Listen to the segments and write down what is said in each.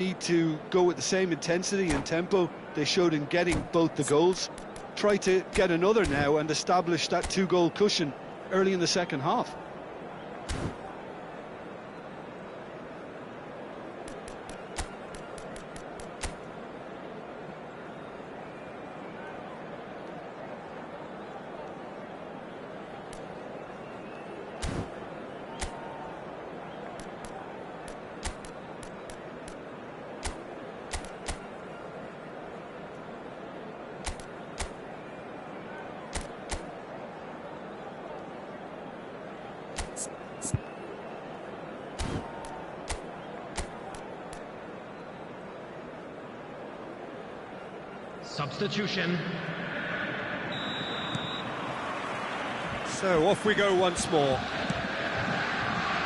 need to go with the same intensity and tempo they showed in getting both the goals. Try to get another now and establish that two-goal cushion early in the second half. Substitution. So off we go once more.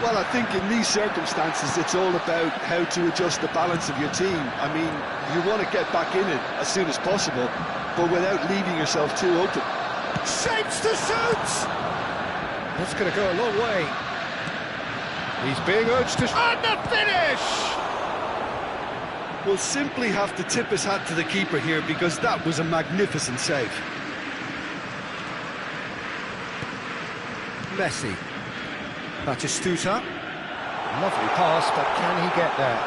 Well, I think in these circumstances it's all about how to adjust the balance of your team. I mean, you want to get back in it as soon as possible, but without leaving yourself too open. Shapes to shoot! That's going to go a long way. He's being urged to... And the finish! We'll simply have to tip his hat to the keeper here because that was a magnificent save. Messi. Batistuta. Lovely pass, but can he get there?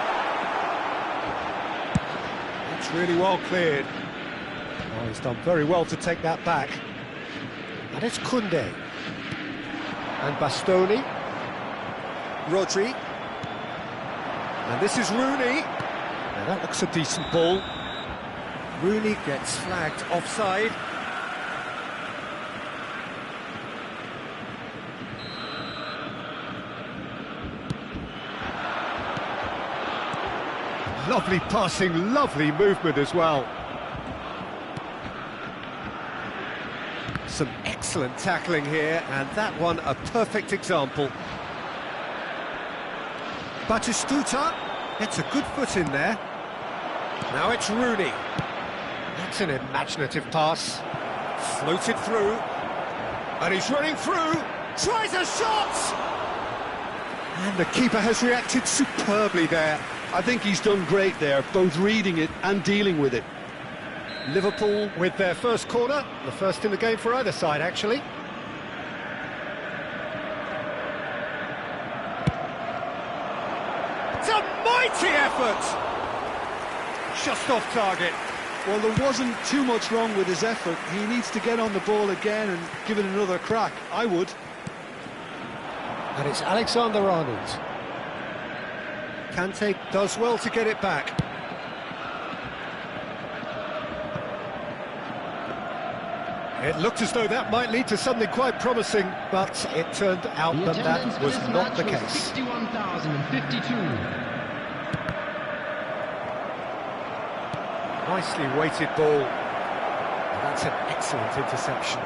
It's really well cleared. Oh, he's done very well to take that back. And it's Koundé. And Bastoni. Rodri. And this is Rooney. Now that looks a decent ball. Rooney gets flagged offside. Lovely passing, lovely movement as well. Some excellent tackling here, and that one a perfect example. Batistuta gets a good foot in there. Now it's Rooney. That's an imaginative pass. Floated through. And he's running through. Tries a shot! And the keeper has reacted superbly there. I think he's done great there, both reading it and dealing with it. Liverpool with their first corner, the first in the game for either side, actually. It's a mighty effort! Just off target. Well, there wasn't too much wrong with his effort. He needs to get on the ball again and give it another crack. I would. And it's Alexander-Arnold. Kante does well to get it back. It looked as though that might lead to something quite promising, but it turned out that that was not the case. 61,052. Nicely weighted ball. And that's an excellent interception.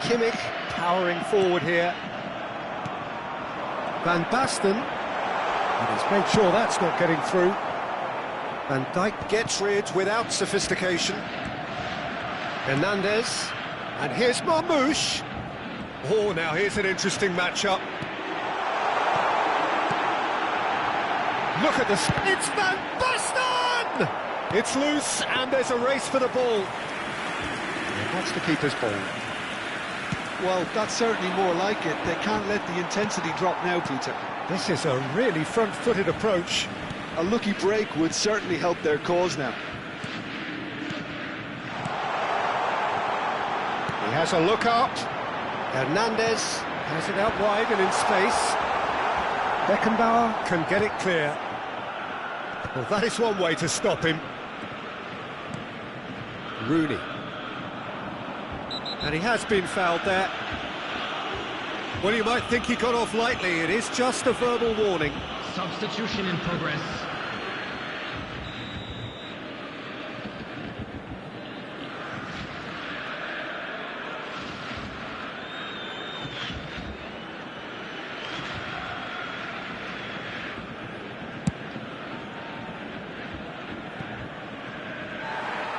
Kimmich powering forward here. Van Basten. And he's made sure that's not getting through. Van Dijk gets rid without sophistication. Hernandez. And here's Marmoush. Oh, now here's an interesting matchup. Look at this. It's Van Basten! It's loose, and there's a race for the ball. And that's the keeper's ball. Well, that's certainly more like it. They can't let the intensity drop now, Peter. This is a really front-footed approach. A lucky break would certainly help their cause now. He has a look up. Hernandez has it out wide and in space. Beckenbauer can get it clear. Well, that is one way to stop him. Rooney. And he has been fouled there. Well, you might think he got off lightly. It is just a verbal warning. Substitution in progress.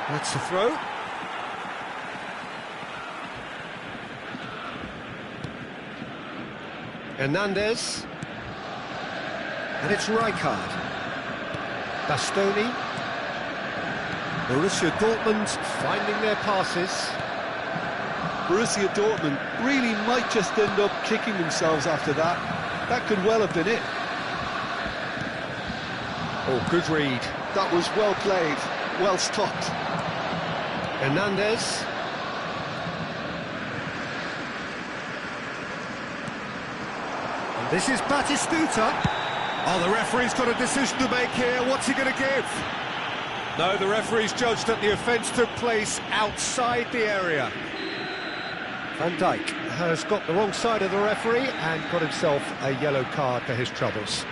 That's the throw. Hernandez. And it's Rijkaard. Bastoni. Borussia Dortmund finding their passes. Borussia Dortmund really might just end up kicking themselves after that. That could well have been it. Oh, good read. That was well played, well stopped. Hernandez. And this is Batistuta. Oh, the referee's got a decision to make here. What's he going to give? No, the referee's judged that the offence took place outside the area. Van Dijk has got the wrong side of the referee and got himself a yellow card for his troubles.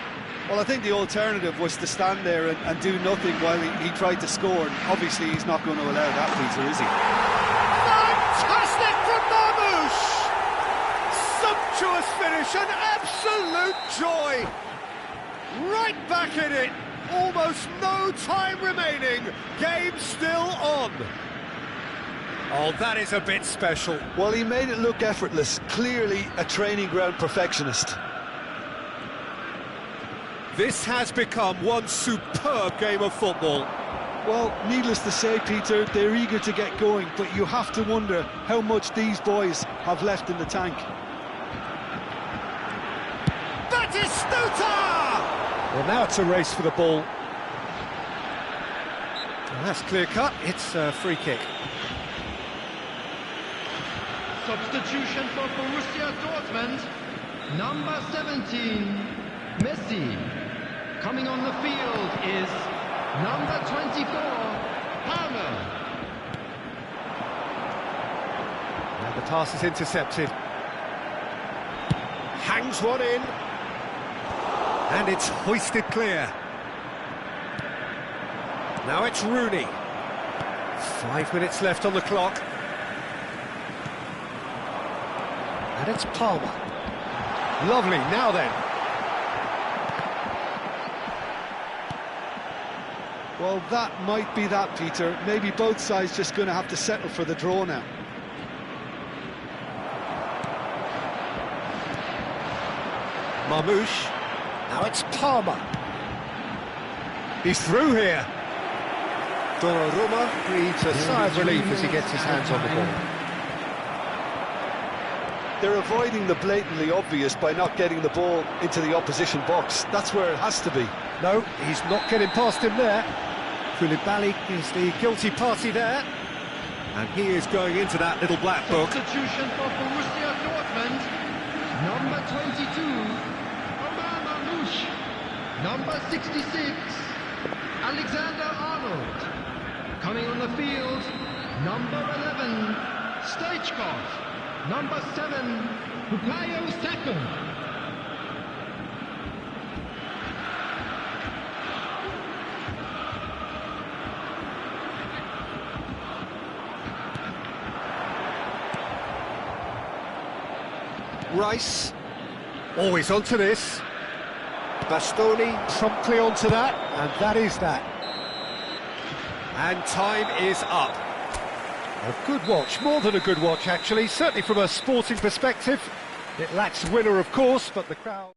Well, I think the alternative was to stand there and do nothing while he tried to score. And obviously, he's not going to allow that, Peter, is he? Fantastic from Marmoush! Sumptuous finish, an absolute joy! Right back in it, almost no time remaining, game still on. Oh, that is a bit special. Well, he made it look effortless, clearly a training ground perfectionist. This has become one superb game of football. Well, needless to say, Peter, they're eager to get going, but you have to wonder how much these boys have left in the tank. Batistuta! Well, now it's a race for the ball. And that's clear cut, it's a free kick. Substitution for Borussia Dortmund. Number 17, Messi. Coming on the field is number 24, Palmer. And the pass is intercepted. Hangs one in. And it's hoisted clear. Now it's Rooney. 5 minutes left on the clock. And it's Palmer. Lovely, now then. Well, that might be that, Peter. Maybe both sides just going to have to settle for the draw now. Marmoush. Now it's Palmer. He's through here. Donnarumma breathes a sigh of relief as he gets his hands on the ball. They're avoiding the blatantly obvious by not getting the ball into the opposition box. That's where it has to be. No, he's not getting past him there. Koulibaly is the guilty party there. And he is going into that little black book. Substitution for Borussia Dortmund. Number 22, Omar Marmoush. Number 66, Alexander-Arnold. Coming on the field, number 11, Stoichkov. Number 7, Bukayo Saka. Rice, always onto this. Bastoni promptly onto that, and that is that. And time is up. A good watch, more than a good watch actually, certainly from a sporting perspective. It lacks winner of course, but the crowd...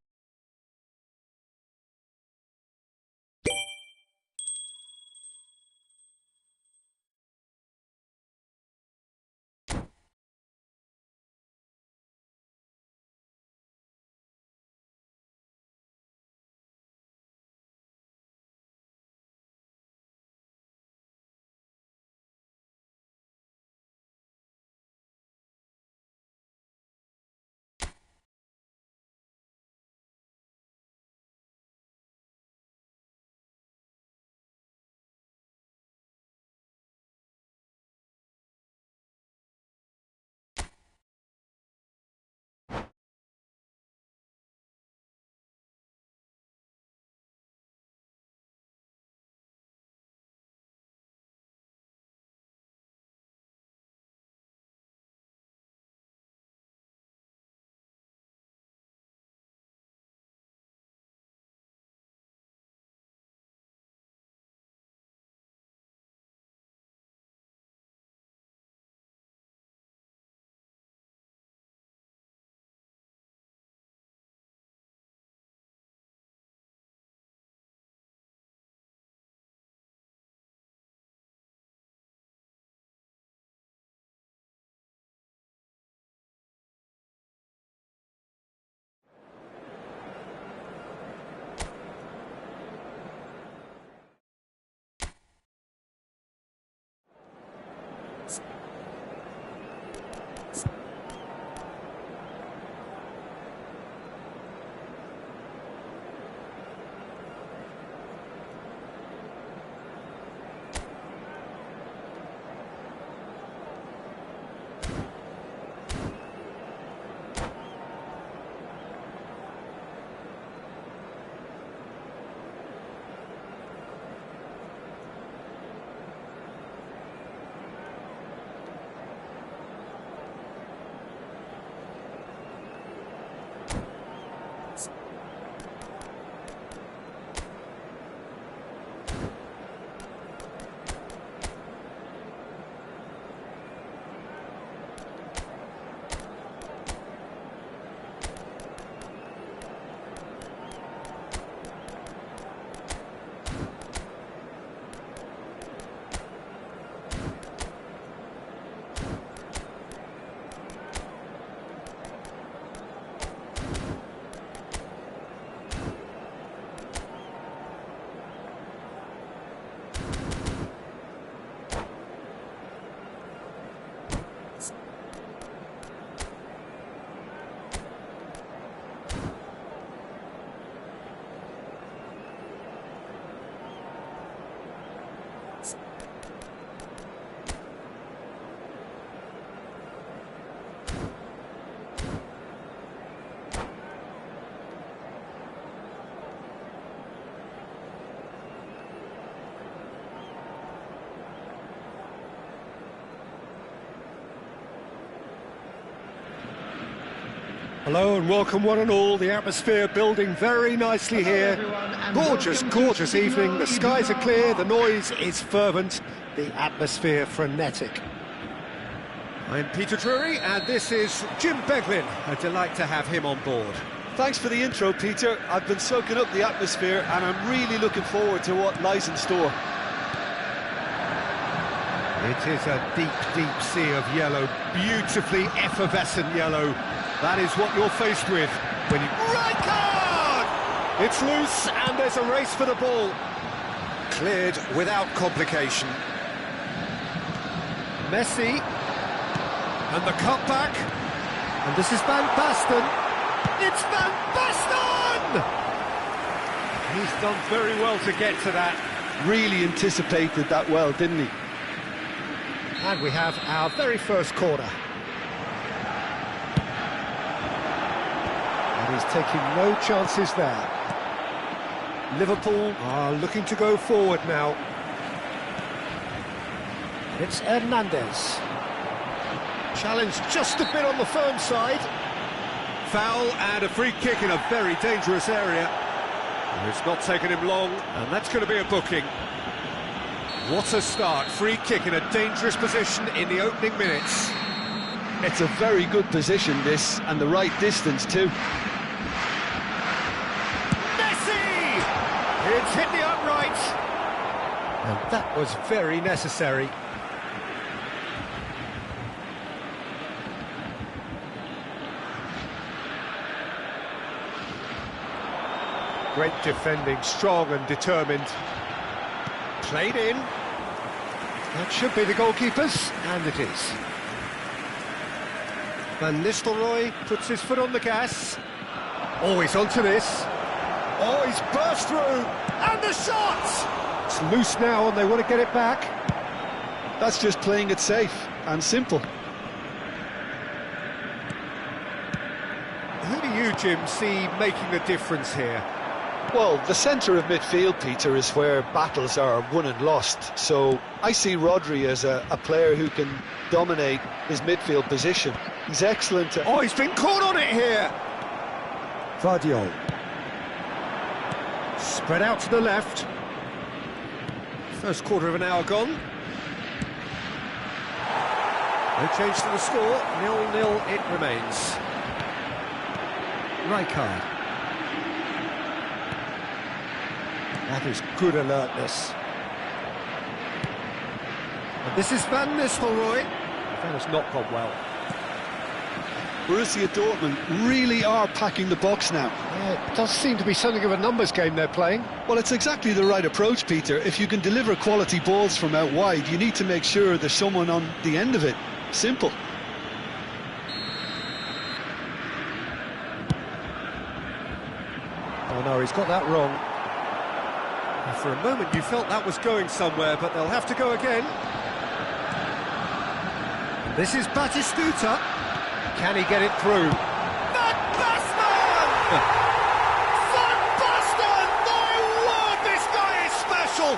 Hello and welcome one and all. The atmosphere building very nicely here. Gorgeous, gorgeous evening. The skies are clear, the noise is fervent, the atmosphere frenetic. I'm Peter Drury and this is Jim Beglin. A delight to have him on board. Thanks for the intro, Peter. I've been soaking up the atmosphere and I'm really looking forward to what lies in store. It is a deep, deep sea of yellow, beautifully effervescent yellow. That is what you're faced with when you... Red card! It's loose and there's a race for the ball. Cleared without complication. Messi. And the cutback. And this is Van Basten. It's Van Basten! He's done very well to get to that. Really anticipated that well, didn't he? And we have our very first corner. And he's taking no chances there. Liverpool are looking to go forward now. It's Hernandez. Challenge just a bit on the firm side. Foul and a free kick in a very dangerous area. It's not taken him long, and that's going to be a booking. What a start, free kick in a dangerous position in the opening minutes. It's a very good position, this, and the right distance too. Messi! It's hit the upright. And that was very necessary. Great defending, strong and determined. Played in. That should be the goalkeepers, and it is. Van Nistelrooy puts his foot on the gas. Oh, he's onto this. Oh, he's burst through. And the shot! It's loose now, and they want to get it back. That's just playing it safe and simple. Who do you, Jim, see making the difference here? Well, the centre of midfield, Peter, is where battles are won and lost. So I see Rodri as a player who can dominate his midfield position. He's excellent at... Oh, he's been caught on it here! Vardiol. Spread out to the left. First quarter of an hour gone. No change to the score. 0-0 it remains. Rijkaard. That is good alertness. And this is Van Nistelrooy. That has not gone well. Borussia Dortmund really are packing the box now. Yeah, it does seem to be something of a numbers game they're playing. Well, it's exactly the right approach, Peter. If you can deliver quality balls from out wide, you need to make sure there's someone on the end of it. Simple. Oh no, he's got that wrong. For a moment you felt that was going somewhere, but they'll have to go again. This is Batistuta. Can he get it through? Van Basten! Van Basten! My word, this guy is special!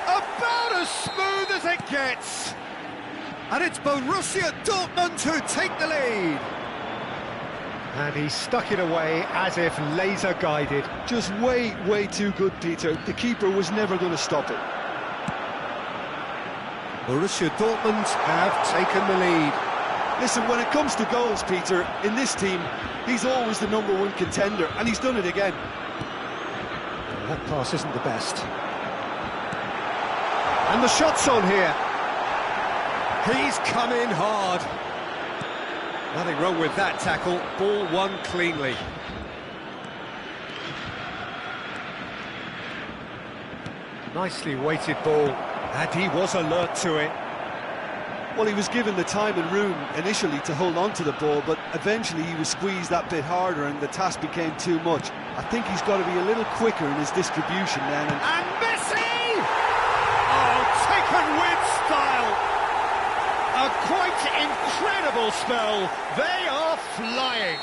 About as smooth as it gets. And it's Borussia Dortmund who take the lead. And he stuck it away as if laser guided. Just way, way too good, Peter. The keeper was never going to stop it. Borussia Dortmund have taken the lead. Listen, when it comes to goals, Peter, in this team, he's always the #1 contender, and he's done it again. That pass isn't the best. And the shot's on here. He's come in hard. Nothing wrong with that tackle, ball won cleanly. Nicely weighted ball, and he was alert to it. Well, he was given the time and room initially to hold on to the ball, but eventually he was squeezed that bit harder and the task became too much. I think he's got to be a little quicker in his distribution then. And Messi! Oh, taken with style! A quite incredible spell. They are flying.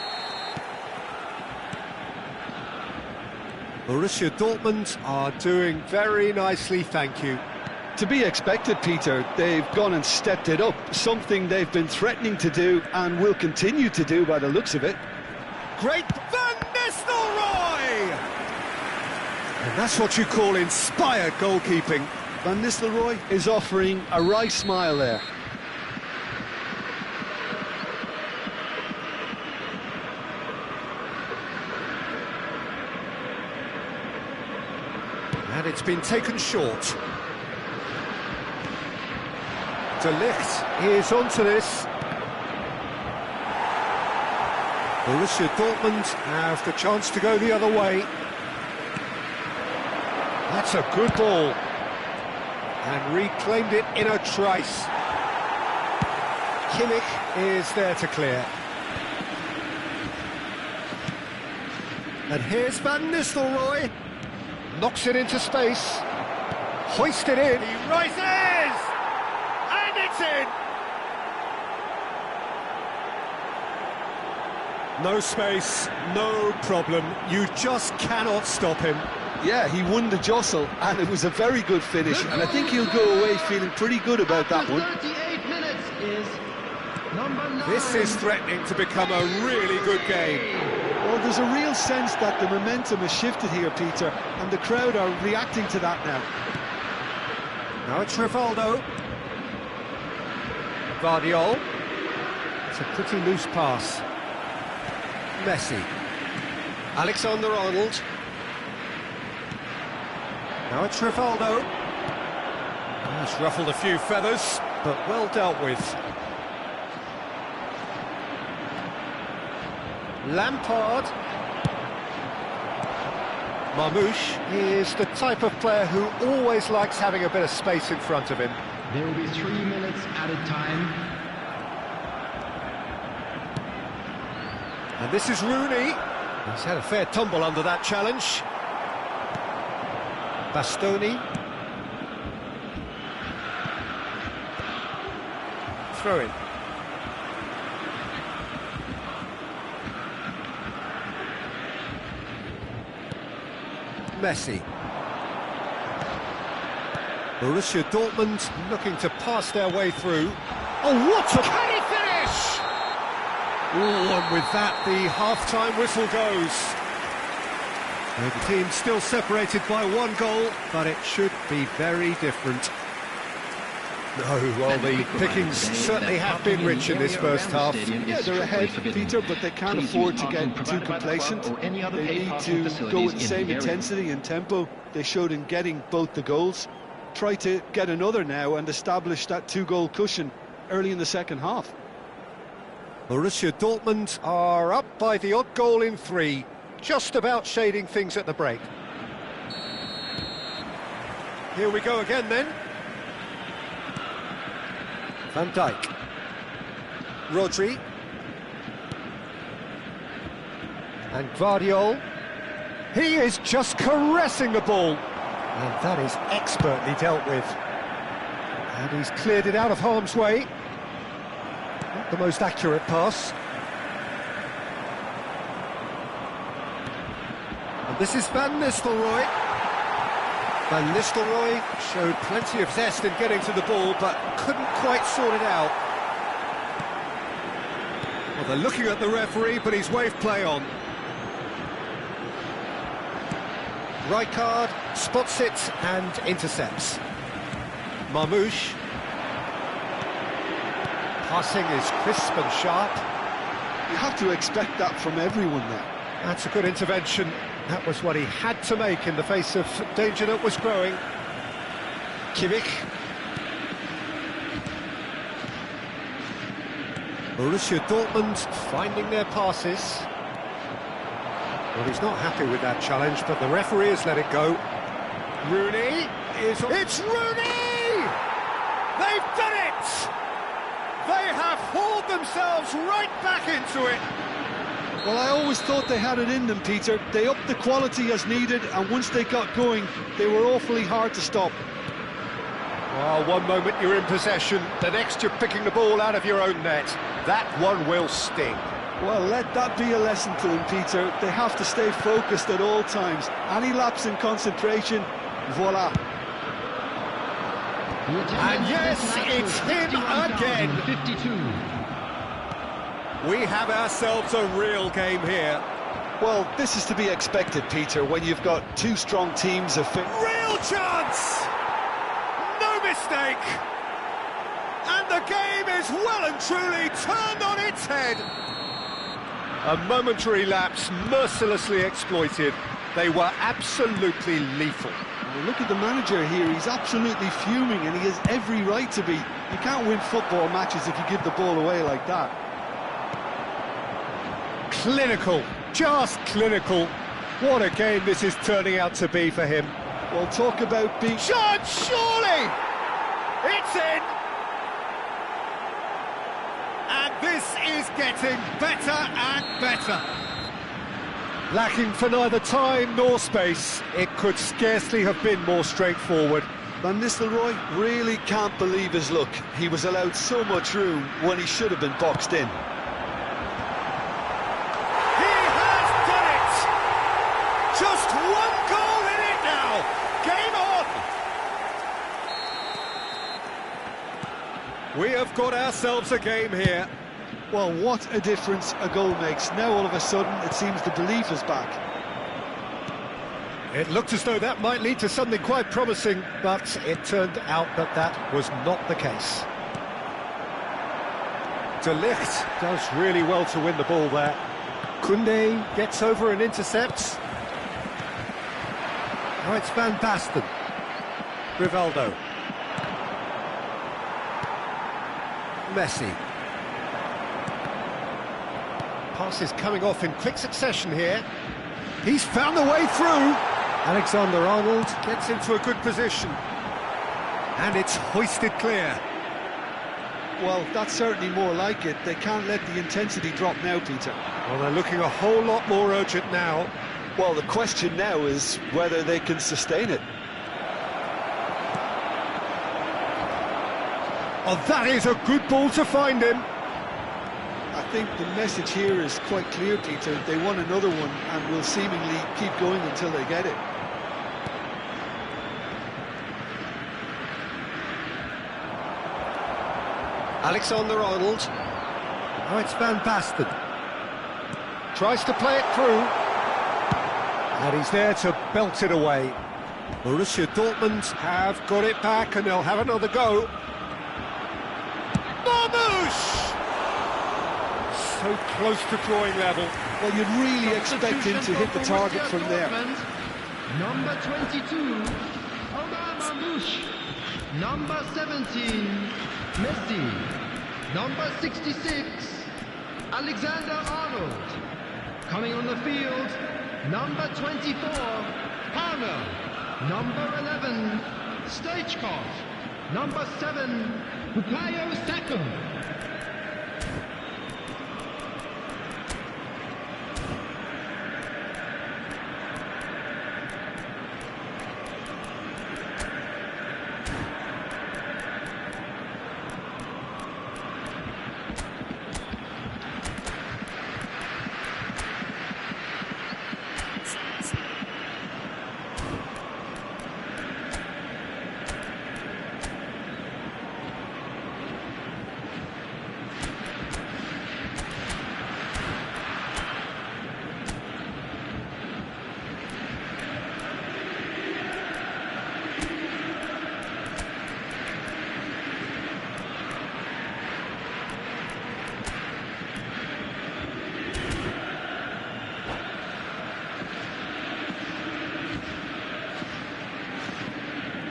Borussia Dortmund are doing very nicely, thank you. To be expected, Peter. They've gone and stepped it up, something they've been threatening to do and will continue to do by the looks of it. Great Van Nistelrooy! And that's what you call inspired goalkeeping. Van Nistelrooy is offering a wry smile there. And it's been taken short. De Ligt is onto this. Borussia Dortmund have the chance to go the other way. That's a good ball. And reclaimed it in a trice. Kimmich is there to clear. And here's Van Nistelrooy. Knocks it into space. Hoisted in. He rises! And it's in! No space, no problem. You just cannot stop him. Yeah, he won the jostle, and it was a very good finish, and I think he'll go away feeling pretty good about that one. 38 minutes is number 9. This is threatening to become a really good game. Well, there's a real sense that the momentum has shifted here, Peter, and the crowd are reacting to that now. Now it's Rivaldo. Guardiola. It's a pretty loose pass. Messi. Alexander-Arnold. Now it's Rivaldo. That's ruffled a few feathers, but well dealt with. Lampard. Marmoush is the type of player who always likes having a bit of space in front of him. There will be 3 minutes added time. And this is Rooney. He's had a fair tumble under that challenge. Bastoni. Throw in. Messi. Borussia Dortmund looking to pass their way through. Oh, what a... Can he finish? Oh, and with that, the half-time whistle goes. The team still separated by 1 goal, but it should be very different. No, well, the pickings certainly have been rich in this first half. Yeah, they're ahead, Peter, but they can't afford to get too complacent. They need to go with the same intensity and tempo they showed in getting both the goals. Try to get another now and establish that 2-goal cushion early in the second half. Borussia Dortmund are up by the odd goal in 3, just about shading things at the break. Here we go again then. Van Dijk. Rodri. And Guardiola. He is just caressing the ball. And that is expertly dealt with. And he's cleared it out of harm's way. Not the most accurate pass. And this is Van Nistelrooy. Van Nistelrooy showed plenty of zest in getting to the ball, but couldn't quite sort it out. Well, they're looking at the referee, but he's waved play on. Rijkaard spots it and intercepts. Marmoush. Passing is crisp and sharp. You have to expect that from everyone there. That's a good intervention. That was what he had to make in the face of danger that was growing. Kimmich. Borussia Dortmund finding their passes. Well, he's not happy with that challenge, but the referee has let it go. Rooney is... It's Rooney! They've done it! They have hauled themselves right back into it. Well, I always thought they had it in them, Peter. They upped the quality as needed, and once they got going, they were awfully hard to stop. Well, one moment you're in possession, the next you're picking the ball out of your own net. That one will sting. Well, let that be a lesson to them, Peter. They have to stay focused at all times. Any lapse in concentration, voila. And yes, it's him again. 52. We have ourselves a real game here. Well, this is to be expected, Peter, when you've got two strong teams of fit. Real chance! No mistake! And the game is well and truly turned on its head. A momentary lapse mercilessly exploited. They were absolutely lethal. Well, look at the manager here, he's absolutely fuming and he has every right to be. You can't win football matches if you give the ball away like that. Clinical, just clinical. What a game this is turning out to be for him. Well, talk about being... Shot, surely! It's in! And this is getting better and better. Lacking for neither time nor space, it could scarcely have been more straightforward. Van Nistelrooy really can't believe his luck. He was allowed so much room when he should have been boxed in. He has done it! Just one goal in it now! Game on! We have got ourselves a game here. Well, what a difference a goal makes. Now all of a sudden it seems the belief is back. It looked as though that might lead to something quite promising, but it turned out that that was not the case. De Ligt does really well to win the ball there. Koundé gets over and intercepts. Now it's Van Basten. Rivaldo. Messi. Passes coming off in quick succession here. He's found the way through. Alexander-Arnold gets into a good position. And it's hoisted clear. Well, that's certainly more like it. They can't let the intensity drop now, Peter. Well, they're looking a whole lot more urgent now. Well, the question now is whether they can sustain it. Oh, that is a good ball to find him. I think the message here is quite clear, Peter. They want another one and will seemingly keep going until they get it. Alexander-Arnold. Now it's Van Basten. Tries to play it through. And he's there to belt it away. Borussia Dortmund have got it back and they'll have another go. Marmoush! So close to drawing level. Well, you'd really expect him to hit the target from there. Number 22, Omar Marmoush. Number 17, Messi. Number 66, Alexander-Arnold. Coming on the field, number 24, Palmer. Number 11, Stoichkov. Number 7, Bukayo Saka.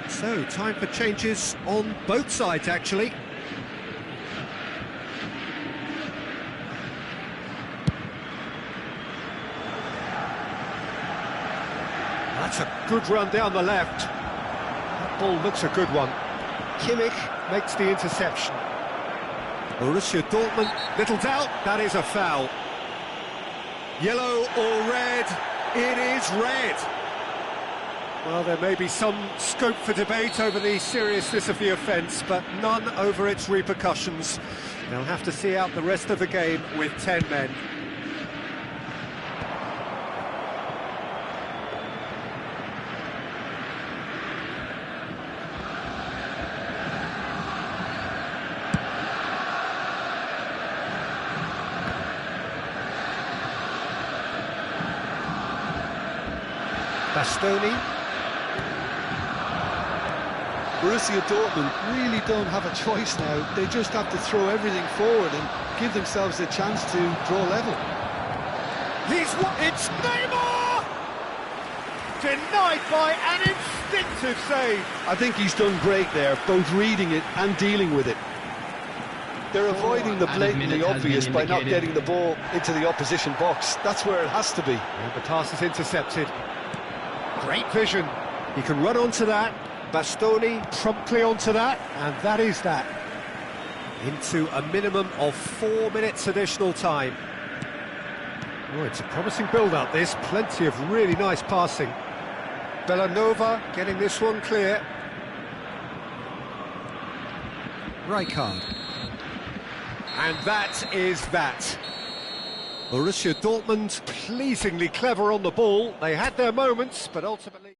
So, time for changes on both sides, actually. That's a good run down the left. That ball looks a good one. Kimmich makes the interception. Borussia Dortmund, little doubt, that is a foul. Yellow or red? It is red. Well, there may be some scope for debate over the seriousness of the offence, but none over its repercussions. They'll have to see out the rest of the game with 10 men. Bastoni. Borussia Dortmund really don't have a choice now. They just have to throw everything forward and give themselves a chance to draw level. It's Neymar! Denied by an instinctive save. I think he's done great there, both reading it and dealing with it. They're avoiding the blatantly obvious by not getting the ball into the opposition box. That's where it has to be. And the pass is intercepted. Great vision. He can run onto that. Bastoni promptly onto that, and that is that. Into a minimum of 4 minutes additional time. Oh, it's a promising build-up, this. Plenty of really nice passing. Bellanova getting this one clear. Rijkaard. And that is that. Borussia Dortmund pleasingly clever on the ball. They had their moments, but ultimately...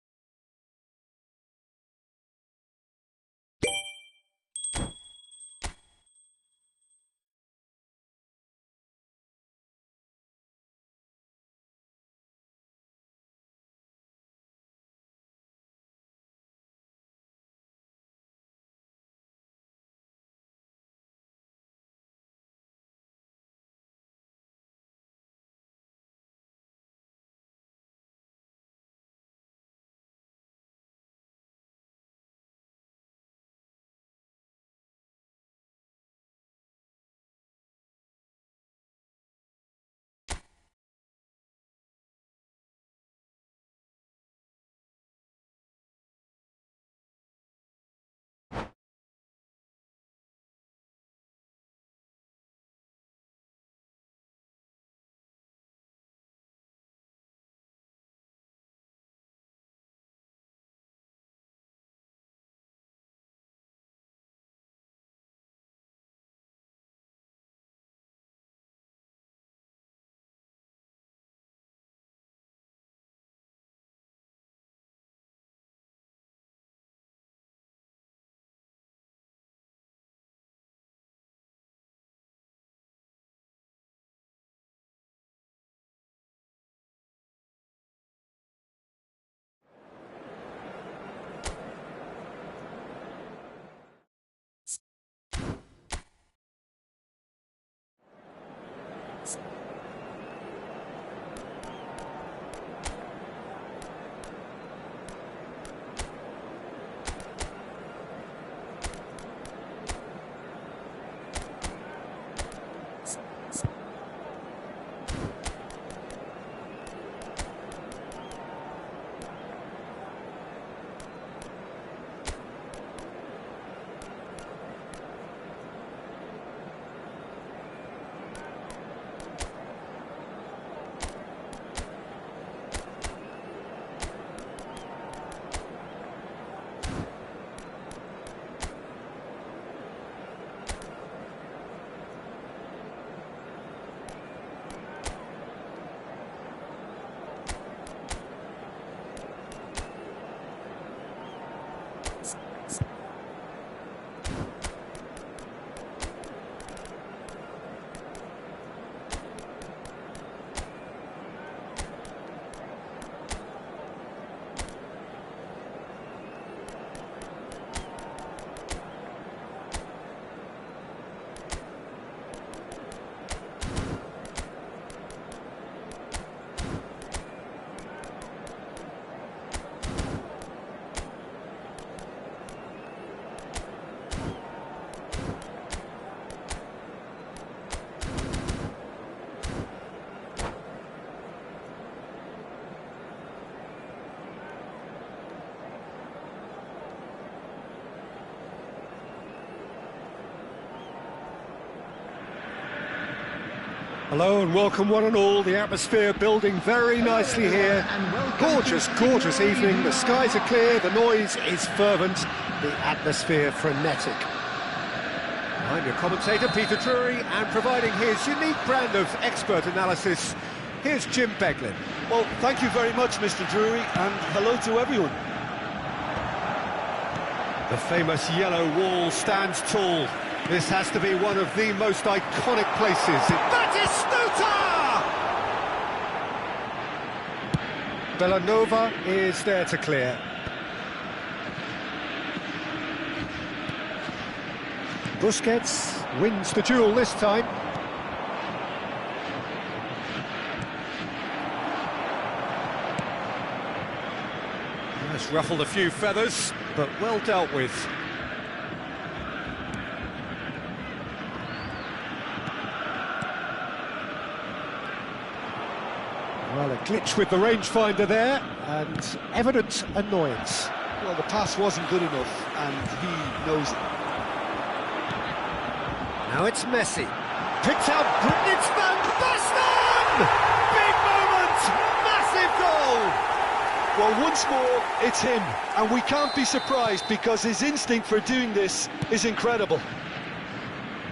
Hello and welcome one and all. The atmosphere building very nicely here. Gorgeous, gorgeous evening. The skies are clear, the noise is fervent, the atmosphere frenetic. I'm your commentator, Peter Drury, and providing his unique brand of expert analysis, here's Jim Beglin. Well, thank you very much, Mr. Drury, and hello to everyone. The famous yellow wall stands tall. This has to be one of the most iconic places. That is Stuta! Villanova is there to clear. Busquets wins the duel this time. Has ruffled a few feathers, but well dealt with. Well, a glitch with the rangefinder there, and evident annoyance. Well, the pass wasn't good enough, and he knows it. Now it's Messi. Picked out, it's Van Basten! Big moment! Massive goal! Well, once more, it's him, and we can't be surprised because his instinct for doing this is incredible.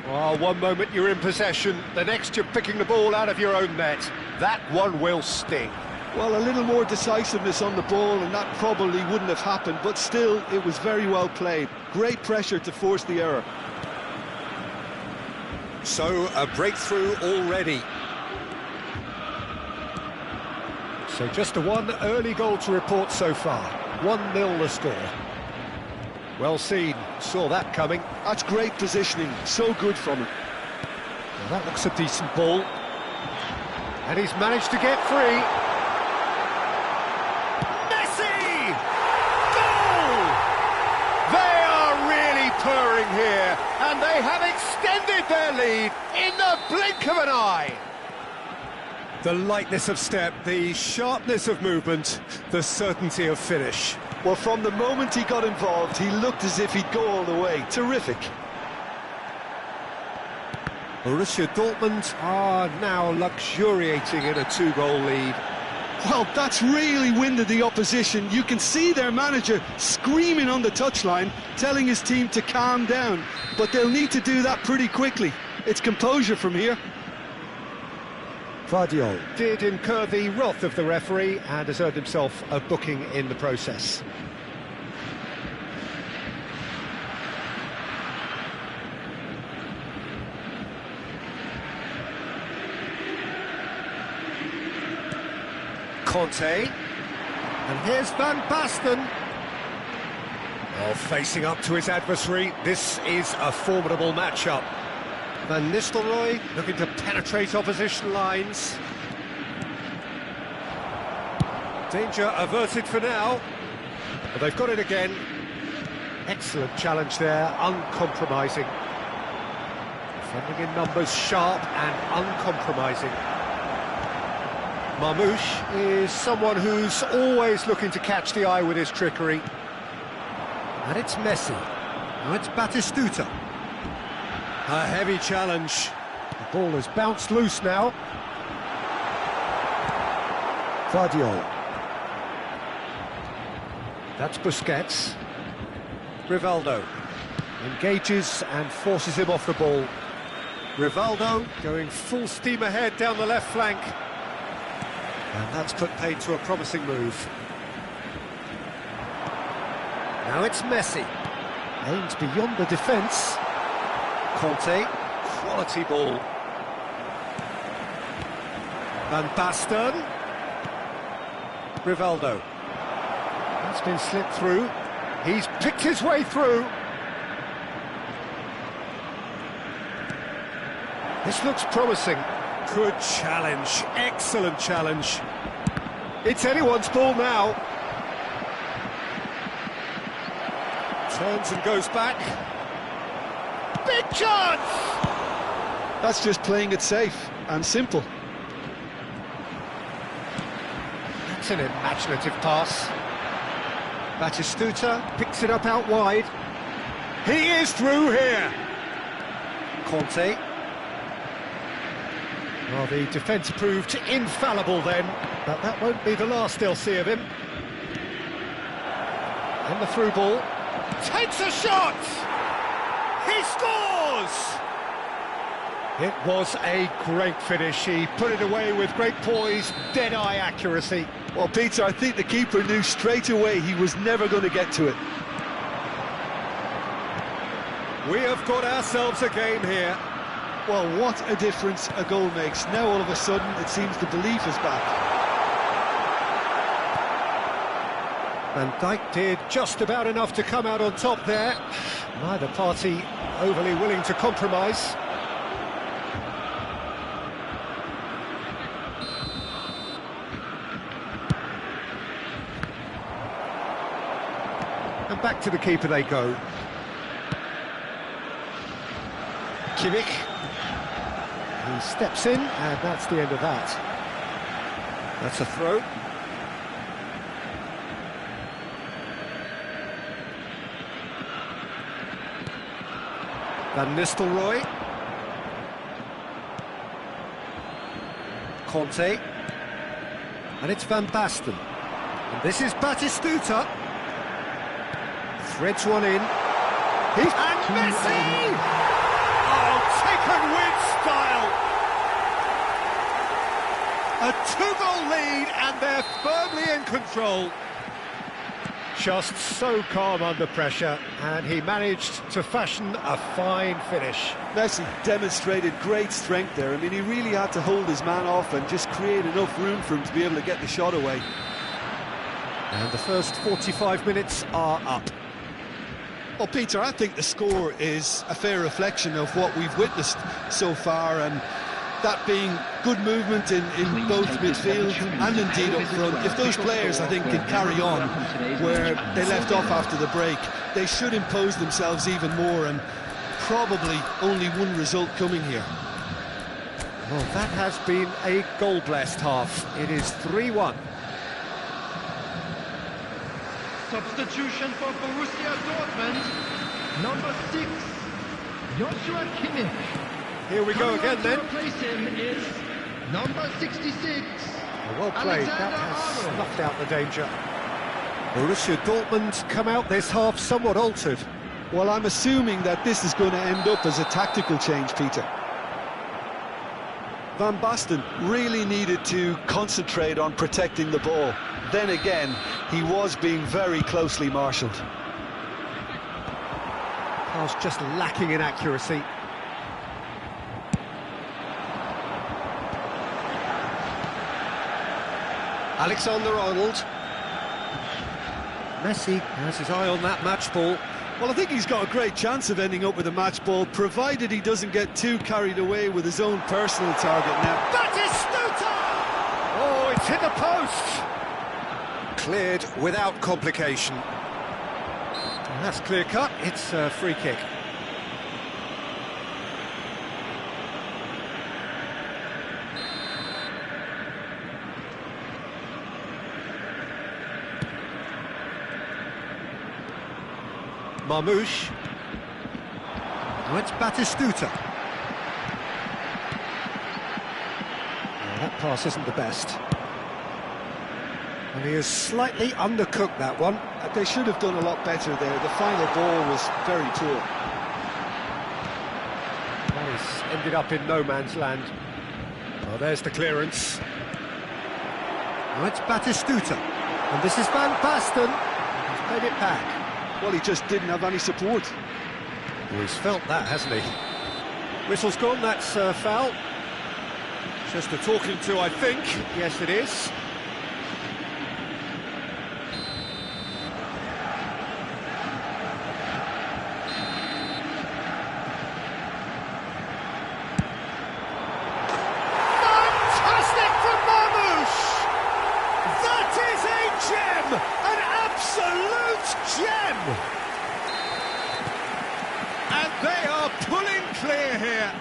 Well, one moment you're in possession, the next you're picking the ball out of your own net. That one will sting. Well, a little more decisiveness on the ball, and that probably wouldn't have happened, but still, it was very well played. Great pressure to force the error. So, a breakthrough already. So just the one early goal to report so far. 1-0 the score. Well seen, saw that coming. That's great positioning, so good from him. Well, that looks a decent ball. And he's managed to get free. Messi! Goal! They are really purring here, and they have extended their lead in the blink of an eye. The lightness of step, the sharpness of movement, the certainty of finish. Well, from the moment he got involved, he looked as if he'd go all the way. Terrific. Borussia Dortmund are now luxuriating in a 2-goal lead. Well, that's really winded the opposition. You can see their manager screaming on the touchline, telling his team to calm down. But they'll need to do that pretty quickly. It's composure from here. Vardiol did incur the wrath of the referee and has earned himself a booking in the process. Conte, and here's Van Basten. Oh, facing up to his adversary, this is a formidable matchup. Van Nistelrooy looking to penetrate opposition lines. Danger averted for now, but they've got it again. Excellent challenge there, uncompromising. Defending in numbers, sharp and uncompromising. Marmoush is someone who's always looking to catch the eye with his trickery. And it's Messi. Now it's Batistuta. A heavy challenge. The ball has bounced loose now. Vardiol. That's Busquets. Rivaldo engages and forces him off the ball. Rivaldo going full steam ahead down the left flank. And that's put paid to a promising move. Now it's Messi. Aims beyond the defence. Conte, quality ball. Van Basten. Rivaldo. That's been slipped through. He's picked his way through. This looks promising. Good challenge, excellent challenge. It's anyone's ball now. Turns and goes back. Big chance! That's just playing it safe and simple. That's an imaginative pass. Batistuta picks it up out wide. He is through here. Conte. Well, the defence proved infallible then, but that won't be the last they'll see of him. And the through ball. Takes a shot! He scores! It was a great finish. He put it away with great poise, dead-eye accuracy. Well, Peter, I think the keeper knew straight away he was never going to get to it. We have got ourselves a game here. Well, what a difference a goal makes. Now, all of a sudden, it seems the belief is back. Van Dijk did just about enough to come out on top there. Neither party overly willing to compromise. And back to the keeper they go. Kimmich. He steps in, and that's the end of that. That's a throw. Van Nistelrooy. Conte. And it's Van Basten. And this is Batistuta. Threads one in. He's... And Messi! Oh, taken with style! A 2-goal lead, and they're firmly in control. Just so calm under pressure, and he managed to fashion a fine finish. Messi demonstrated great strength there. I mean, he really had to hold his man off and just create enough room for him to be able to get the shot away. And the first 45 minutes are up. Well, Peter, I think the score is a fair reflection of what we've witnessed so far, and that being good movement in both midfield and indeed up front. If those players, I think, can carry on where they left off after the break, they should impose themselves even more, and probably only one result coming here. Well, that has been a goal-blessed half. It is 3-1. Substitution for Borussia Dortmund, number 6, Joshua Kimmich. Here we go again then. To replace him is number 66. Well played, that has snuffed out the danger. Borussia Dortmund come out this half somewhat altered. Well, I'm assuming that this is going to end up as a tactical change, Peter. Van Basten really needed to concentrate on protecting the ball. Then again, he was being very closely marshalled. Pass just lacking in accuracy. Alexander-Arnold. Messi has his eye on that match ball. Well, I think he's got a great chance of ending up with a match ball, provided he doesn't get too carried away with his own personal target now. Batistuta! Oh, it's hit the post! Cleared without complication. And that's clear cut, it's a free kick. Marmoush. Now it's Batistuta. Oh, that pass isn't the best. And he has slightly undercooked that one. They should have done a lot better there. The final ball was very poor. That has ended up in no man's land. Oh, there's the clearance. Now it's Batistuta. And this is Van Basten. He's played it back. Well, he just didn't have any support. Well, he's felt that, hasn't he? Whistle's gone, that's foul. Just a talking to, I think. Yes, it is. Fantastic from Marmoush! That is a gem! An absolute gem! And they are pulling clear here.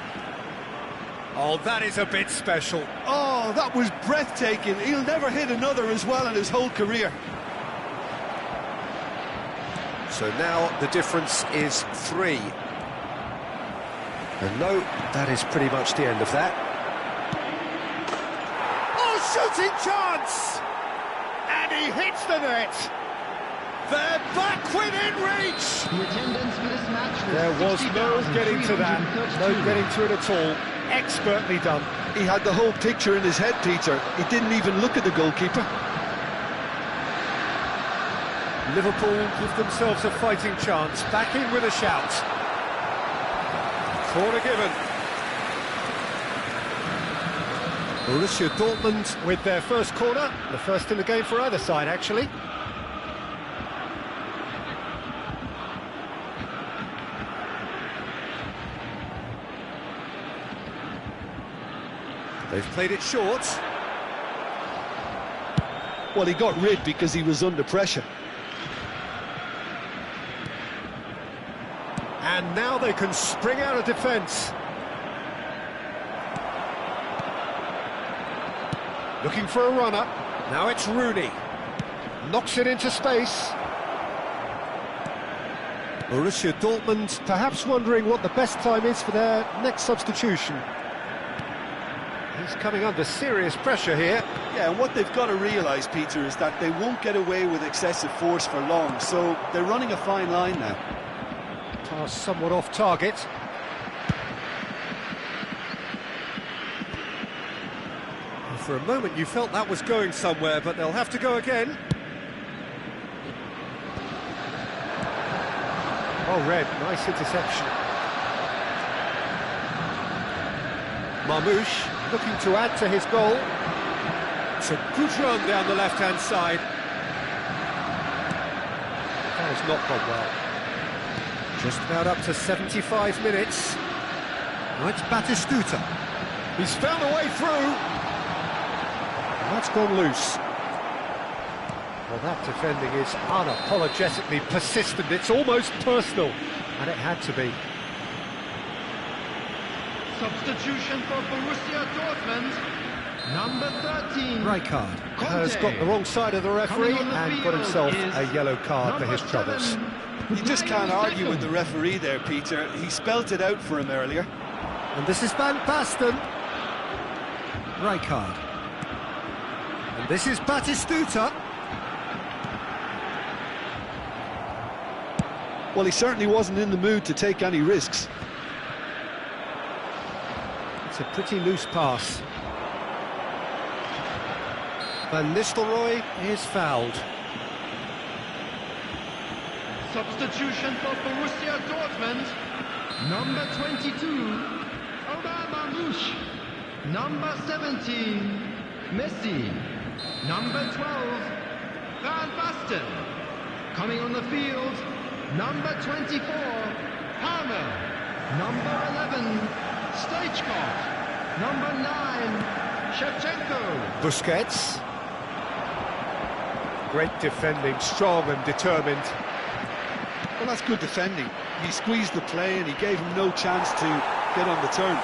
Oh, that is a bit special. Oh, that was breathtaking. He'll never hit another as well in his whole career. So now the difference is 3. And no, that is pretty much the end of that. Oh, shooting chance! And he hits the net. They're back within reach! The attendance for this match was There was no getting to that, no getting to it at all. Expertly done. He had the whole picture in his head, Peter. He didn't even look at the goalkeeper. Liverpool give themselves a fighting chance. Back in with a shout. Corner given. Borussia Dortmund with their first corner. The first in the game for either side, actually. They've played it short. Well, he got rid because he was under pressure. And now they can spring out of defence. Looking for a runner. Now it's Rooney. Knocks it into space. Borussia Dortmund perhaps wondering what the best time is for their next substitution. He's coming under serious pressure here. Yeah, and what they've got to realise, Peter, is that they won't get away with excessive force for long, so they're running a fine line now. Pass somewhat off target. For a moment you felt that was going somewhere, but they'll have to go again. Oh, Red, nice interception. Marmoush looking to add to his goal. It's a good run down the left-hand side. That has not gone well. Just about up to 75 minutes. Now it's Batistuta. He's found a way through. And that's gone loose. Well, that defending is unapologetically persistent. It's almost personal. And it had to be. Substitution for Borussia Dortmund, number 13. Rijkaard has got the wrong side of the referee and got himself a yellow card for his troubles. You just can't argue with the referee there, Peter. He spelt it out for him earlier. And this is Van Basten. Rijkaard. And this is Batistuta. Well, he certainly wasn't in the mood to take any risks. It's a pretty loose pass. Van Nistelrooy is fouled. Substitution for Borussia Dortmund, number 22, Omar Marmoush, number 17, Messi, number 12, Van Basten. Coming on the field, number 24, Palmer, number 11, Stoichkov, number 9, Shevchenko. Busquets. Great defending, strong and determined. Well, that's good defending. He squeezed the play and he gave him no chance to get on the turn.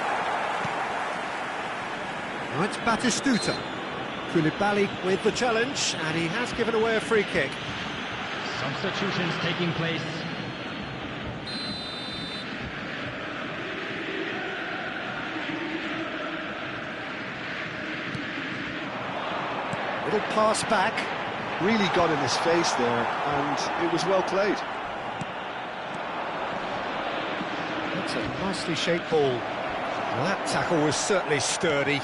Now it's Batistuta. Koulibaly with the challenge, and he has given away a free kick. Substitutions taking place. Little pass back. Really got in his face there, and it was well played. That's a nicely shaped ball. Well, that tackle was certainly sturdy.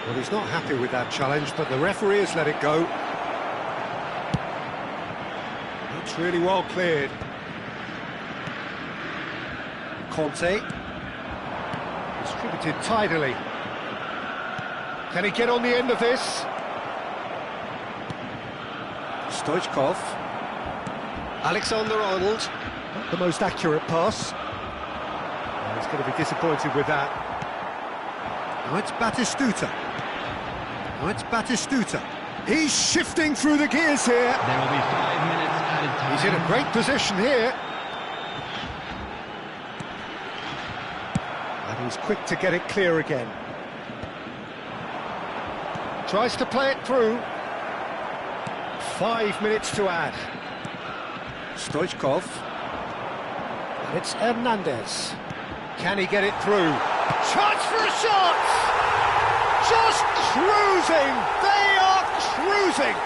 Well, he's not happy with that challenge, but the referee has let it go. It's really well cleared. Conte. Distributed tidily. Can he get on the end of this? Stoichkov. Alexander-Arnold. Not the most accurate pass. Oh, he's going to be disappointed with that. Now it's Batistuta. Now it's Batistuta. He's shifting through the gears here. There will be 5 minutes added time. He's in a great position here. And he's quick to get it clear again. Tries to play it through. 5 minutes to add. Stoichkov. And it's Hernandez. Can he get it through? Chance for a shot! Just cruising! They are cruising!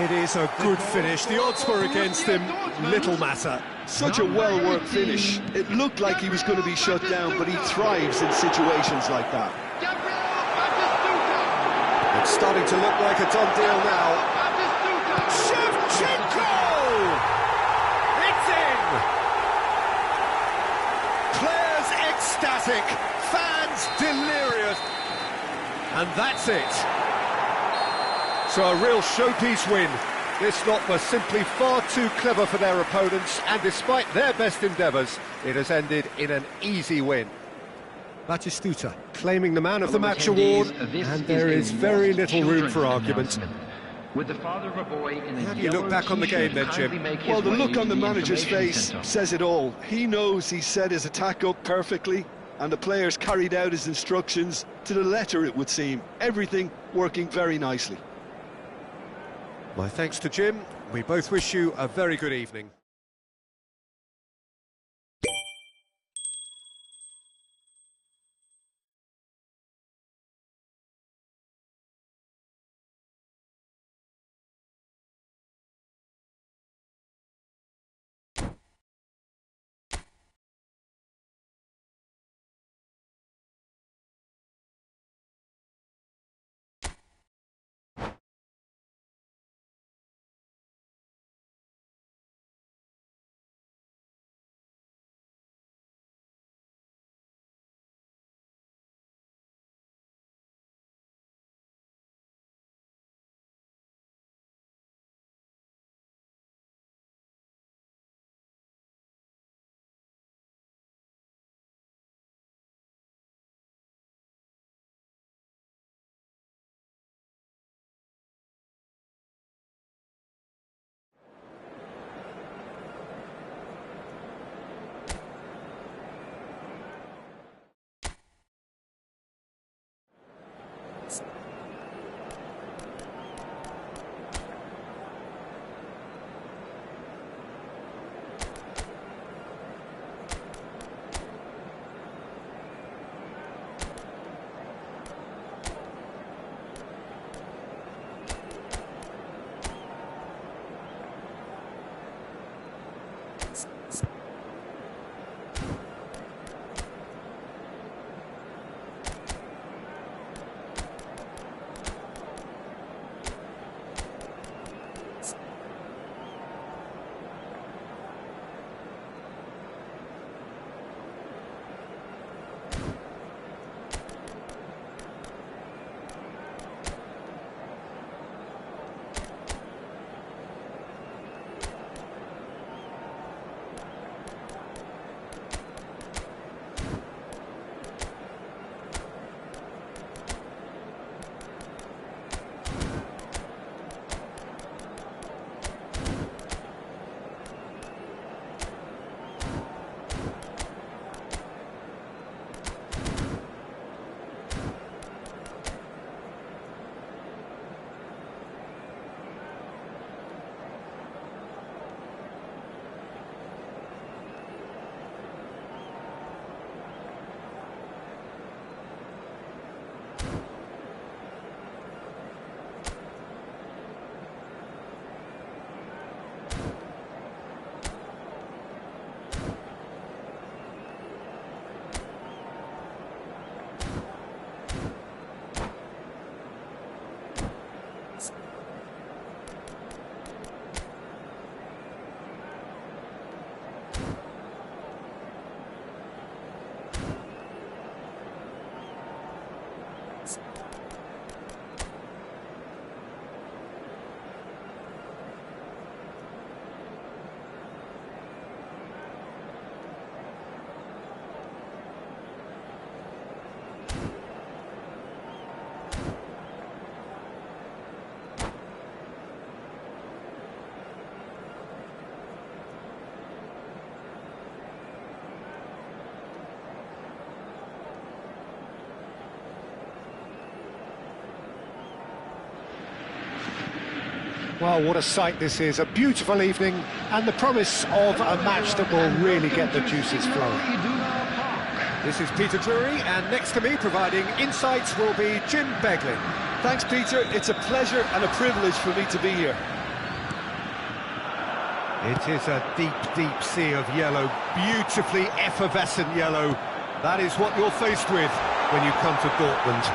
It is a good finish. The odds were against him. Little matter. Such a well-worked finish. It looked like he was going to be shut down, but he thrives in situations like that. It's starting to look like a done deal now. Shevchenko! It's in! Players ecstatic, fans delirious. And that's it. So a real showpiece win. This lot was simply far too clever for their opponents, and despite their best endeavours, it has ended in an easy win. Batistuta. claiming the Man of the Match award, and there is very little room for argument. With the father of a boy in a How do you look back on the game then, Jim? Well, the look on the manager's face says it all. He knows he set his attack up perfectly, and the players carried out his instructions to the letter, it would seem. Everything working very nicely. My thanks to Jim. We both wish you a very good evening. Well, what a sight this is. A beautiful evening and the promise of a match that will really get the juices flowing. This is Peter Drury, and next to me providing insights will be Jim Beglin. Thanks, Peter. It's a pleasure and a privilege for me to be here. It is a deep, deep sea of yellow, beautifully effervescent yellow. That is what you're faced with when you come to Dortmund.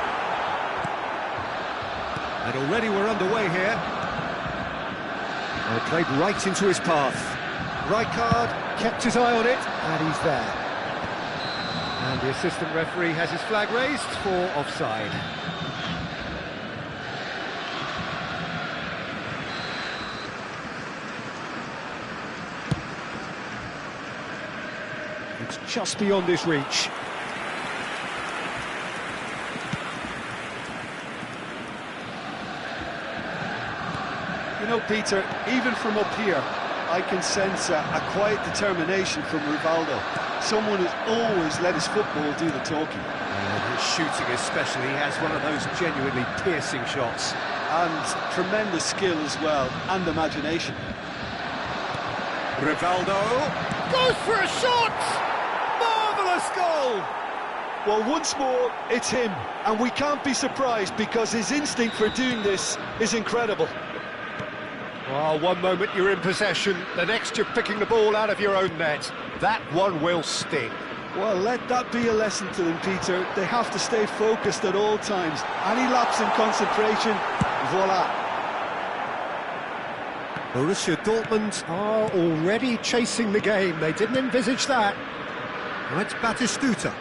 And already we're underway here. Played right into his path. Rijkaard kept his eye on it, and he's there. And the assistant referee has his flag raised for offside. It's just beyond his reach. You know, Peter, even from up here, I can sense a quiet determination from Rivaldo. Someone who's always let his football do the talking. And his shooting especially, he has one of those genuinely piercing shots. And tremendous skill as well, and imagination. Rivaldo goes for a shot! Marvellous goal! Well, once more, it's him, and we can't be surprised because his instinct for doing this is incredible. Well, one moment you're in possession, the next you're picking the ball out of your own net. That one will sting. Well, let that be a lesson to them, Peter. They have to stay focused at all times. Any lapse in concentration, voila. Borussia Dortmund are already chasing the game. They didn't envisage that. Now it's Batistuta.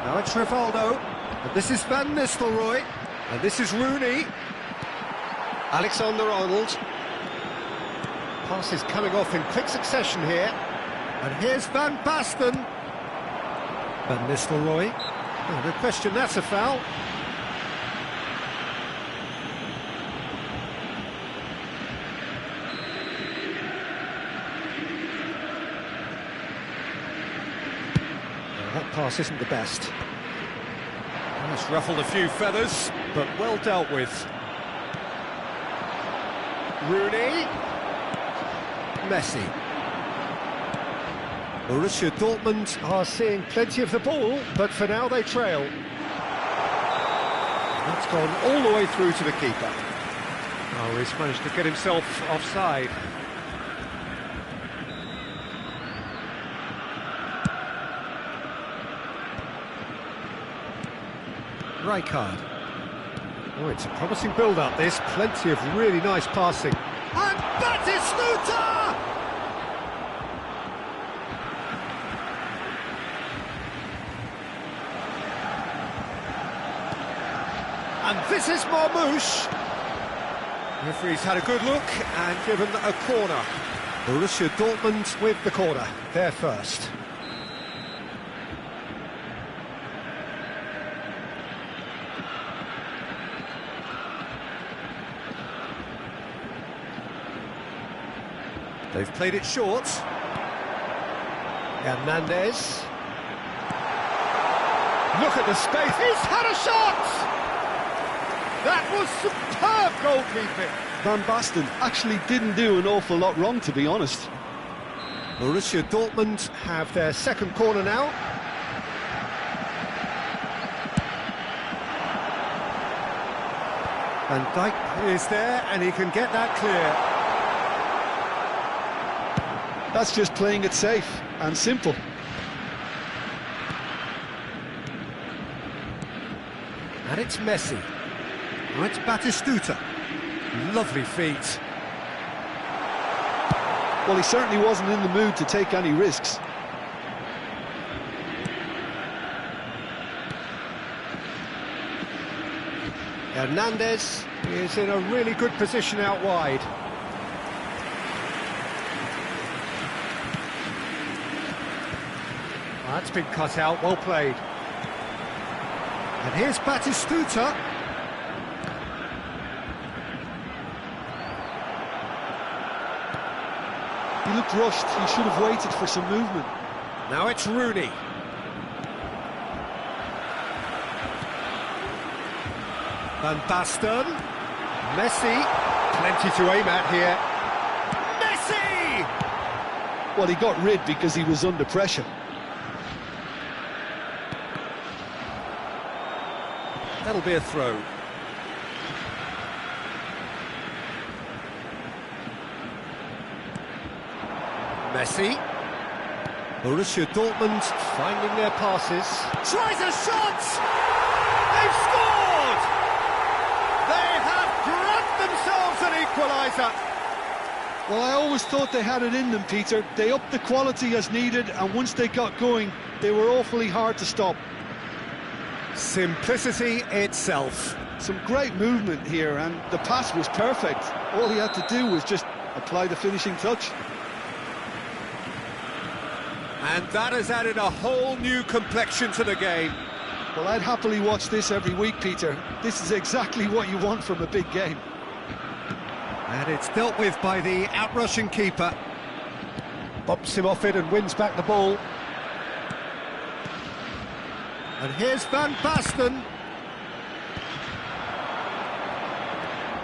Now it's Rivaldo. And this is Van Nistelrooy. And this is Rooney. Alexander-Arnold. Pass is coming off in quick succession here. And here's Van Basten. Van Nistelrooy. Oh, no question, that's a foul. That pass isn't the best. Well, it's ruffled a few feathers, but well dealt with. Rooney. Messi. Borussia Dortmund are seeing plenty of the ball, but for now they trail. That's gone all the way through to the keeper. Oh, he's managed to get himself offside. Rijkaard. Oh, it's a promising build-up, this. Plenty of really nice passing. And Batistuta! And this is Marmoush. The referee's had a good look and given a corner. Borussia Dortmund with the corner. They're first. They've played it short. Hernandez. Look at the space. He's had a shot! That was superb goalkeeping. Van Basten actually didn't do an awful lot wrong, to be honest. Borussia Dortmund have their second corner now. Van Dijk is there and he can get that clear. That's just playing it safe and simple. And it's Messi. Now it's Batistuta. Lovely feet. Well, he certainly wasn't in the mood to take any risks. Hernandez is in a really good position out wide. That's been cut out, well played. And here's Batistuta. He looked rushed, he should have waited for some movement. Now it's Rooney. Van Basten. Messi. Plenty to aim at here. Messi! Well, he got rid because he was under pressure. That'll be a throw. Messi. Borussia Dortmund finding their passes. Tries a shot! They've scored! They have grabbed themselves an equaliser. Well, I always thought they had it in them, Peter. They upped the quality as needed, and once they got going, they were awfully hard to stop. Simplicity itself. Some great movement here, and the pass was perfect. All he had to do was just apply the finishing touch. And that has added a whole new complexion to the game. Well, I'd happily watch this every week, Peter. This is exactly what you want from a big game. And it's dealt with by the outrushing keeper. Bumps him off it and wins back the ball. And here's Van Basten.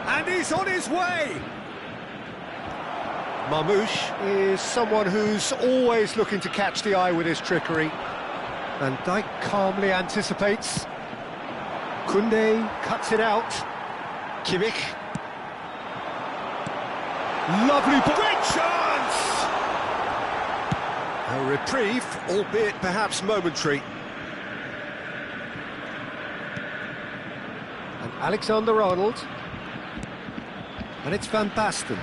And he's on his way! Marmoush is someone who's always looking to catch the eye with his trickery. Van Dijk calmly anticipates. Koundé cuts it out. Kimmich. Lovely ball. Great chance! A reprieve, albeit perhaps momentary. And Alexander-Arnold. And it's Van Basten.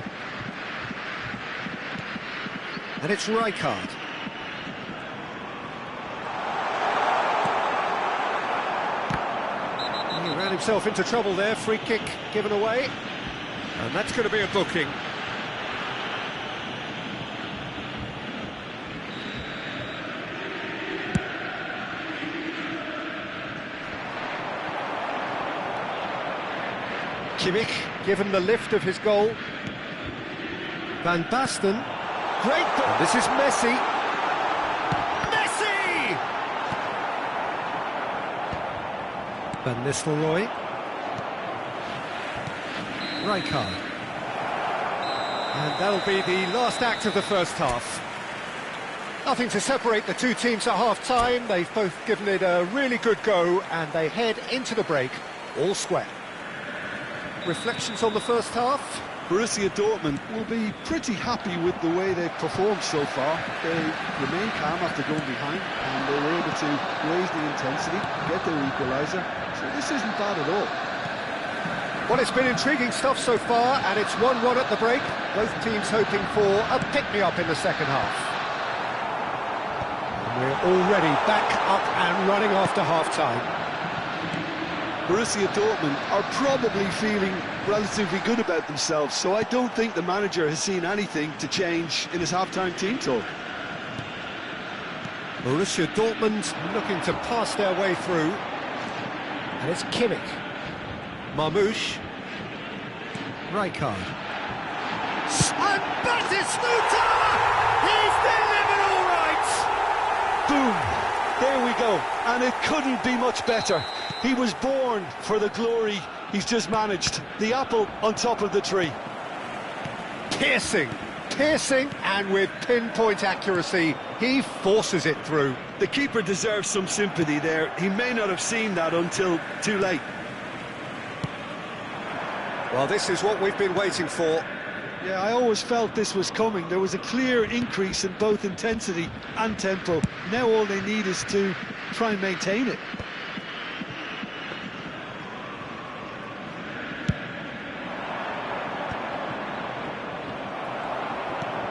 And it's Rijkaard. He ran himself into trouble there, free kick given away. And that's going to be a booking. Kimmich, given the lift of his goal. Van Basten, great ball. This is Messi. Messi! Van Nistelrooy. Rijkaard. And that'll be the last act of the first half. Nothing to separate the two teams at half-time. They've both given it a really good go, and they head into the break all square. Reflections on the first half? Borussia Dortmund will be pretty happy with the way they've performed so far. They remain calm after going behind, and they were able to raise the intensity, get their equaliser, so this isn't bad at all. Well, it's been intriguing stuff so far, and it's 1-1 at the break. Both teams hoping for a pick-me-up in the second half. And we're already back up and running after half-time. Borussia Dortmund are probably feeling relatively good about themselves, so I don't think the manager has seen anything to change in his half-time team talk. Borussia Dortmund looking to pass their way through. And it's Kimmich. Marmoush. Rijkaard. And Batistuta! He's delivered all right! Boom! There we go, and it couldn't be much better. He was born for the glory he's just managed. The apple on top of the tree. Piercing, and with pinpoint accuracy, he forces it through. The keeper deserves some sympathy there. He may not have seen that until too late. Well, this is what we've been waiting for. Yeah, I always felt this was coming. There was a clear increase in both intensity and tempo. Now all they need is to try and maintain it.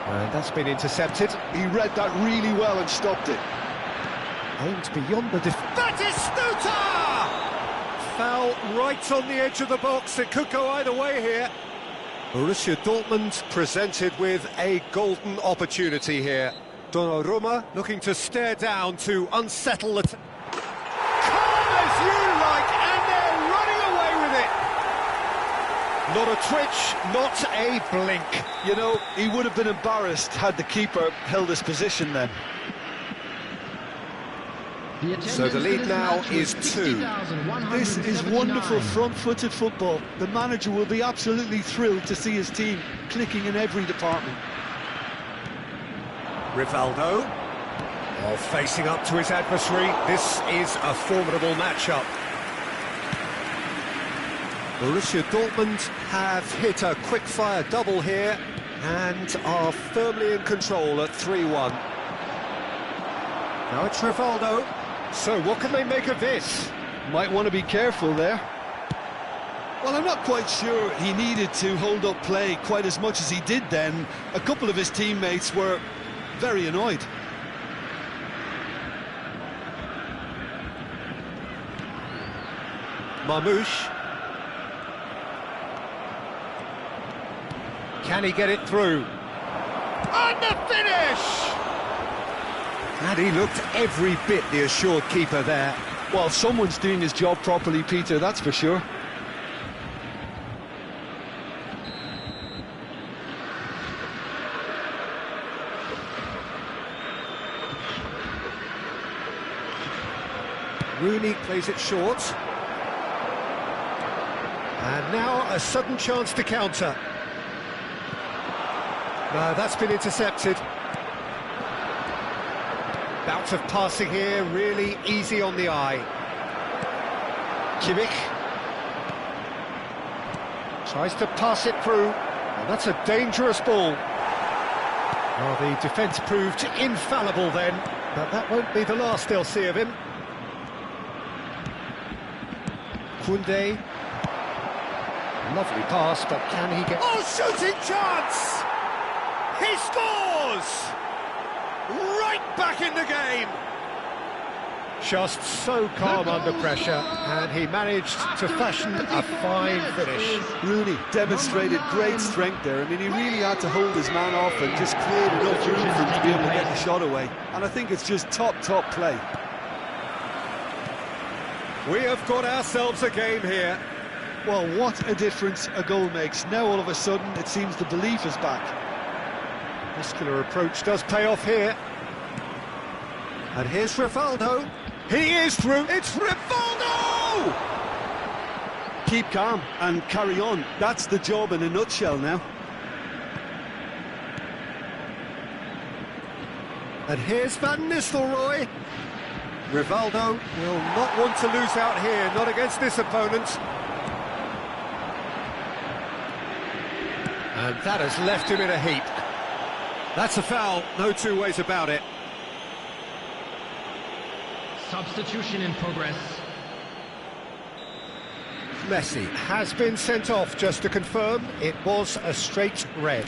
And that's been intercepted. He read that really well and stopped it. Aimed beyond the Batistuta! Foul right on the edge of the box. It could go either way here. Borussia Dortmund presented with a golden opportunity here. Donnarumma looking to stare down to unsettle the... Calm as you like, and they're running away with it! Not a twitch, not a blink. You know, he would have been embarrassed had the keeper held his position then. So the lead now is 2. This is wonderful front-footed football. The manager will be absolutely thrilled to see his team clicking in every department. Rivaldo, while facing up to his adversary, this is a formidable matchup. Borussia Dortmund have hit a quick-fire double here and are firmly in control at 3-1. Now it's Rivaldo. So what can they make of this? Might want to be careful there. Well, I'm not quite sure he needed to hold up play quite as much as he did then. A couple of his teammates were very annoyed. Marmoush. Can he get it through? And the finish! And he looked every bit the assured keeper there. Well, someone's doing his job properly, Peter, that's for sure. Rooney plays it short. And now a sudden chance to counter. No, that's been intercepted. Bout of passing here, really easy on the eye. Kimmich tries to pass it through, and that's a dangerous ball. Well, the defence proved infallible then, but that won't be the last they'll see of him. Koundé. Lovely pass, but can he get... Oh, shooting chance! He scores! Right back in the game! Just so calm under pressure, and he managed to fashion a fine finish. Rooney demonstrated great strength there. I mean, he really had to hold his man off and just create enough room for him to be able to get the shot away. And I think it's just top play. We have got ourselves a game here. Well, what a difference a goal makes. Now all of a sudden it seems the belief is back. Muscular approach does pay off here. And here's Rivaldo. He is through. It's Rivaldo! Keep calm and carry on. That's the job in a nutshell now. And here's Van Nistelrooy. Rivaldo will not want to lose out here, not against this opponent. And that has left him in a heap. That's a foul, no two ways about it. Substitution in progress. Messi has been sent off, just to confirm, it was a straight red.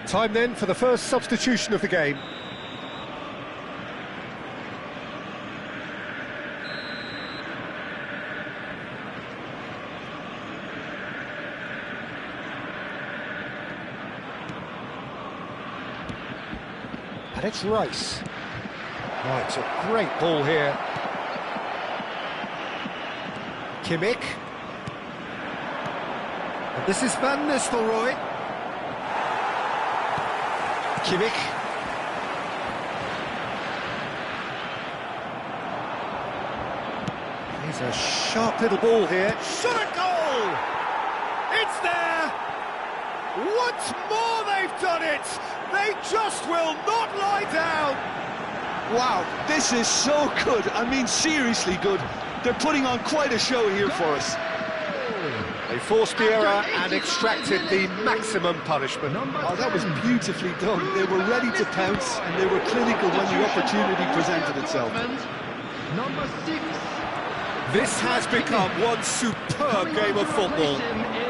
Time then for the first substitution of the game. And it's Rice. Oh, it's a great ball here. Kimmich. And this is Van Nistelrooy. Kimmich. Here's a sharp little ball here. Shot a goal! It's there! Once more they've done it! They just will not lie down! Wow, this is so good. I mean, seriously good. They're putting on quite a show here for us. They forced the error and extracted the maximum punishment. Oh, that was beautifully done. They were ready to pounce and they were clinical when the opportunity presented itself. Number 6. This has become one superb game of football.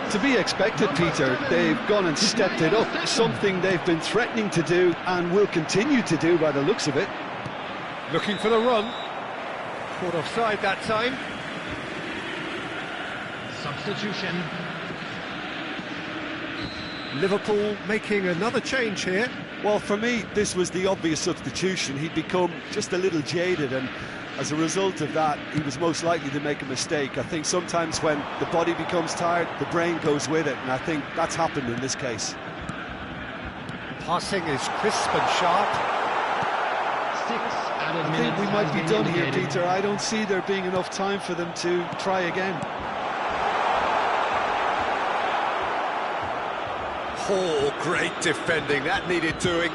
To be expected, Peter. They've gone and stepped it up. Something they've been threatening to do and will continue to do by the looks of it. Looking for the run. Caught offside that time. Substitution. Liverpool making another change here. Well, for me, this was the obvious substitution. He'd become just a little jaded, and as a result of that, he was most likely to make a mistake. I think sometimes when the body becomes tired, the brain goes with it, and I think that's happened in this case. Passing is crisp and sharp. 6 added I think we might be done here, Peter. I don't see there being enough time for them to try again. Oh, great defending, that needed doing.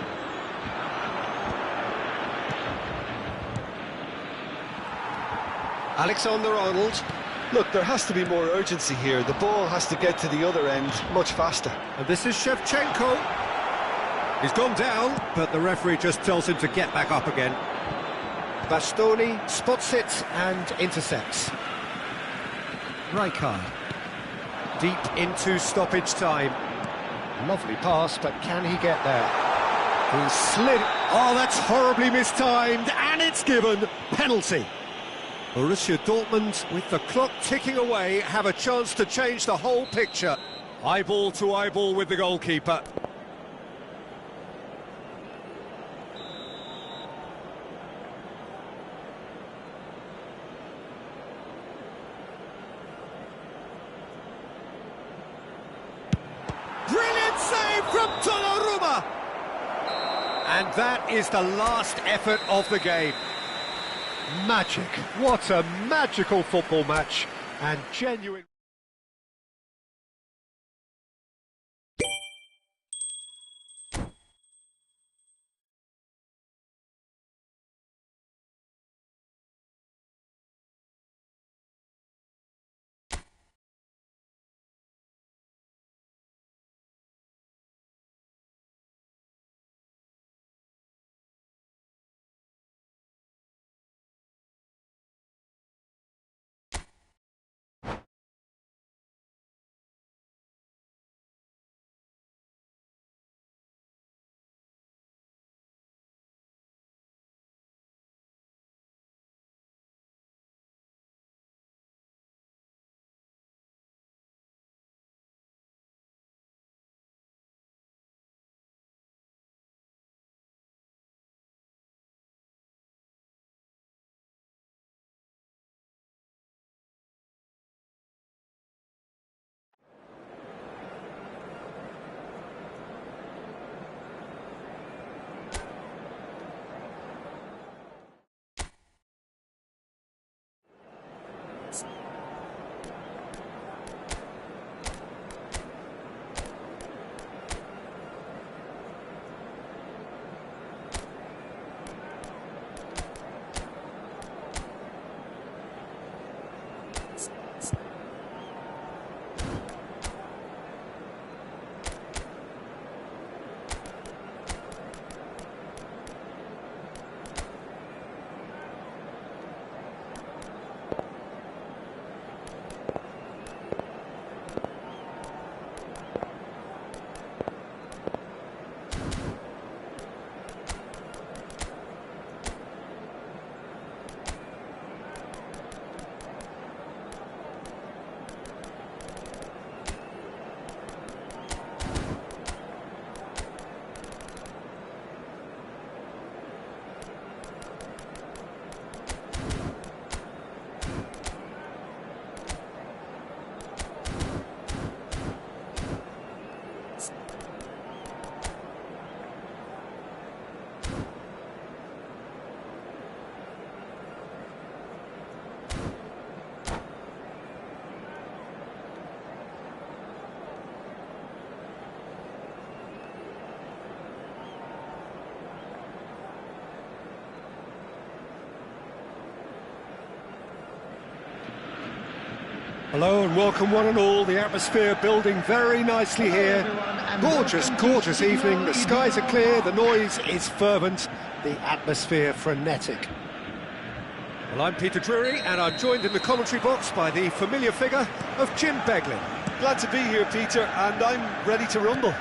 Alexander-Arnold. Look, there has to be more urgency here. The ball has to get to the other end much faster. And this is Shevchenko. He's gone down, but the referee just tells him to get back up again. Bastoni spots it and intercepts. Rijkaard. Deep into stoppage time. Lovely pass, but can he get there? He slid. Oh, that's horribly mistimed, and it's given. Penalty. Borussia Dortmund, with the clock ticking away, have a chance to change the whole picture. Eyeball to eyeball with the goalkeeper. Brilliant save from Donnarumma! And that is the last effort of the game. Magic. What a magical football match. And genuine... Hello and welcome one and all. The atmosphere building very nicely here. Gorgeous, gorgeous evening. The skies are clear, the noise is fervent, the atmosphere frenetic. Well, I'm Peter Drury and I'm joined in the commentary box by the familiar figure of Jim Beglin. Glad to be here, Peter, and I'm ready to rumble.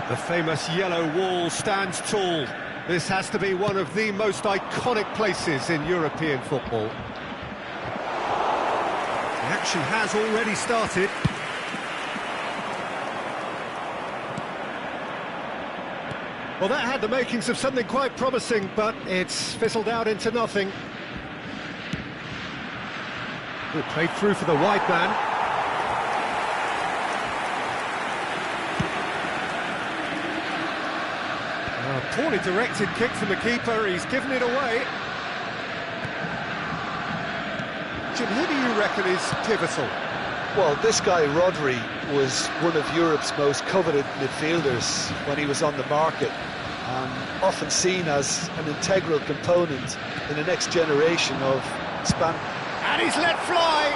The famous yellow wall stands tall. This has to be one of the most iconic places in European football. The action has already started. Well, that had the makings of something quite promising, but it's fizzled out into nothing. Good played through for the wide man. A poorly directed kick from the keeper, he's given it away. Jim, who do you reckon is pivotal? Well, this guy, Rodri, was one of Europe's most coveted midfielders when he was on the market. Often seen as an integral component in the next generation of Spanish. And he's let fly!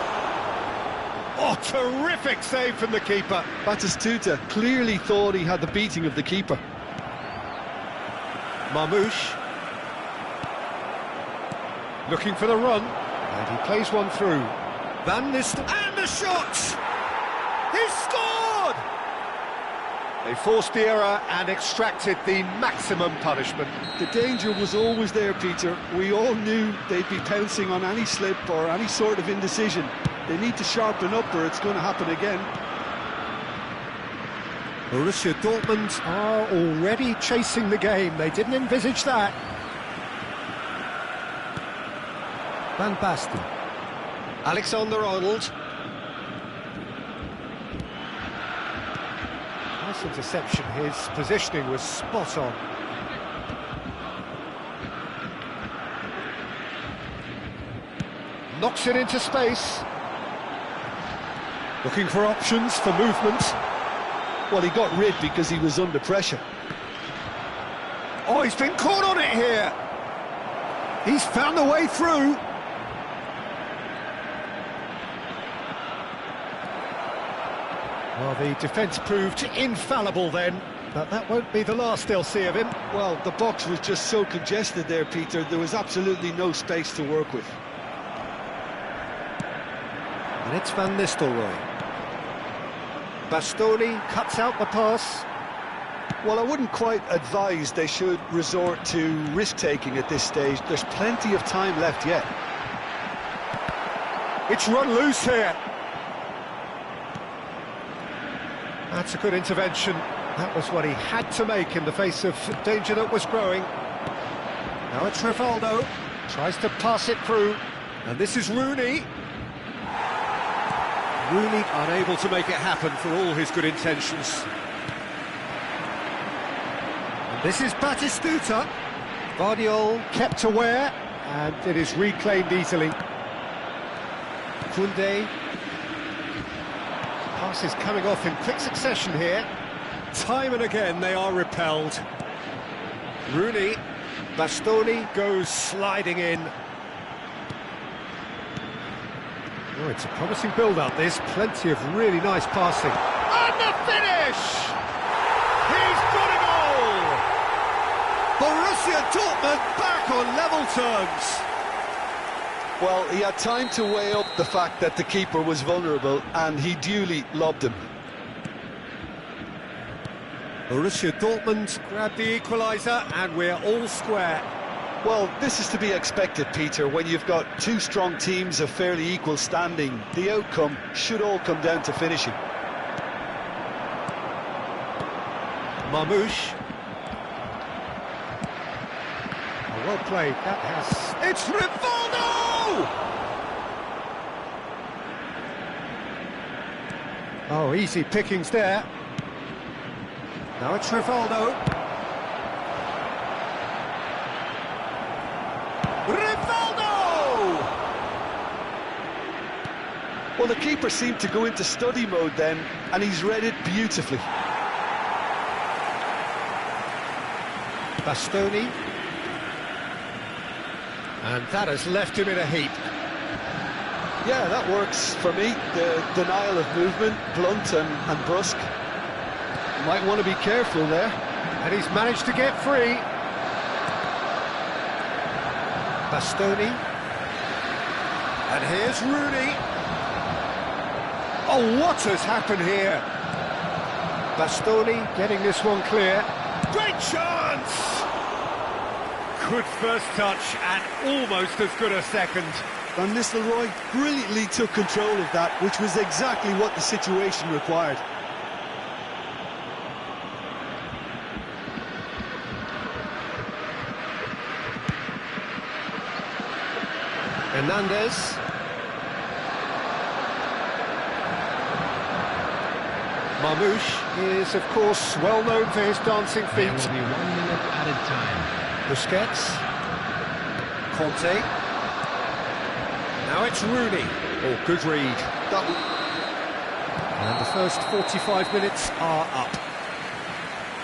Oh, terrific save from the keeper. Batistuta clearly thought he had the beating of the keeper. Marmoush. Looking for the run. And he plays one through. Van Nistelrooy. And the shot! He's scored! They forced the error and extracted the maximum punishment. The danger was always there, Peter. We all knew they'd be pouncing on any slip or any sort of indecision. They need to sharpen up or it's going to happen again. Borussia Dortmund are already chasing the game. They didn't envisage that. Van Basten. Alexander-Arnold. Nice interception. His positioning was spot on. Knocks it into space. Looking for options for movement. Well, he got rid because he was under pressure. Oh, he's been caught on it here. He's found the way through. Well, the defence proved infallible then, but that won't be the last they'll see of him. Well, the box was just so congested there, Peter. There was absolutely no space to work with. And it's Van Nistelrooy. Bastoni cuts out the pass. Well, I wouldn't quite advise they should resort to risk-taking at this stage. There's plenty of time left yet. It's run loose here. That's a good intervention. That was what he had to make in the face of danger that was growing. Now it's Rivaldo. Tries to pass it through. And this is Rooney. Rooney unable to make it happen for all his good intentions. And this is Batistuta. Guardiola kept aware, and it is reclaimed easily. Koundé. Pass is coming off in quick succession here. Time and again they are repelled. Rooney. Bastoni goes sliding in. Oh, it's a promising build-up, this. Plenty of really nice passing. And the finish! He's got a goal! Borussia Dortmund back on level terms. Well, he had time to weigh up the fact that the keeper was vulnerable, and he duly lobbed him. Borussia Dortmund grabbed the equaliser, and we're all square. Well, this is to be expected, Peter. When you've got two strong teams of fairly equal standing, the outcome should all come down to finishing. Marmoush. Oh, well played. That has... It's Rivaldo! Oh, easy pickings there. Now it's Rivaldo. Rivaldo! Well, the keeper seemed to go into study mode then, and he's read it beautifully. Bastoni. And that has left him in a heap. Yeah, that works for me. The denial of movement, blunt and brusque. You might want to be careful there. And he's managed to get free. Bastoni. And here's Rooney. Oh, what has happened here? Bastoni getting this one clear. Great chance! Good first touch and almost as good a second. Van Nistelrooy brilliantly took control of that, which was exactly what the situation required. Hernandez. Marmoush is, of course, well known for his dancing feet. There will be 1 minute added time. Busquets. Conte. Now it's Rooney. Oh, good read. And the first 45 minutes are up.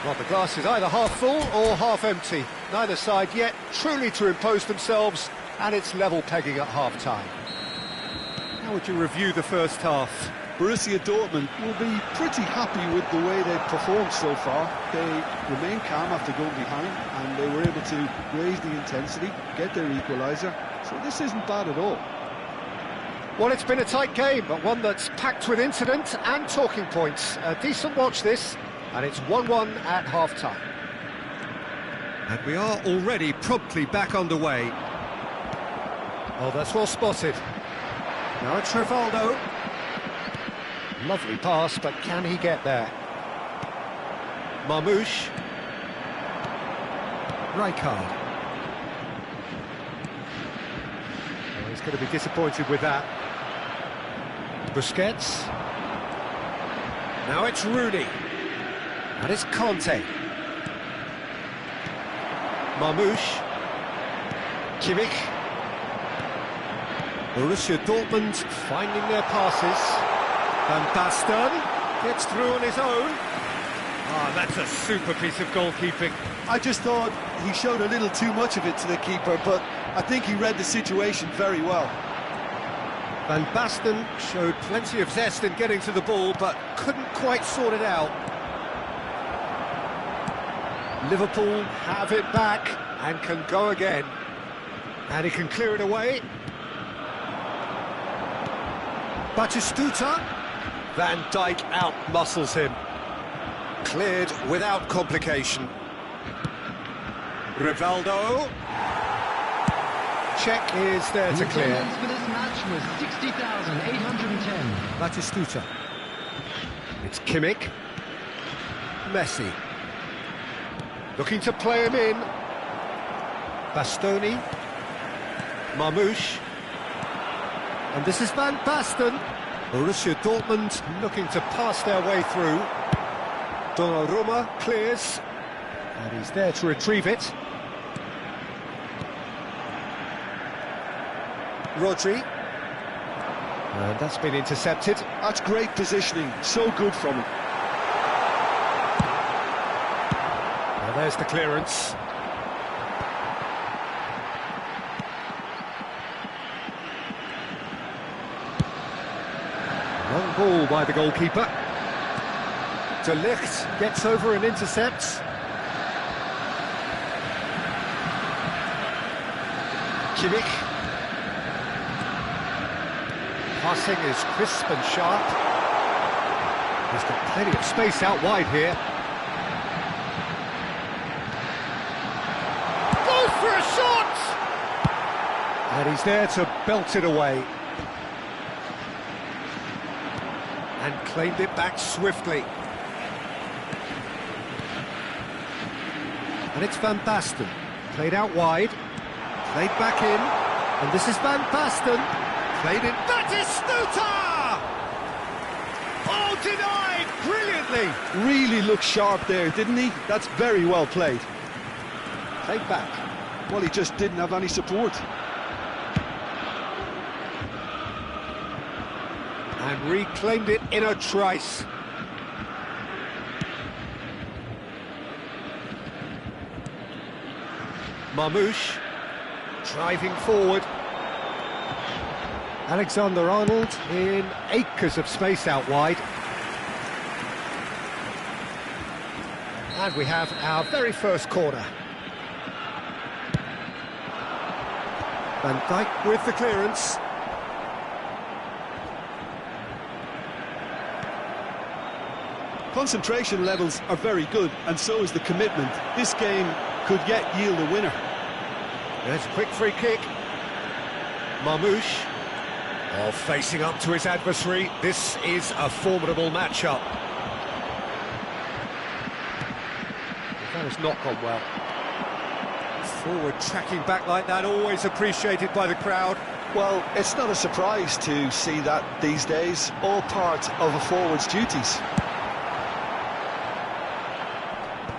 Well, the glass is either half full or half empty. Neither side yet truly to impose themselves, and it's level pegging at half-time. How would you review the first half? Borussia Dortmund will be pretty happy with the way they've performed so far. They remain calm after going behind, and they were able to raise the intensity, get their equaliser. So this isn't bad at all. Well, it's been a tight game, but one that's packed with incident and talking points. A decent watch this, and it's 1-1 at half-time. And we are already promptly back underway. Oh, that's well spotted. Now it's Rivaldo. Lovely pass, but can he get there? Marmoush. Rijkaard. Oh, he's going to be disappointed with that. Busquets. Now it's Rooney. And it's Conte. Marmoush. Kimmich. Borussia Dortmund finding their passes. Van Basten gets through on his own. Ah, that's a super piece of goalkeeping. I just thought he showed a little too much of it to the keeper, but I think he read the situation very well. Van Basten showed plenty of zest in getting to the ball, but couldn't quite sort it out. Liverpool have it back and can go again. And he can clear it away. Batistuta. Van Dijk out-muscles him. Cleared without complication. Rivaldo. Check is there to clear. Attendance for this match was 60,810. Batistuta. It's Kimmich. Messi. Looking to play him in. Bastoni. Marmoush. And this is Van Basten. Borussia Dortmund looking to pass their way through. Donnarumma clears. And he's there to retrieve it. Rodri. And that's been intercepted. That's great positioning, so good from him. Well, there's the clearance. Long ball by the goalkeeper. De Ligt gets over and intercepts. Kimmich. Passing is crisp and sharp. He's got plenty of space out wide here. Goes for a shot! And he's there to belt it away. And claimed it back swiftly. And it's Van Basten. Played out wide. Played back in. And this is Van Basten. Played in. Batistuta! Oh, denied brilliantly. Really looked sharp there, didn't he? That's very well played. Played back. Well, he just didn't have any support. And reclaimed it in a trice. Marmoush driving forward. Alexander-Arnold in acres of space out wide. And we have our very first corner. Van Dijk with the clearance. Concentration levels are very good, and so is the commitment. This game could yet yield a winner. There's a quick free kick. Marmoush. Oh, facing up to his adversary. This is a formidable matchup. That has not gone well. Forward tracking back like that, always appreciated by the crowd. Well, it's not a surprise to see that these days, all part of a forward's duties.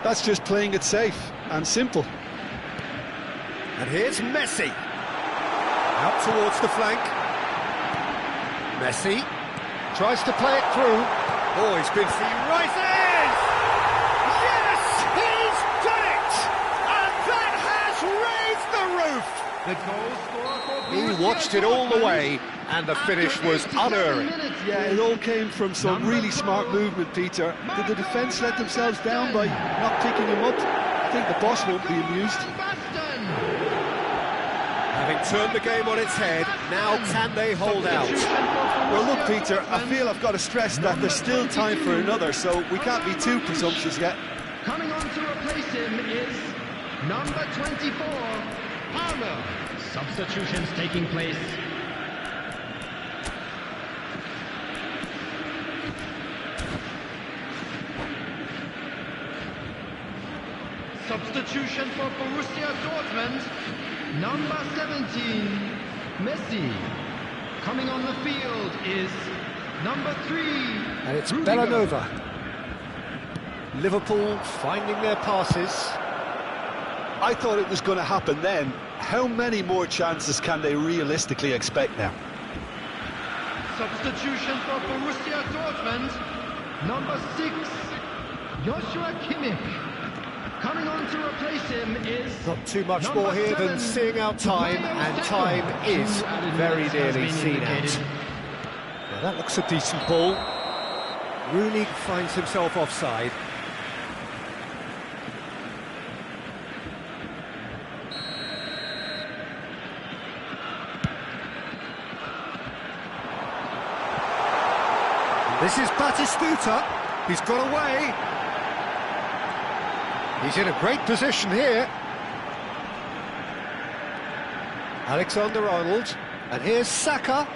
That's just playing it safe and simple. And here's Messi. Out towards the flank. Messi tries to play it through. Oh, he's been free. Rises! Yes, he's done it! And that has raised the roof! The goal scorer for He Borussia watched it all the Dortmund. way, and the After finish was 87 unerring. minutes, Yeah, it all came from some Number really smart 12, movement, Peter. Did the defence let themselves Van down by Basten. not picking him up? I think the boss won't be amused. Van Basten. Having turned the game on its head, now can they hold out? Well, look, Peter, I feel I've got to stress that there's still time for another, so we can't be too presumptuous yet. Coming on to replace him is number 24, Palmer. Substitutions taking place. Substitution for Borussia Dortmund, number 17, Messi. Coming on the field is number 3, And it's Rudiger. Bellanova. Liverpool finding their passes. I thought it was going to happen then. How many more chances can they realistically expect now? Substitution for Borussia Dortmund, number 6, Joshua Kimmich. Coming on to replace him is Not too much number more here 7, than seeing out time, and time is very nearly seen out. Now that looks a decent ball. Rooney finds himself offside. This is Batistuta. He's got away. He's in a great position here. Alexander-Arnold. And here's Saka.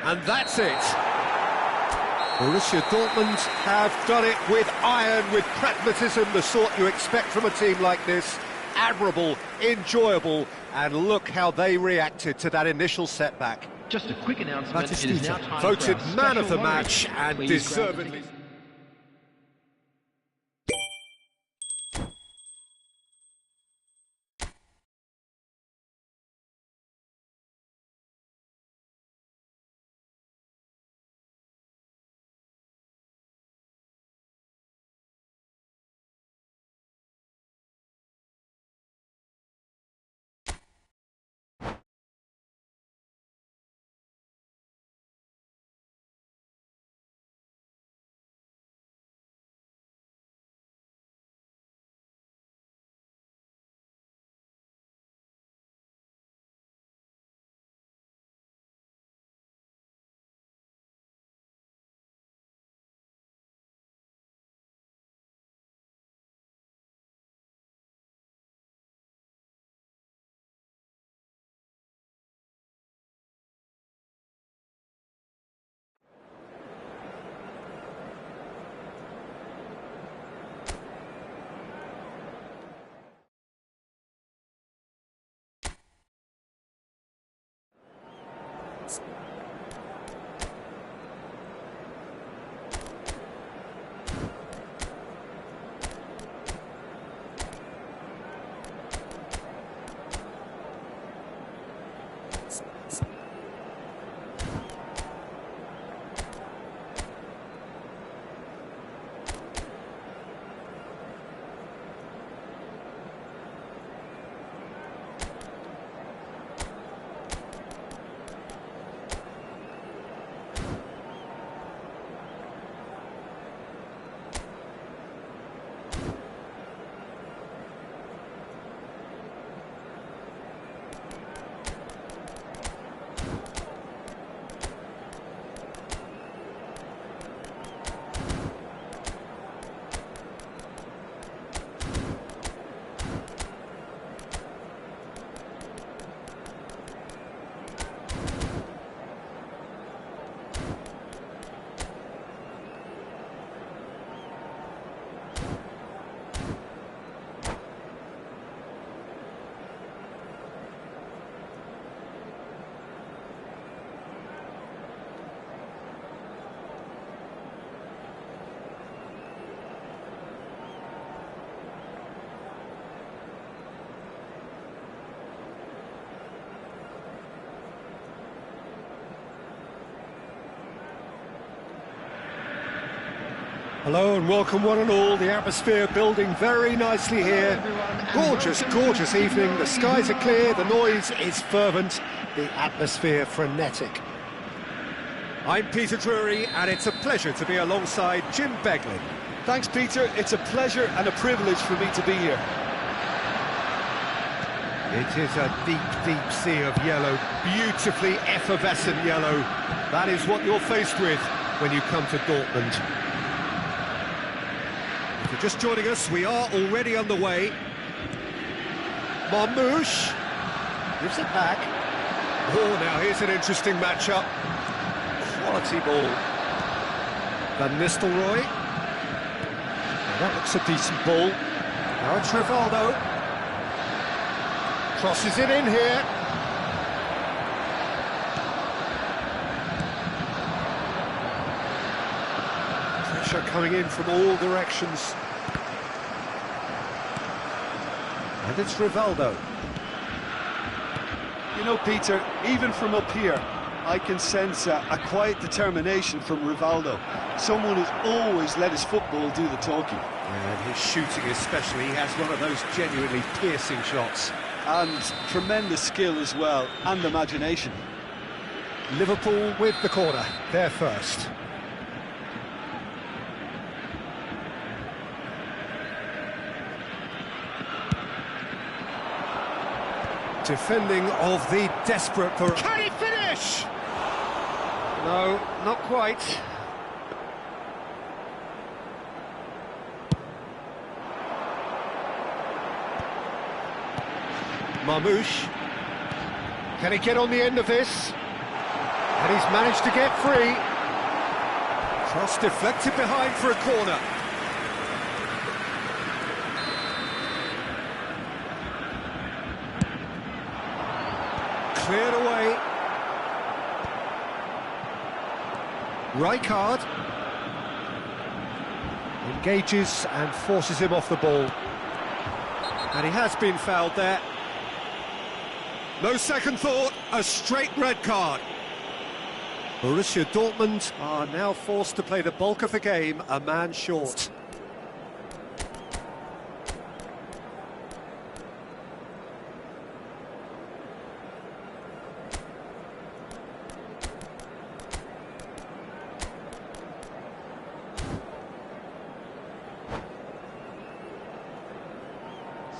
And that's it. Borussia Dortmund have done it with iron, with pragmatism, the sort you expect from a team like this. Admirable, enjoyable, and look how they reacted to that initial setback. Just a quick announcement. It is now Batistuta, time voted for our man of the special match, warning. and Please grab the deservedly. tickets. Hello and welcome one and all. The atmosphere building very nicely here. Gorgeous, gorgeous evening. The skies are clear, the noise is fervent, the atmosphere frenetic. I'm Peter Drury, and it's a pleasure to be alongside Jim Beglin. Thanks, Peter. It's a pleasure and a privilege for me to be here. It is a deep, deep sea of yellow, beautifully effervescent yellow. That is what you're faced with when you come to Dortmund. If you're just joining us, we are already underway. Marmoush gives it back. Oh, now here's an interesting matchup. Quality ball. Van Nistelrooy. Now that looks a decent ball. Now Trivaldo. Crosses it in here. Pressure coming in from all directions. And it's Rivaldo. You know, Peter, even from up here, I can sense a quiet determination from Rivaldo. Someone who's always let his football do the talking. And his shooting especially, he has one of those genuinely piercing shots. And tremendous skill as well, and imagination. Liverpool with the corner, they're first. Defending of the desperate for... Can he finish? No, not quite. Marmoush. Can he get on the end of this? And he's managed to get free. Cross deflected behind for a corner. Cleared away. Rijkaard engages and forces him off the ball. And he has been fouled there. No second thought, a straight red card. Borussia Dortmund are now forced to play the bulk of the game a man short.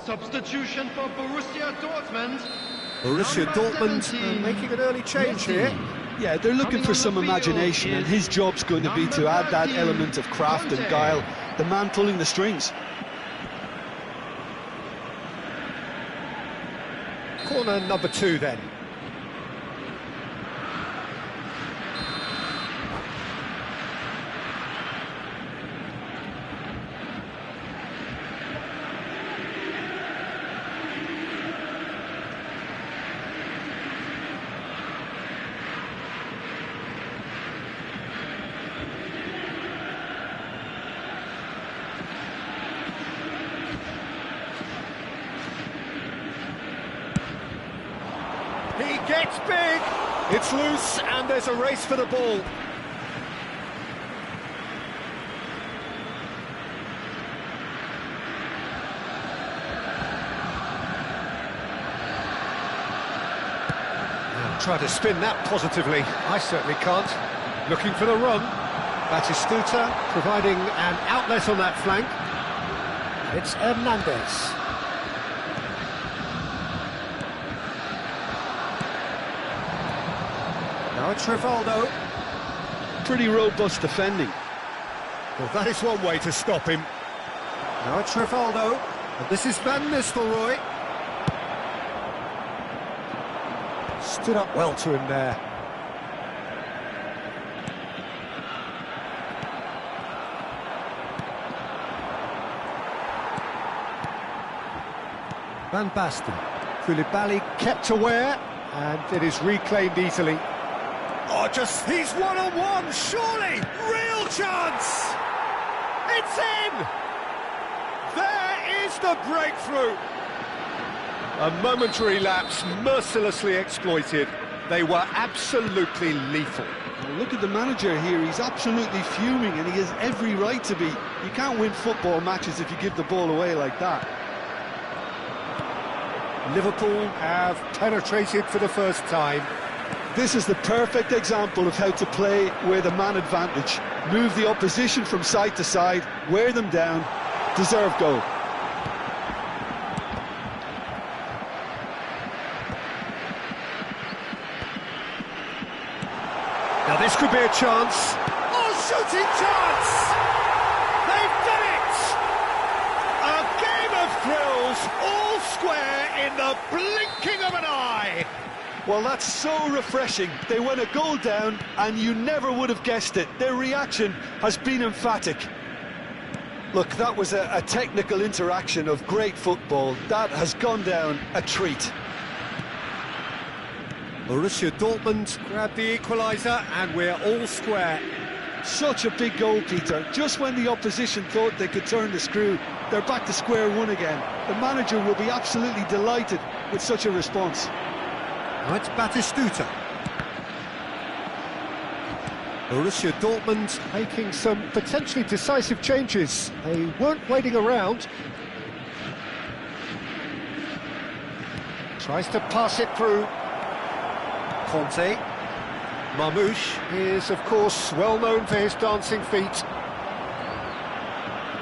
Substitution for Borussia Dortmund. Borussia Dortmund making an early change here. Yeah, they're looking for some imagination, and his job's going to be to add that element of craft and guile, the man pulling the strings. Corner number 2 then. He gets big, it's loose, and there's a race for the ball. Try to spin that positively. I certainly can't. Looking for the run. Batistuta providing an outlet on that flank. It's Hernandez. Now it's Rivaldo. Pretty robust defending. Well, that is one way to stop him. Now it's Rivaldo. And this is Van Nistelrooy. Stood up well to him there. Van Basten. Koulibaly kept aware, and it is reclaimed easily. Oh, he's one-on-one, surely! Real chance! It's in! There is the breakthrough! A momentary lapse, mercilessly exploited. They were absolutely lethal. Look at the manager here, he's absolutely fuming and he has every right to be. You can't win football matches if you give the ball away like that. Liverpool have penetrated for the first time. This is the perfect example of how to play with a man advantage. Move the opposition from side to side, wear them down, deserve goal. Now this could be a chance. Oh, shooting chance! They've done it! A game of thrills, all square in the blinking of an eye. Well, that's so refreshing. They went a goal down and you never would have guessed it. Their reaction has been emphatic. Look, that was a technical interaction of great football. That has gone down a treat. Borussia Dortmund grab the equaliser and we're all square. Such a big goal, Peter. Just when the opposition thought they could turn the screw, they're back to square one again. The manager will be absolutely delighted with such a response. Now it's Batistuta. Borussia Dortmund making some potentially decisive changes. They weren't waiting around. Tries to pass it through. Conte. Marmoush is, of course, well known for his dancing feet.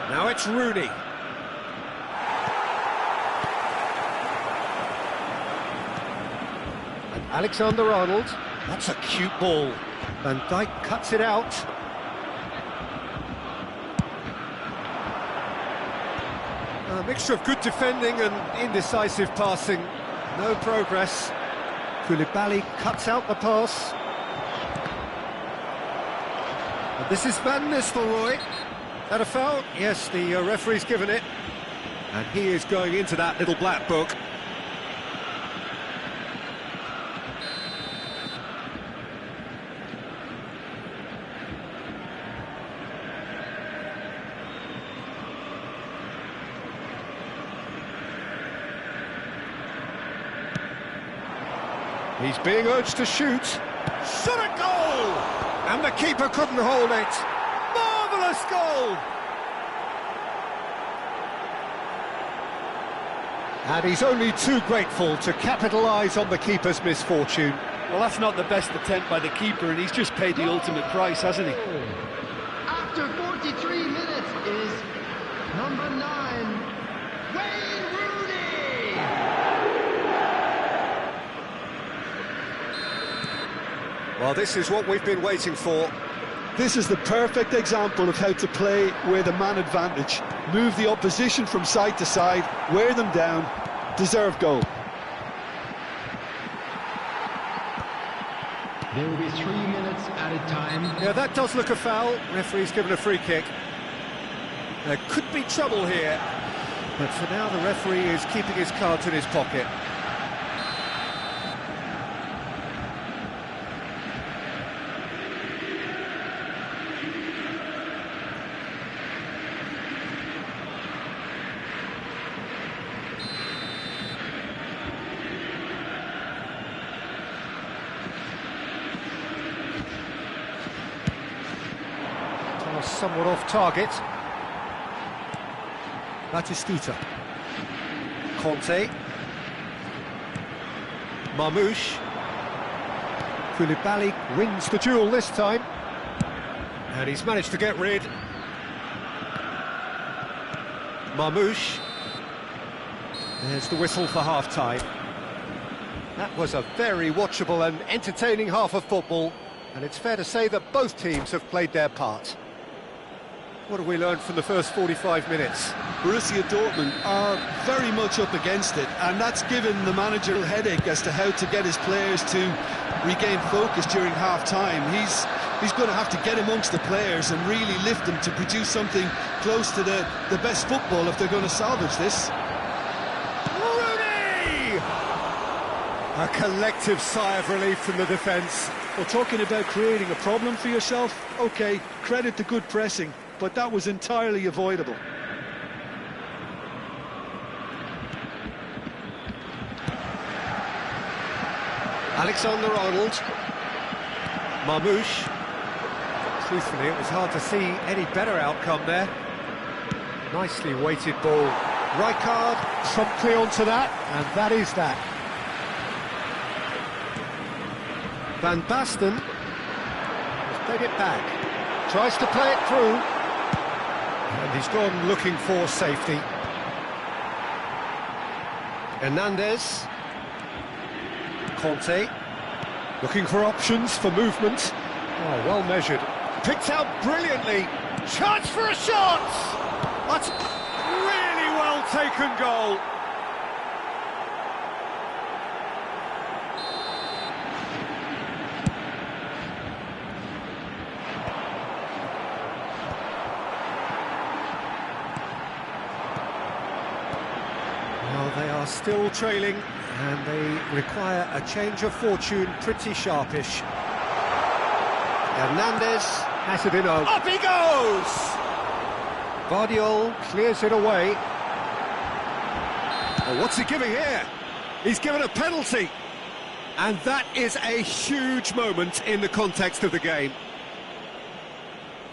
Now it's Rooney. And Alexander-Arnold. That's a cute ball. Van Dijk cuts it out. A mixture of good defending and indecisive passing. No progress. Koulibaly cuts out the pass. And this is Van Nistelrooy. That a foul? Yes, the referee's given it. And he is going into that little black book. He's being urged to shoot. Shot a goal! And the keeper couldn't hold it. Marvellous goal! And he's only too grateful to capitalise on the keeper's misfortune. Well, that's not the best attempt by the keeper, and he's just paid the ultimate price, hasn't he? After 43 minutes is number 9, Wayne Rooney! Well, this is what we've been waiting for. This is the perfect example of how to play with a man advantage. Move the opposition from side to side, wear them down, deserve goal. There will be 3 minutes added time. Yeah, that does look a foul. Referee's given a free kick. There could be trouble here. But for now, the referee is keeping his cards in his pocket. Somewhat off target. Batistuta. Conte. Marmoush. Koulibaly wins the duel this time. And he's managed to get rid. Marmoush. There's the whistle for half-time. That was a very watchable and entertaining half of football. And it's fair to say that both teams have played their part. What have we learned from the first 45 minutes? Borussia Dortmund are very much up against it, and that's given the manager a headache as to how to get his players to regain focus during half-time. He's going to have to get amongst the players and really lift them to produce something close to the best football if they're going to salvage this. Rooney! A collective sigh of relief from the defence. Well, talking about creating a problem for yourself, OK, credit to good pressing, but that was entirely avoidable. Alexander-Arnold. Marmoush. Truthfully, it was hard to see any better outcome there. Nicely weighted ball. Rijkaard promptly onto that, and that is that. Van Basten has played it back. Tries to play it through. And he's gone looking for safety. Hernandez. Conte. Looking for options for movement. Oh, well measured. Picked out brilliantly. Chance for a shot! That's really well taken goal. Well, they are still trailing, and they require a change of fortune, pretty sharpish. Hernandez has it in over. Up he goes! Guardiol clears it away. Oh, what's he giving here? He's given a penalty. And that is a huge moment in the context of the game.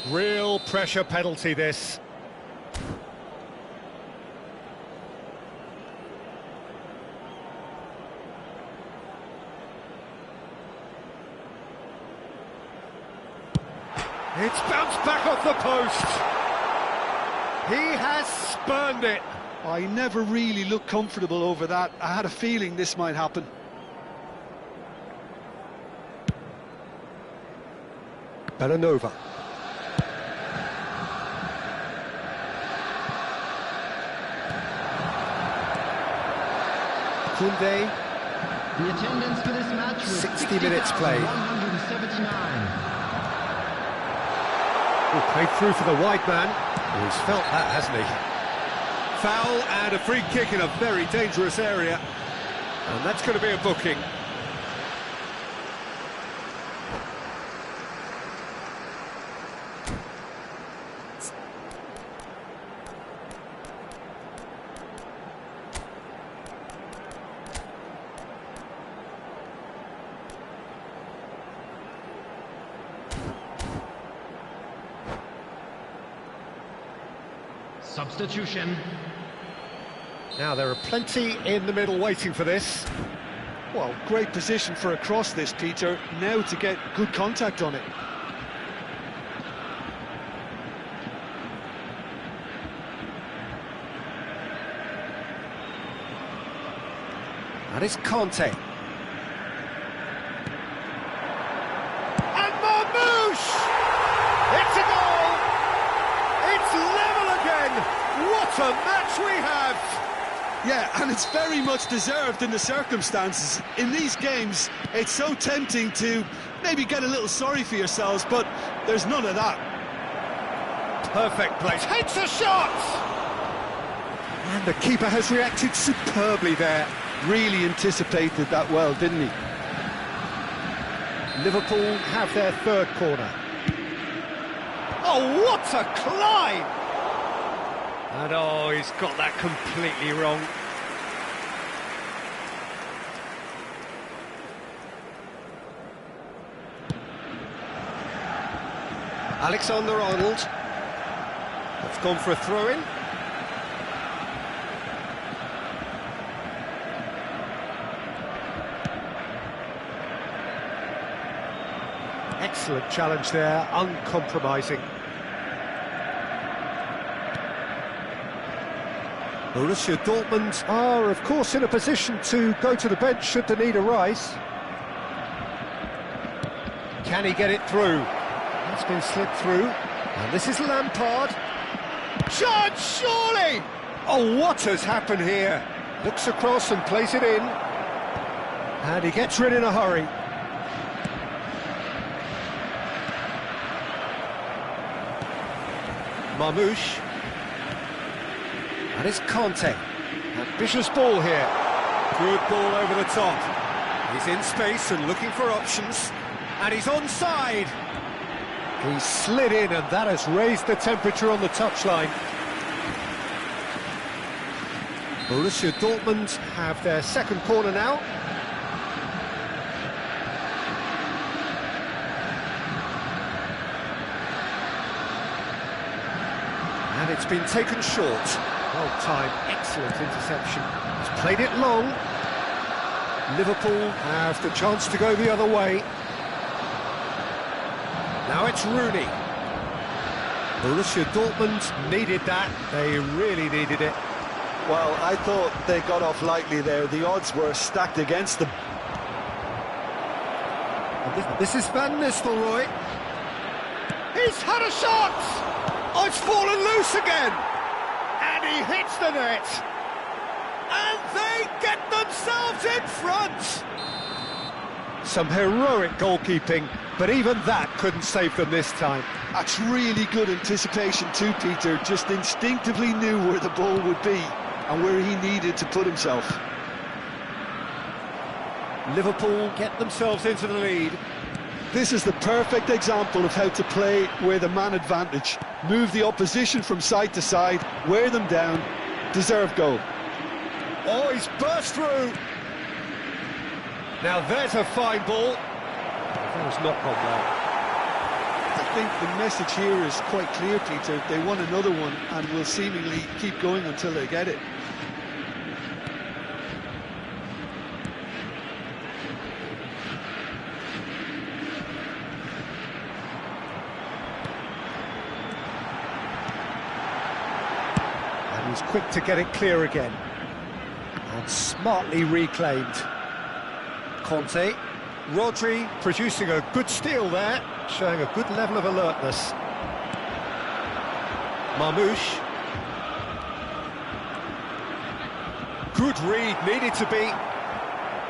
Real pressure penalty, this. It's bounced back off the post. He has spurned it. I never really looked comfortable over that. I had a feeling this might happen. Belanova. Koundé. The attendance for this match was 60 minutes played. 179. Oh, played through for the wide man. Oh, he's felt that, hasn't he? Foul and a free kick in a very dangerous area. And that's going to be a booking. Substitution. Now, there are plenty in the middle waiting for this. Well, great position for a cross this, Peter. Now to get good contact on it. That is Conte. And Marmoush! It's a goal! It's level again! What a match we have! Yeah, and it's very much deserved in the circumstances. In these games, it's so tempting to maybe get a little sorry for yourselves, but there's none of that. Perfect place. Takes a shot! And the keeper has reacted superbly there. Really anticipated that well, didn't he? Liverpool have their third corner. Oh, what a climb! And oh, he's got that completely wrong. Alexander-Arnold. That's gone for a throw-in. Excellent challenge there, uncompromising. Borussia Dortmund are, of course, in a position to go to the bench should the need arise. Can he get it through? That's been slipped through. And this is Lampard. Chance, surely! Oh, what has happened here? Looks across and plays it in. And he gets rid in a hurry. Marmoush. And it's Conte. Ambitious ball here. Good ball over the top. He's in space and looking for options. And he's onside. He slid in, and that has raised the temperature on the touchline. Borussia Dortmund have their second corner now. It's been taken short. Well timed, excellent interception. He's played it long. Liverpool have the chance to go the other way. Now it's Rooney. Borussia Dortmund needed that. They really needed it. Well, I thought they got off lightly there. The odds were stacked against them. And this is Van Nistelrooy. He's had a shot! Oh, it's fallen loose again! And he hits the net! And they get themselves in front! Some heroic goalkeeping, but even that couldn't save them this time. That's really good anticipation too, Peter. Just instinctively knew where the ball would be and where he needed to put himself. Liverpool get themselves into the lead. This is the perfect example of how to play with a man advantage. Move the opposition from side to side, wear them down, deserve goal. Oh, he's burst through! Now there's a fine ball. That was not gone well. I think the message here is quite clear, Peter. They want another one and will seemingly keep going until they get it. And he's quick to get it clear again. And smartly reclaimed. Conte. Rodri producing a good steal there, showing a good level of alertness. Marmoush. Good read, needed to be.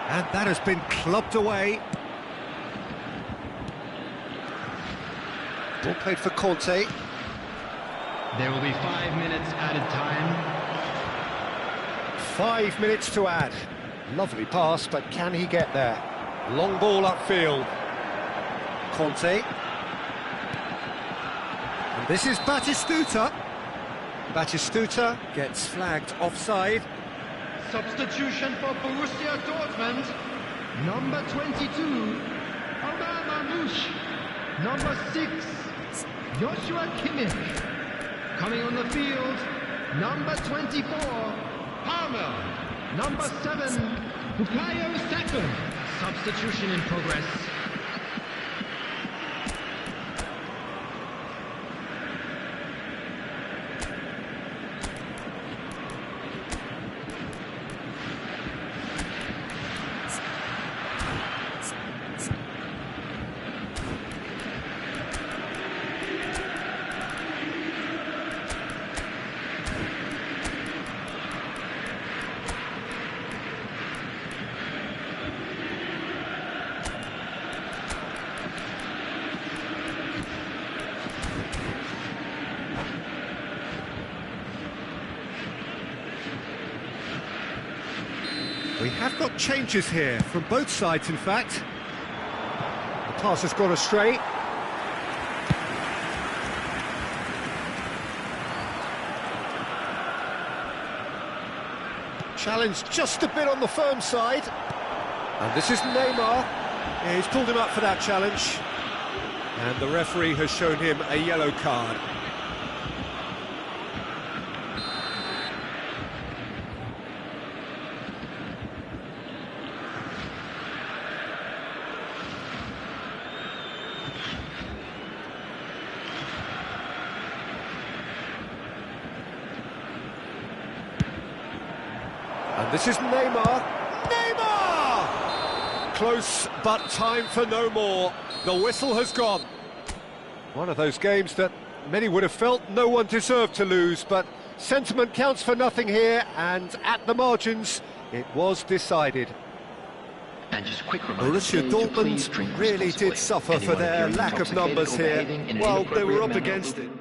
And that has been clubbed away. Ball played for Conte. There will be 5 minutes added time. 5 minutes to add. Lovely pass, but can he get there? Long ball upfield. Conte. And this is Batistuta. Batistuta gets flagged offside. Substitution for Borussia Dortmund. Number 22, Omar Marmoush. Number 6, Joshua Kimmich. Coming on the field, number 24, Palmer. Number 7, Bukayo Saka. Substitution in progress. We have got changes here, from both sides in fact. The pass has gone astray. Challenge just a bit on the firm side. And this is Neymar. Yeah, he's pulled him up for that challenge. And the referee has shown him a yellow card. And this is Neymar. Neymar! Close, but time for no more. The whistle has gone. One of those games that many would have felt no one deserved to lose, but sentiment counts for nothing here, and at the margins, it was decided. And just a quick reminder, Borussia Dortmund really did suffer for their lack of numbers here. Well, they were up against it.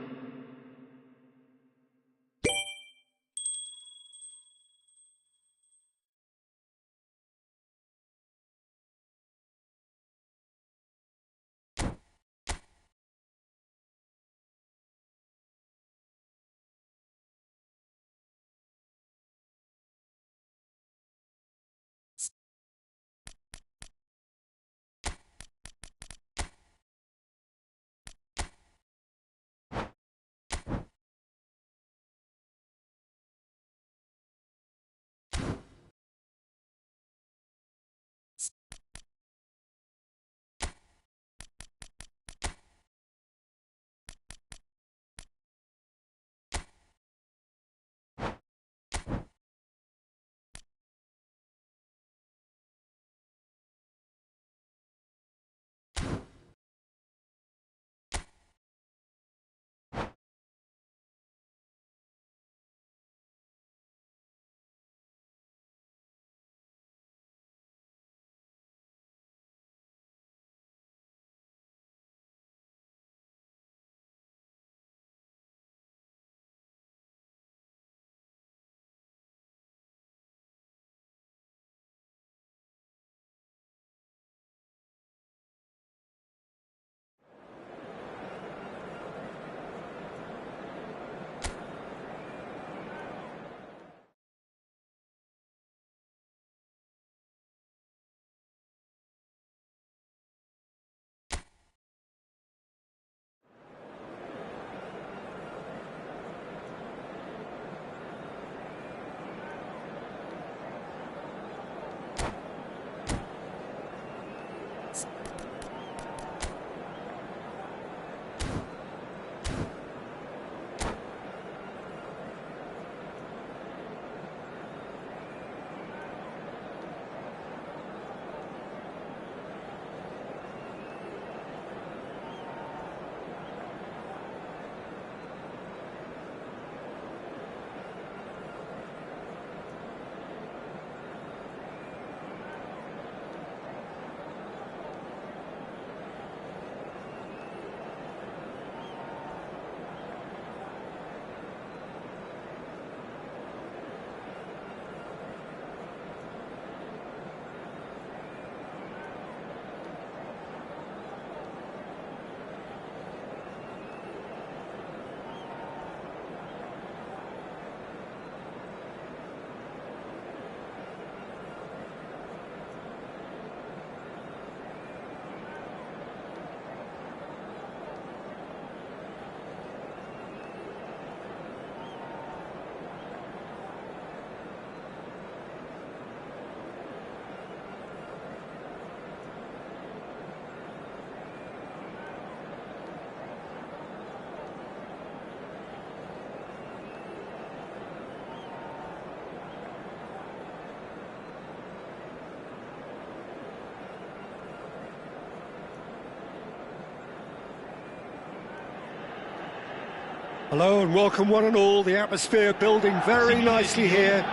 Hello and welcome one and all. The atmosphere building very nicely here.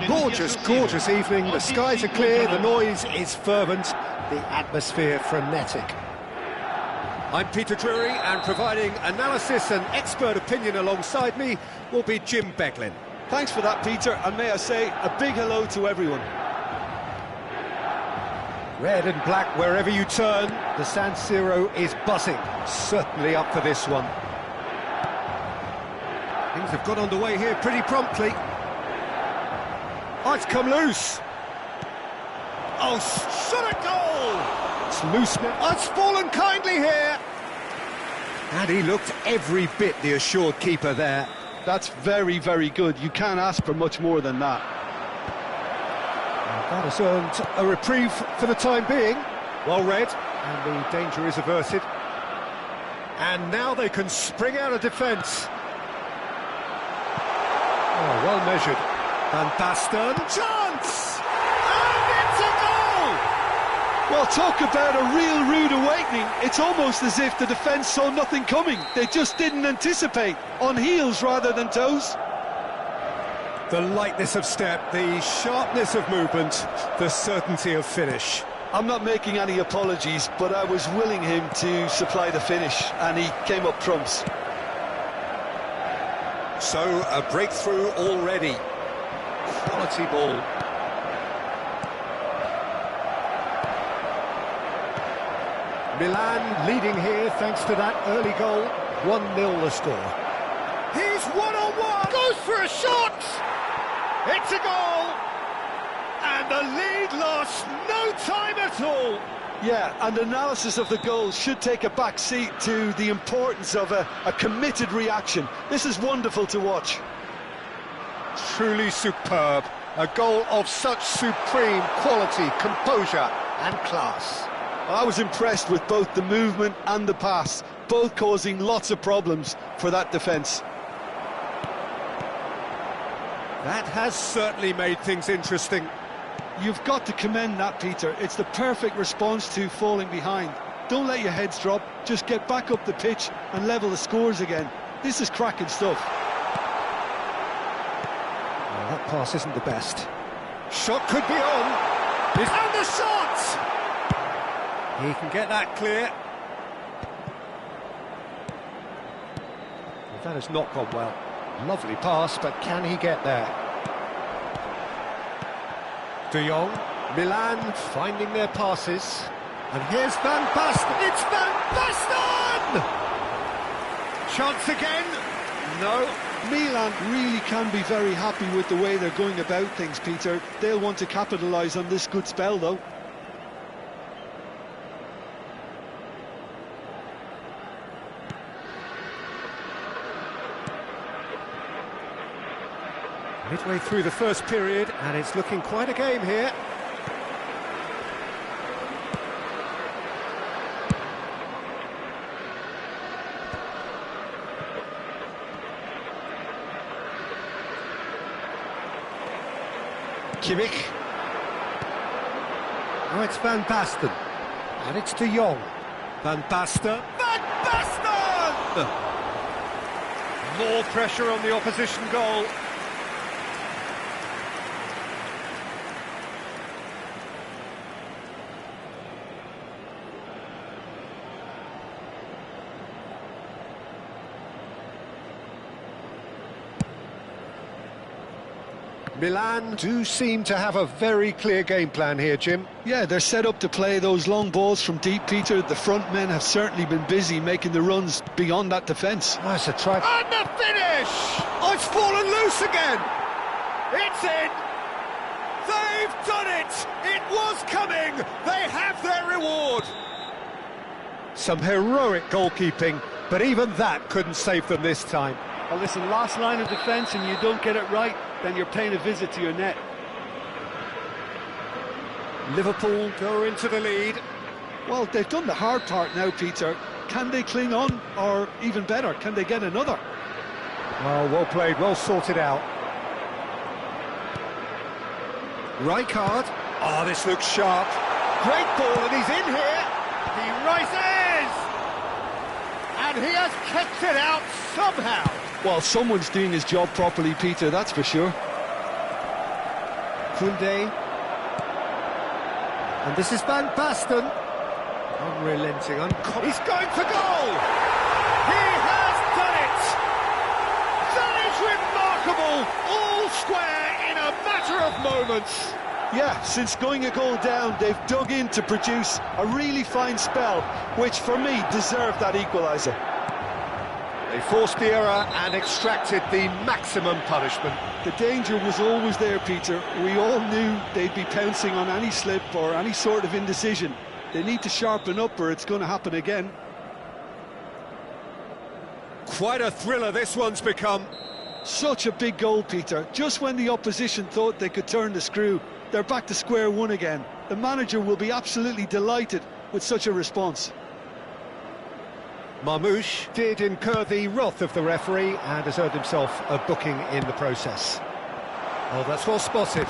Gorgeous, gorgeous evening. The skies are clear, the noise is fervent, the atmosphere frenetic. I'm Peter Drury, and providing analysis and expert opinion alongside me will be Jim Beglin. Thanks for that, Peter, and may I say a big hello to everyone. Red and black wherever you turn, the San Siro is buzzing. Certainly up for this one. Things have got underway here pretty promptly. Oh, it's come loose. Oh, shot a goal! It's loose now. Oh, it's fallen kindly here. And he looked every bit the assured keeper there. That's very, very good. You can't ask for much more than that. That has earned a reprieve for the time being. Well read, and the danger is averted. And now they can spring out of defence. Oh, well measured. Van Basten, chance! And it's a goal! Well, talk about a real rude awakening. It's almost as if the defence saw nothing coming. They just didn't anticipate, on heels rather than toes. The lightness of step, the sharpness of movement, the certainty of finish. I'm not making any apologies, but I was willing him to supply the finish, and he came up trumps. So, a breakthrough already. Quality ball. Milan leading here thanks to that early goal. 1-0 the score. He's one-on-one! Goes for a shot! It's a goal! And the lead lost no time at all! Yeah, and analysis of the goal should take a back seat to the importance of a committed reaction. This is wonderful to watch. Truly superb. A goal of such supreme quality, composure and class. I was impressed with both the movement and the pass, both causing lots of problems for that defence. That has certainly made things interesting. You've got to commend that, Peter. It's the perfect response to falling behind. Don't let your heads drop, just get back up the pitch and level the scores again. This is cracking stuff. Well, that pass isn't the best. Shot could be on. And the shot! He can get that clear. Well, that has not gone well. Lovely pass, but can he get there? De Jong, Milan finding their passes. And here's Van Basten. It's Van Basten! Chance again. No. Milan really can be very happy with the way they're going about things, Peter. They'll want to capitalise on this good spell, though. Midway through the first period, and it's looking quite a game here. Kimmich. Now it's Van Basten. And it's De Jong. Van Basten. Van Basten! More pressure on the opposition goal. Milan do seem to have a very clear game plan here, Jim. Yeah, they're set up to play those long balls from deep, Peter. The front men have certainly been busy making the runs beyond that defence. Nice a try. And the finish! Oh, it's fallen loose again! It's in! They've done it! It was coming! They have their reward! Some heroic goalkeeping, but even that couldn't save them this time. Well, listen, last line of defence and you don't get it right, then you're paying a visit to your net. Liverpool go into the lead. Well, they've done the hard part now, Peter. Can they cling on, or even better, can they get another? Oh, well played, well sorted out. Rijkaard. Oh, this looks sharp. Great ball, and he's in here. He rises! And he has kept it out somehow. Well, someone's doing his job properly, Peter, that's for sure. Koundé. And this is Van Basten. Unrelenting, he's going for goal! He has done it! That is remarkable! All square in a matter of moments. Yeah, since going a goal down, they've dug in to produce a really fine spell, which for me deserved that equaliser. They forced the error and extracted the maximum punishment. The danger was always there, Peter. We all knew they'd be pouncing on any slip or any sort of indecision. They need to sharpen up or it's going to happen again. Quite a thriller this one's become. Such a big goal, Peter. Just when the opposition thought they could turn the screw, they're back to square one again. The manager will be absolutely delighted with such a response. Marmoush did incur the wrath of the referee and has earned himself a booking in the process. Oh, that's well spotted.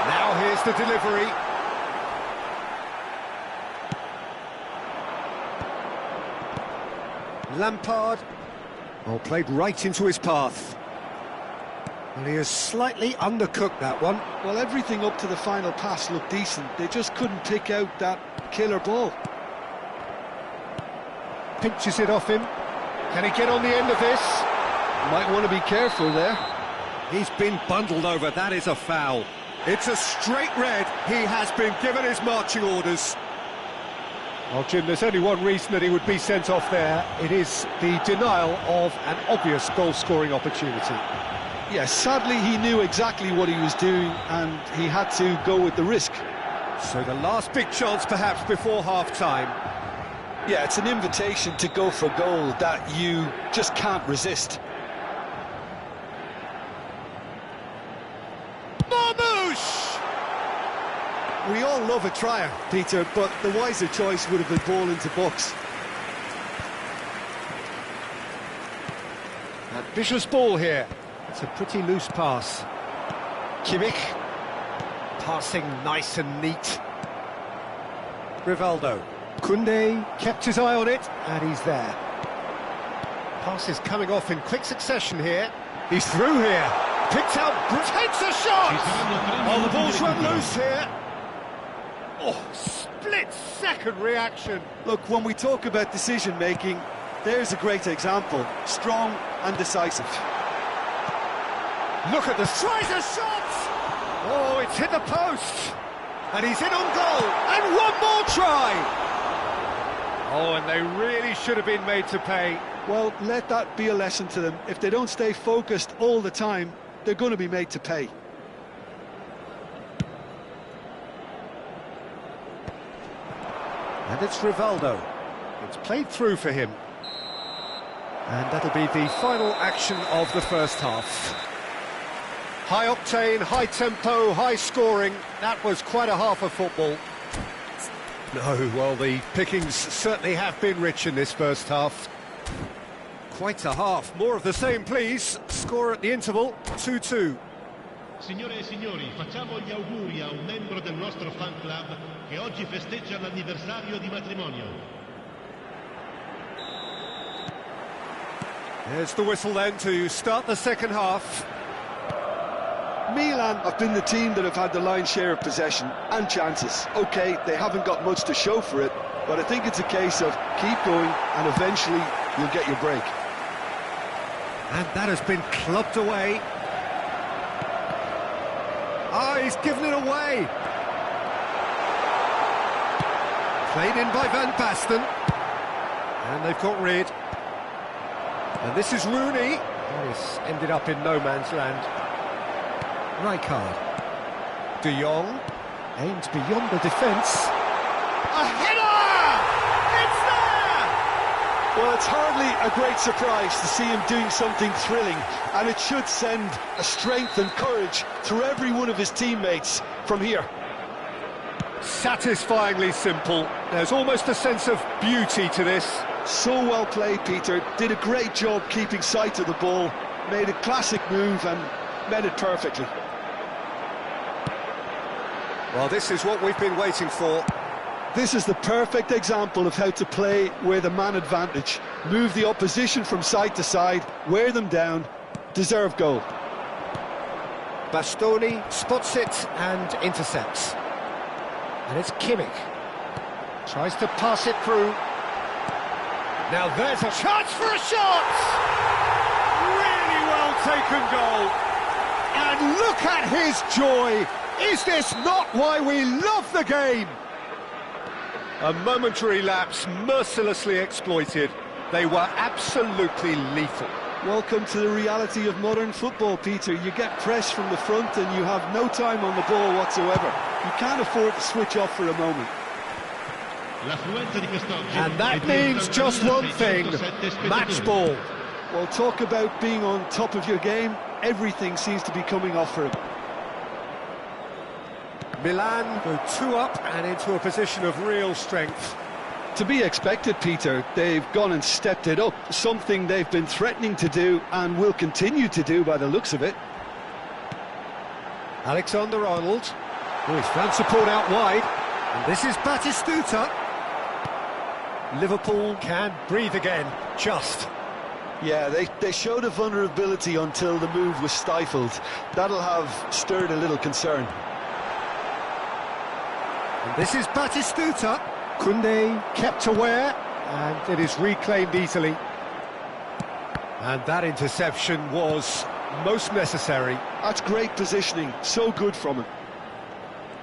Now here's the delivery. Lampard. Oh, played right into his path. Well, he has slightly undercooked that one. Well, everything up to the final pass looked decent. They just couldn't pick out that killer ball. Pinches it off him. Can he get on the end of this? Might want to be careful there. He's been bundled over. That is a foul. It's a straight red. He has been given his marching orders. Well, Jim, there's only one reason that he would be sent off there. It is the denial of an obvious goal-scoring opportunity. Yes, sadly he knew exactly what he was doing and he had to go with the risk. So the last big chance perhaps before half-time. Yeah, it's an invitation to go for goal that you just can't resist. Marmoush! We all love a trier, Peter, but the wiser choice would have been ball into box. Ambitious ball here. It's a pretty loose pass. Kimmich. Passing nice and neat. Rivaldo. Koundé kept his eye on it, and he's there. Pass is coming off in quick succession here. He's through here. Picks out, takes a shot! Oh, the ball's run loose here. Oh, split-second reaction. Look, when we talk about decision-making, there's a great example. Strong and decisive. Look at the tries a shot! Oh, it's hit the post! And he's in on goal! And one more try! Oh, and they really should have been made to pay. Well, let that be a lesson to them. If they don't stay focused all the time, they're going to be made to pay. And it's Rivaldo. It's played through for him. And that'll be the final action of the first half. High octane, high tempo, high scoring. That was quite a half of football. No, well, the pickings certainly have been rich in this first half. Quite a half. More of the same, please. Score at the interval, 2-2. Signore e signori, facciamo gli auguri a un membro del nostro fan club che oggi festeggia l'anniversario di matrimonio. There's the whistle then to start the second half. Milan have been the team that have had the lion's share of possession and chances. OK, they haven't got much to show for it, but I think it's a case of keep going and eventually you'll get your break. And that has been clubbed away. Oh, he's given it away. Played in by Van Basten. And they've got rid. And this is Rooney. Oh, he's ended up in no man's land. Rijkaard. De Jong. Aimed beyond the defence. A header! It's there! Well, it's hardly a great surprise to see him doing something thrilling, and it should send a strength and courage through every one of his teammates from here. Satisfyingly simple. There's almost a sense of beauty to this. So well played, Peter. Did a great job keeping sight of the ball, made a classic move and met it perfectly. Well, this is what we've been waiting for. This is the perfect example of how to play with a man advantage. Move the opposition from side to side, wear them down, deserve goal. Bastoni spots it and intercepts. And it's Kimmich. Tries to pass it through. Now there's a chance for a shot! Really well taken goal. And look at his joy! Is this not why we love the game? A momentary lapse mercilessly exploited. They were absolutely lethal. Welcome to the reality of modern football, Peter. You get press from the front and you have no time on the ball whatsoever. You can't afford to switch off for a moment. And that means just one thing, match ball. Well, talk about being on top of your game. Everything seems to be coming off for him. Milan go 2 up and into a position of real strength. To be expected, Peter. They've gone and stepped it up, something they've been threatening to do and will continue to do by the looks of it. Alexander-Arnold. Oh, he's found support out wide. And this is Batistuta. Liverpool can breathe again, just. Yeah, they showed a vulnerability until the move was stifled. That'll have stirred a little concern. And this is Batistuta. Koundé kept aware, and it is reclaimed easily. And that interception was most necessary. That's great positioning, so good from him.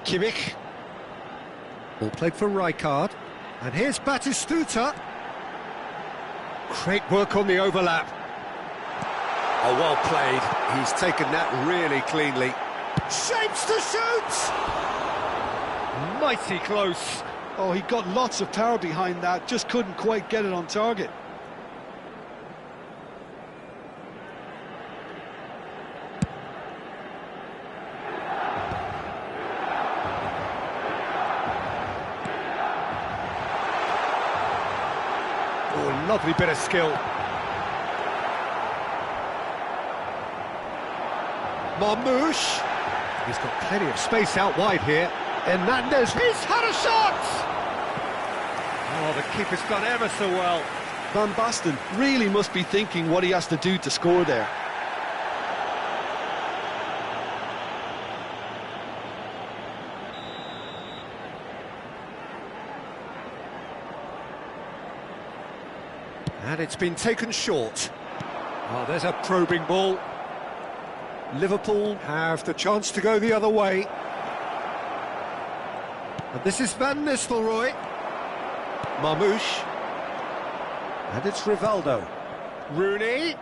Kimmich. Ball played for Rijkaard. And here's Batistuta. Great work on the overlap. Oh, well played. He's taken that really cleanly. Shapes to shoot! Mighty close. Oh, he got lots of power behind that, just couldn't quite get it on target. Oh, lovely bit of skill. Marmoush. He's got plenty of space out wide here. Hernandez, he's had a shot! Oh, the keeper's done ever so well. Van Basten really must be thinking what he has to do to score there. And it's been taken short. Oh, there's a probing ball. Liverpool have the chance to go the other way. And this is Van Nistelrooy. Marmoush. And it's Rivaldo. Rooney.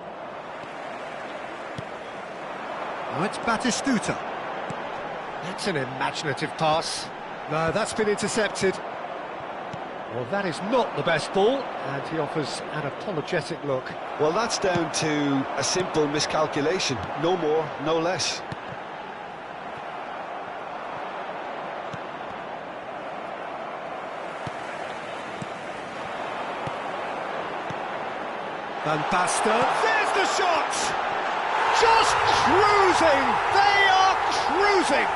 Oh, it's Batistuta. That's an imaginative pass. No, that's been intercepted. Well, that is not the best ball, and he offers an apologetic look. Well, that's down to a simple miscalculation. No more, no less. Van Basten, there's the shot! Just cruising! They are cruising!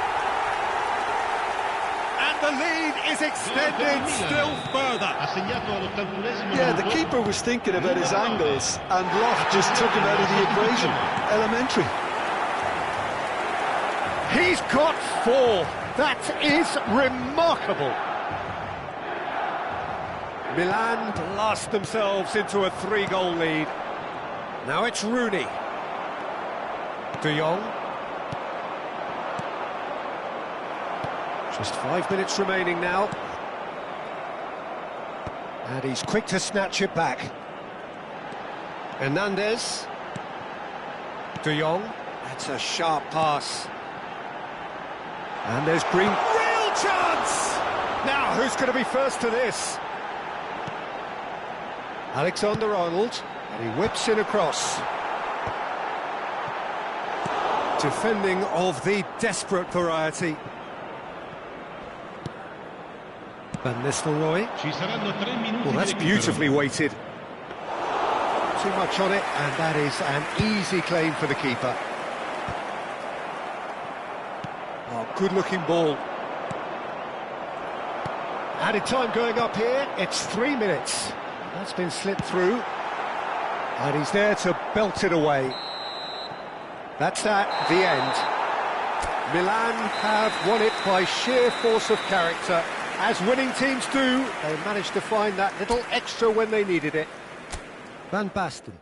And the lead is extended still further. Yeah, the keeper was thinking about his angles, and Loft just took him out of the equation. Elementary. He's got 4. That is remarkable. Milan blast themselves into a 3-goal lead. Now it's Rooney. De Jong. Just 5 minutes remaining now. And he's quick to snatch it back. Hernandez. De Jong. That's a sharp pass. And there's Green. Real chance! Now, who's going to be first to this? Alexander-Arnold, and he whips it across. Defending of the desperate variety. Van Nistelrooy. Well, that's beautifully weighted. Too much on it, and that is an easy claim for the keeper. Oh, good-looking ball. Added time going up here, it's 3 minutes. That's been slipped through. And he's there to belt it away. That's at the end. Milan have won it by sheer force of character. As winning teams do, they managed to find that little extra when they needed it. Van Basten.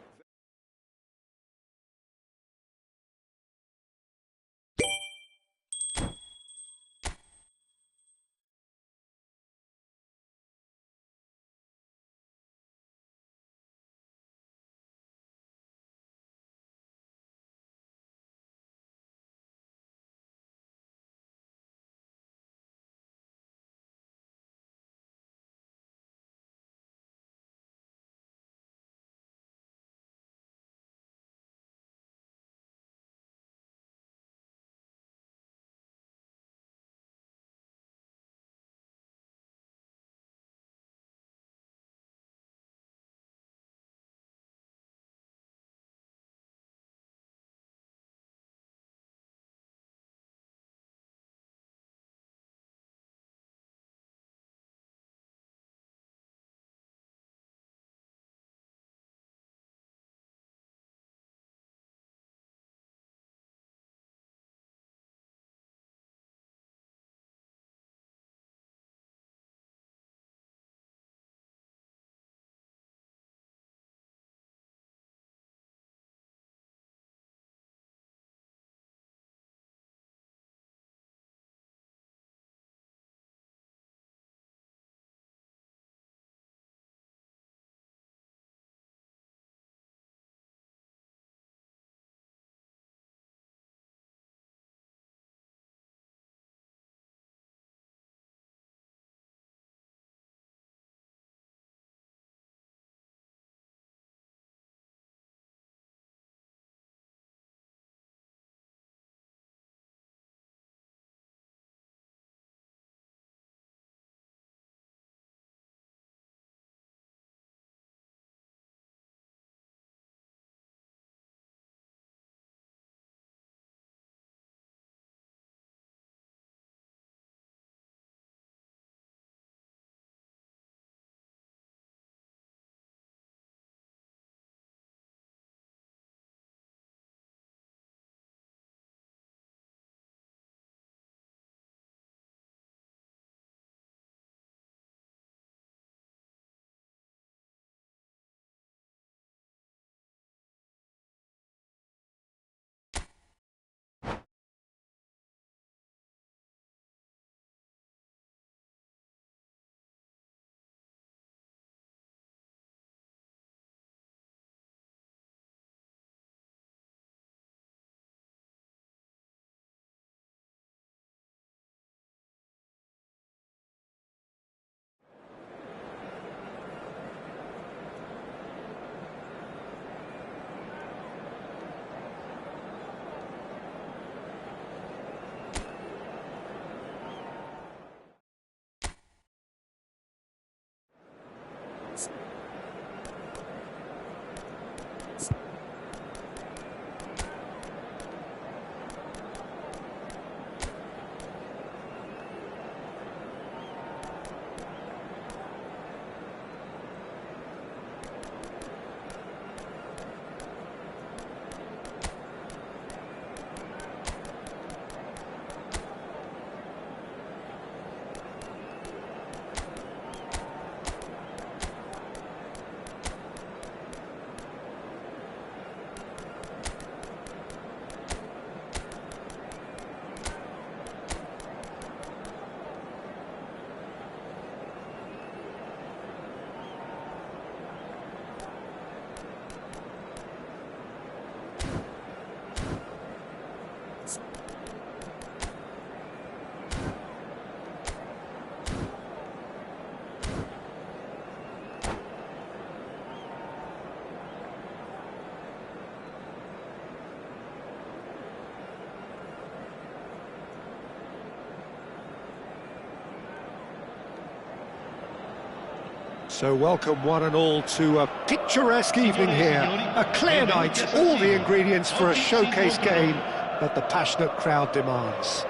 So welcome one and all to a picturesque evening here, a clear night, all the ingredients for a showcase game that the passionate crowd demands.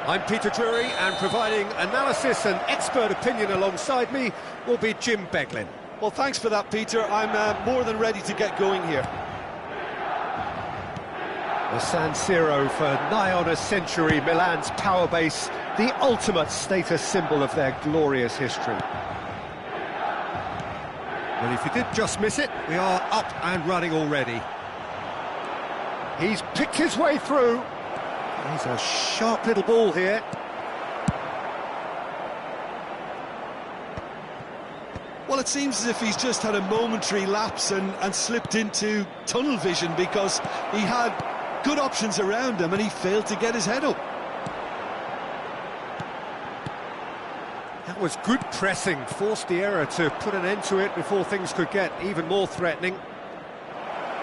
I'm Peter Drury, and providing analysis and expert opinion alongside me will be Jim Beglin. Well, thanks for that, Peter. I'm more than ready to get going here. The San Siro for nigh on a century, Milan's power base, the ultimate status symbol of their glorious history. Well, if you did just miss it, we are up and running already. He's picked his way through. He's a sharp little ball here. Well, it seems as if he's just had a momentary lapse and slipped into tunnel vision, because he had good options around him and he failed to get his head up. That was good pressing, forced the error to put an end to it before things could get even more threatening.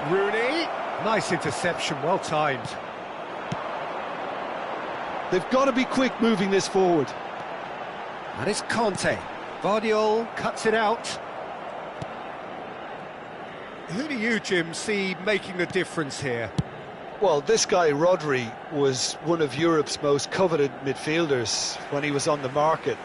Rooney, nice interception, well timed. They've got to be quick moving this forward. And it's Conte. Vardiol cuts it out. Who do you, Jim, see making the difference here? Well, this guy, Rodri, was one of Europe's most coveted midfielders when he was on the market,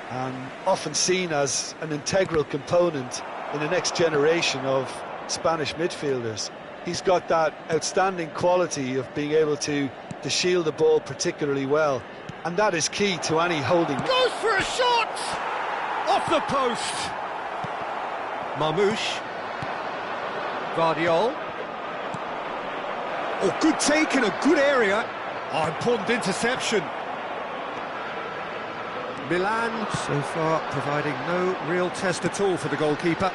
and often seen as an integral component in the next generation of Spanish midfielders. He's got that outstanding quality of being able to shield the ball particularly well, and that is key to any holding. Goes for a shot! Off the post! Marmouche. Vardiol. Oh, good take in a good area. Oh, important interception. Milan, so far, providing no real test at all for the goalkeeper.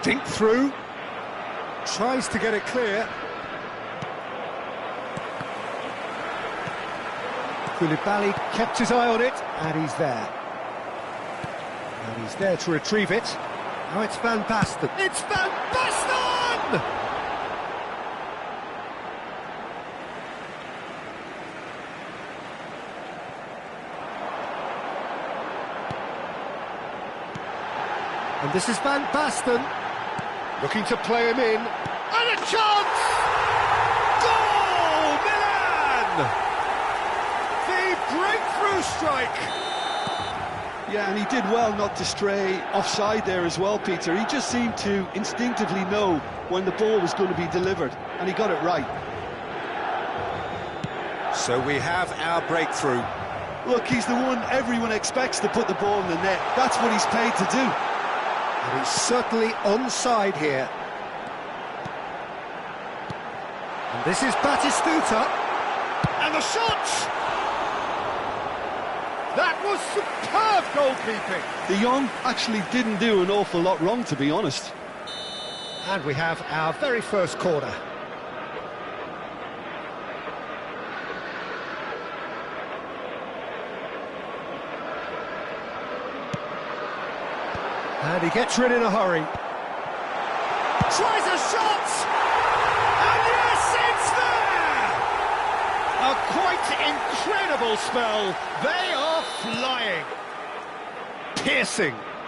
Dink through. Tries to get it clear. Koulibaly kept his eye on it, and he's there. And he's there to retrieve it. Now it's Van Basten. It's Van Basten! And this is Van Basten, looking to play him in. And a chance! Goal, Milan! The breakthrough strike! Yeah, and he did well not to stray offside there as well, Peter. He just seemed to instinctively know when the ball was going to be delivered, and he got it right. So we have our breakthrough. Look, he's the one everyone expects to put the ball in the net. That's what he's paid to do. And he's certainly onside here. And this is Batistuta. And the shot! That was superb goalkeeping. De Jong actually didn't do an awful lot wrong, to be honest. And we have our very first corner. And he gets rid in a hurry. Tries a shot! And yes, it's there! A quite incredible spell. They are flying.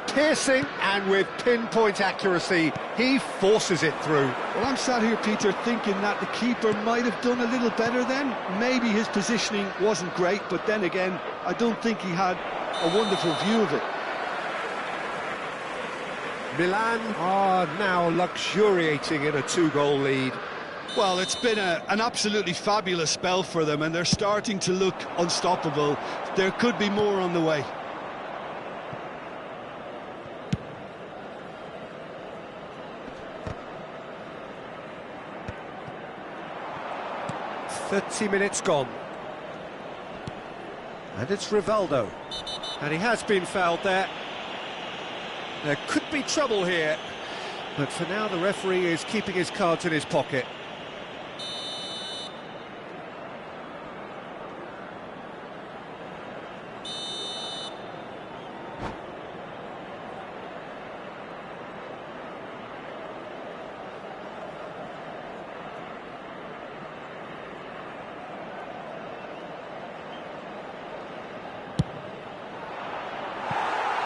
Piercing, and with pinpoint accuracy, he forces it through. Well, I'm sat here, Peter, thinking that the keeper might have done a little better then. Maybe his positioning wasn't great, but then again, I don't think he had a wonderful view of it. Milan are now luxuriating in a 2-goal lead. Well, it's been an absolutely fabulous spell for them, and they're starting to look unstoppable. There could be more on the way. "30 minutes gone. And it's Rivaldo. And he has been fouled there. There could be trouble here, but for now the referee is keeping his cards in his pocket.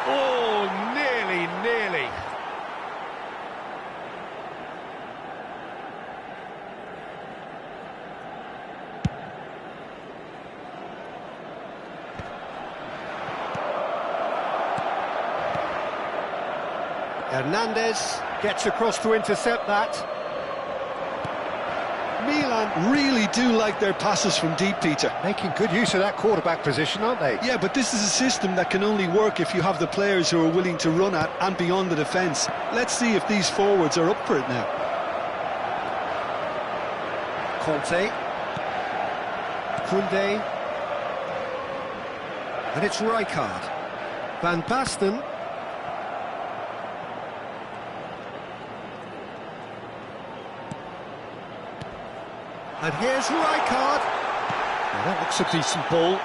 Oh, nearly. Hernandez gets across to intercept that. Milan really do like their passes from deep, Peter. Making good use of that quarterback position, aren't they? Yeah, but this is a system that can only work if you have the players who are willing to run at and beyond the defence. Let's see if these forwards are up for it now. Conte. Koundé. And it's Rijkaard. Van Basten. And here's Rijkaard. Well, that looks a decent ball.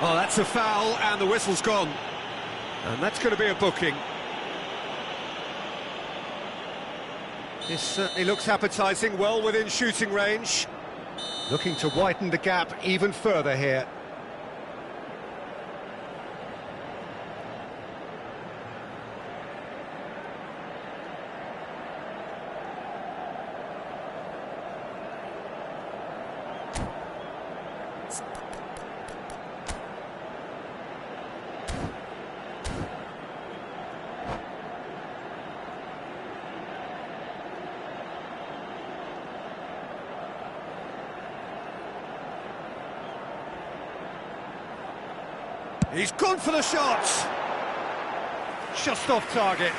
Oh, that's a foul, and the whistle's gone. And that's going to be a booking. This certainly looks appetising, well within shooting range. Looking to widen the gap even further here. He's gone for the shot. Just off target.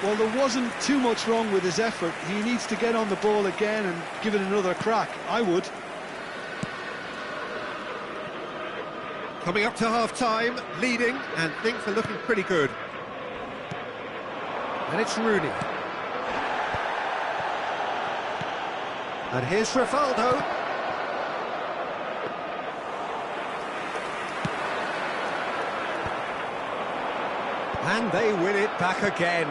Well, there wasn't too much wrong with his effort. He needs to get on the ball again and give it another crack. I would. Coming up to half-time, leading, and things are looking pretty good. And it's Rooney. And here's Rivaldo. And they win it back again.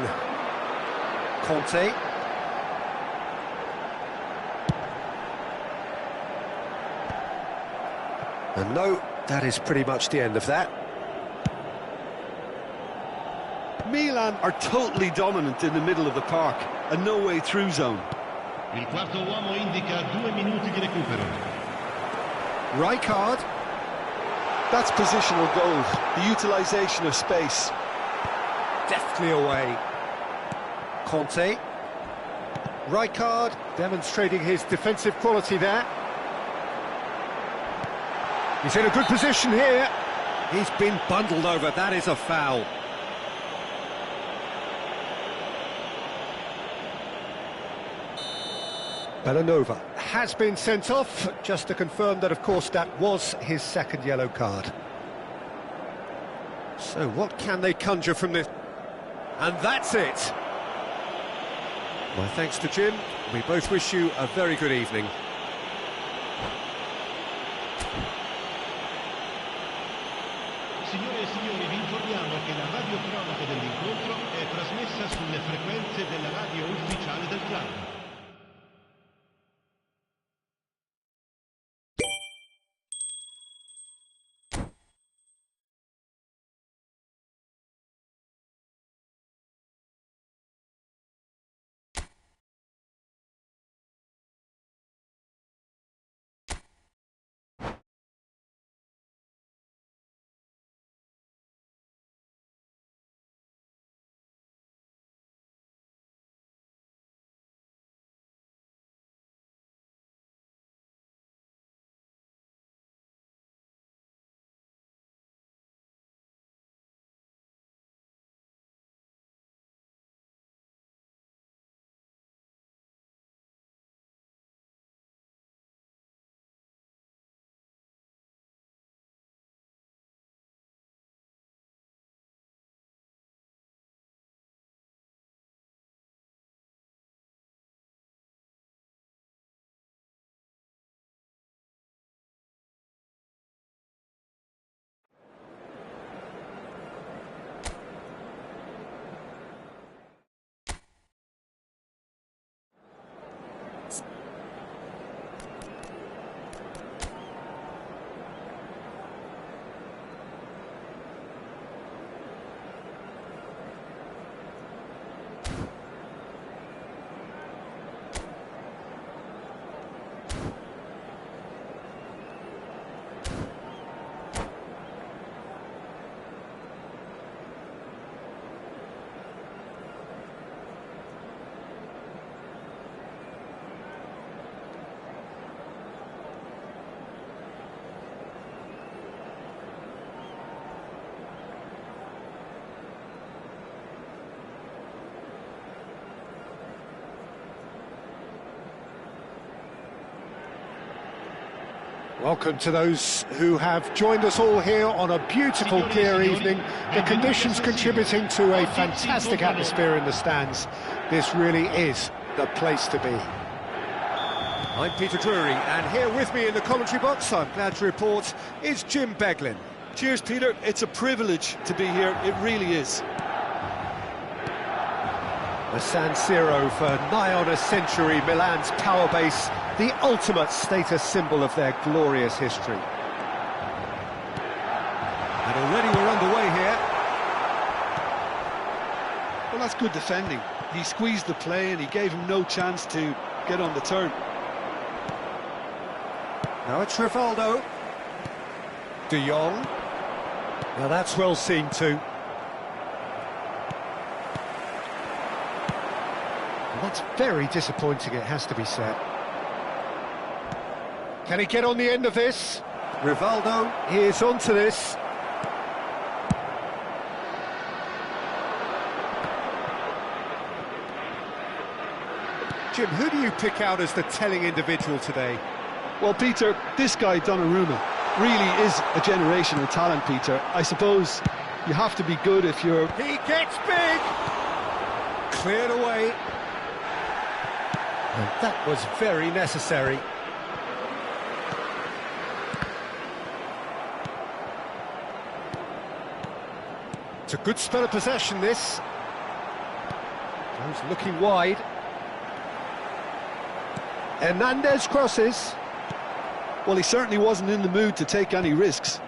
Conte. And no, that is pretty much the end of that. Milan are totally dominant in the middle of the park, a no-way through zone. Il quarto uomo indica 2 minuti di recupero. Rijkaard. That's positional goal, the utilisation of space. Deftly away. Conte. Rijkaard demonstrating his defensive quality there. He's in a good position here. He's been bundled over, that is a foul. Belanova has been sent off, just to confirm that, of course, that was his second yellow card. So what can they conjure from this? And that's it. My thanks to Jim. We both wish you a very good evening. Signore e signori, vi informiamo che la radiocronaca dell'incontro è trasmessa sulle frequenze della radio ufficiale del club. Welcome to those who have joined us all here on a beautiful, clear evening. The conditions contributing to a fantastic atmosphere in the stands. This really is the place to be. I'm Peter Drury, and here with me in the commentary box, I'm glad to report, is Jim Beglin. Cheers, Peter. It's a privilege to be here. It really is. The San Siro for nigh on a century, Milan's power base, the ultimate status symbol of their glorious history. And already we're underway here. Well, that's good defending. He squeezed the play and he gave him no chance to get on the turn. Now it's Rivaldo. De Jong. Now that's well seen too. That's very disappointing, it has to be said. Can he get on the end of this? Rivaldo is onto this. Jim, who do you pick out as the telling individual today? Well, Peter, this guy, Donnarumma, really is a generational talent, Peter. I suppose you have to be good if you're... He gets big! Cleared away. And that was very necessary. It's a good spell of possession, this. Goes looking wide. Hernandez crosses. Well, he certainly wasn't in the mood to take any risks.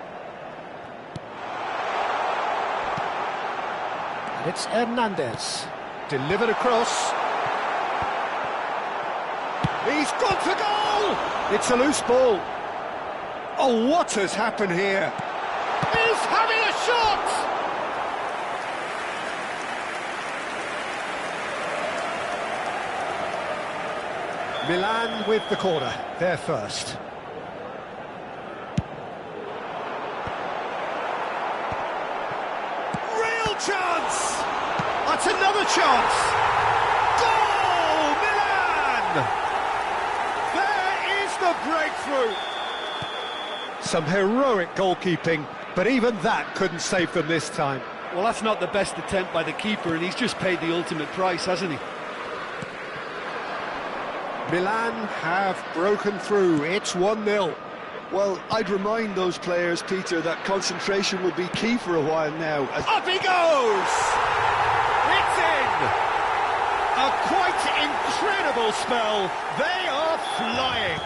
And it's Hernandez. Delivered across. He's gone for goal! It's a loose ball. Oh, what has happened here? He's having a shot! Milan with the corner, they're first. Real chance! That's another chance! Goal, Milan! There is the breakthrough! Some heroic goalkeeping, but even that couldn't save them this time. Well, that's not the best attempt by the keeper, and he's just paid the ultimate price, hasn't he? Milan have broken through. It's 1-0. Well, I'd remind those players, Peter, that concentration will be key for a while now. Up he goes! It's in! A quite incredible spell. They are flying.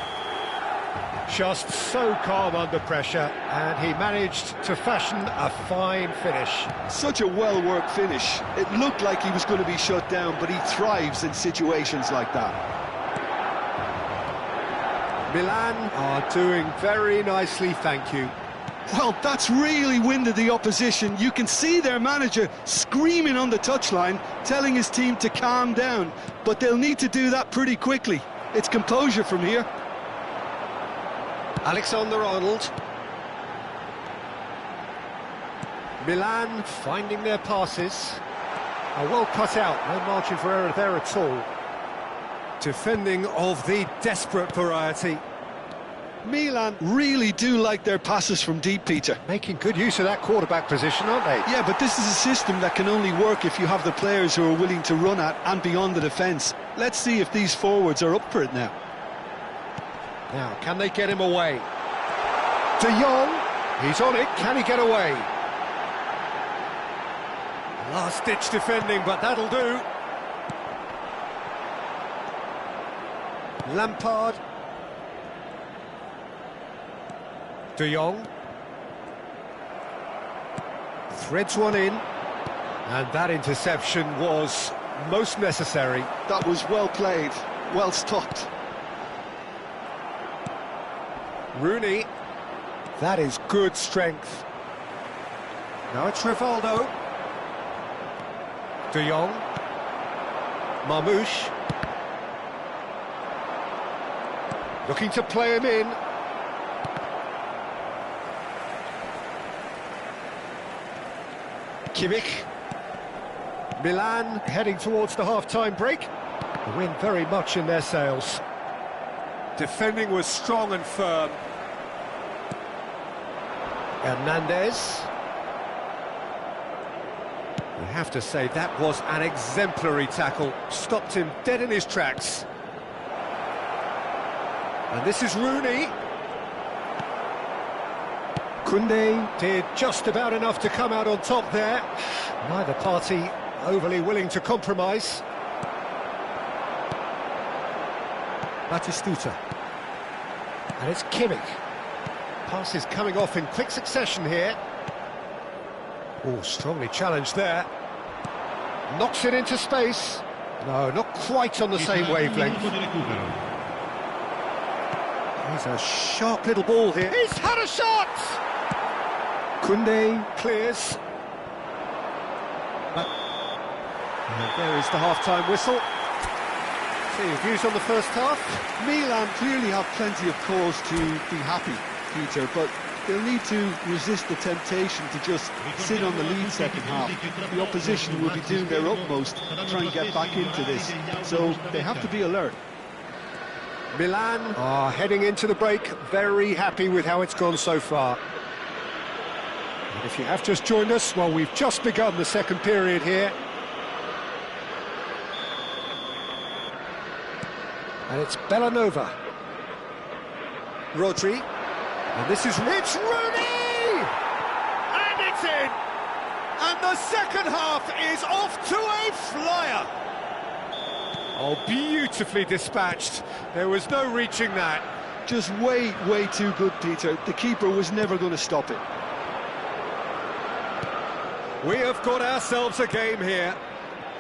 Just so calm under pressure, and he managed to fashion a fine finish. Such a well-worked finish. It looked like he was going to be shut down, but he thrives in situations like that. Milan are doing very nicely, thank you. Well, that's really winded the opposition. You can see their manager screaming on the touchline, telling his team to calm down, but they'll need to do that pretty quickly. It's composure from here. Alexander-Arnold. Milan finding their passes. Well cut out, no margin for error there at all. Defending of the desperate variety. Milan really do like their passes from deep, Peter. Making good use of that quarterback position, aren't they? Yeah, but this is a system that can only work if you have the players who are willing to run at and beyond the defence. Let's see if these forwards are up for it now. Now, can they get him away? De Jong, he's on it, can he get away? Last-ditch defending, but that'll do. Lampard. De Jong. Threads one in. And that interception was most necessary. That was well played, well stopped. Rooney. That is good strength. Now it's Rivaldo. De Jong. Marmoush. Looking to play him in. Kimmich. Milan heading towards the half-time break. The wind very much in their sails. Defending was strong and firm. Hernandez. We have to say that was an exemplary tackle. Stopped him dead in his tracks. And this is Rooney. Koundé did just about enough to come out on top there. Neither party overly willing to compromise. Batistuta. And it's Kimmich. Passes coming off in quick succession here. Oh, strongly challenged there. Knocks it into space. No, not quite on the same wavelength. He's a sharp little ball here. He's had a shot! Koundé clears. And there is the half-time whistle. See your views on the first half? Milan clearly have plenty of cause to be happy, Peter, but they'll need to resist the temptation to just sit on the lead second half. The opposition will be doing their utmost to try and get back into this, so they have to be alert. Milan are heading into the break, very happy with how it's gone so far. And if you have just joined us, well, we've just begun the second period here. And it's Bellanova. Rodri. And this is... It's Rooney! And it's in! And the second half is off to a flyer! Oh, beautifully dispatched. There was no reaching that. Just way too good, Peter. The keeper was never going to stop it. We have got ourselves a game here.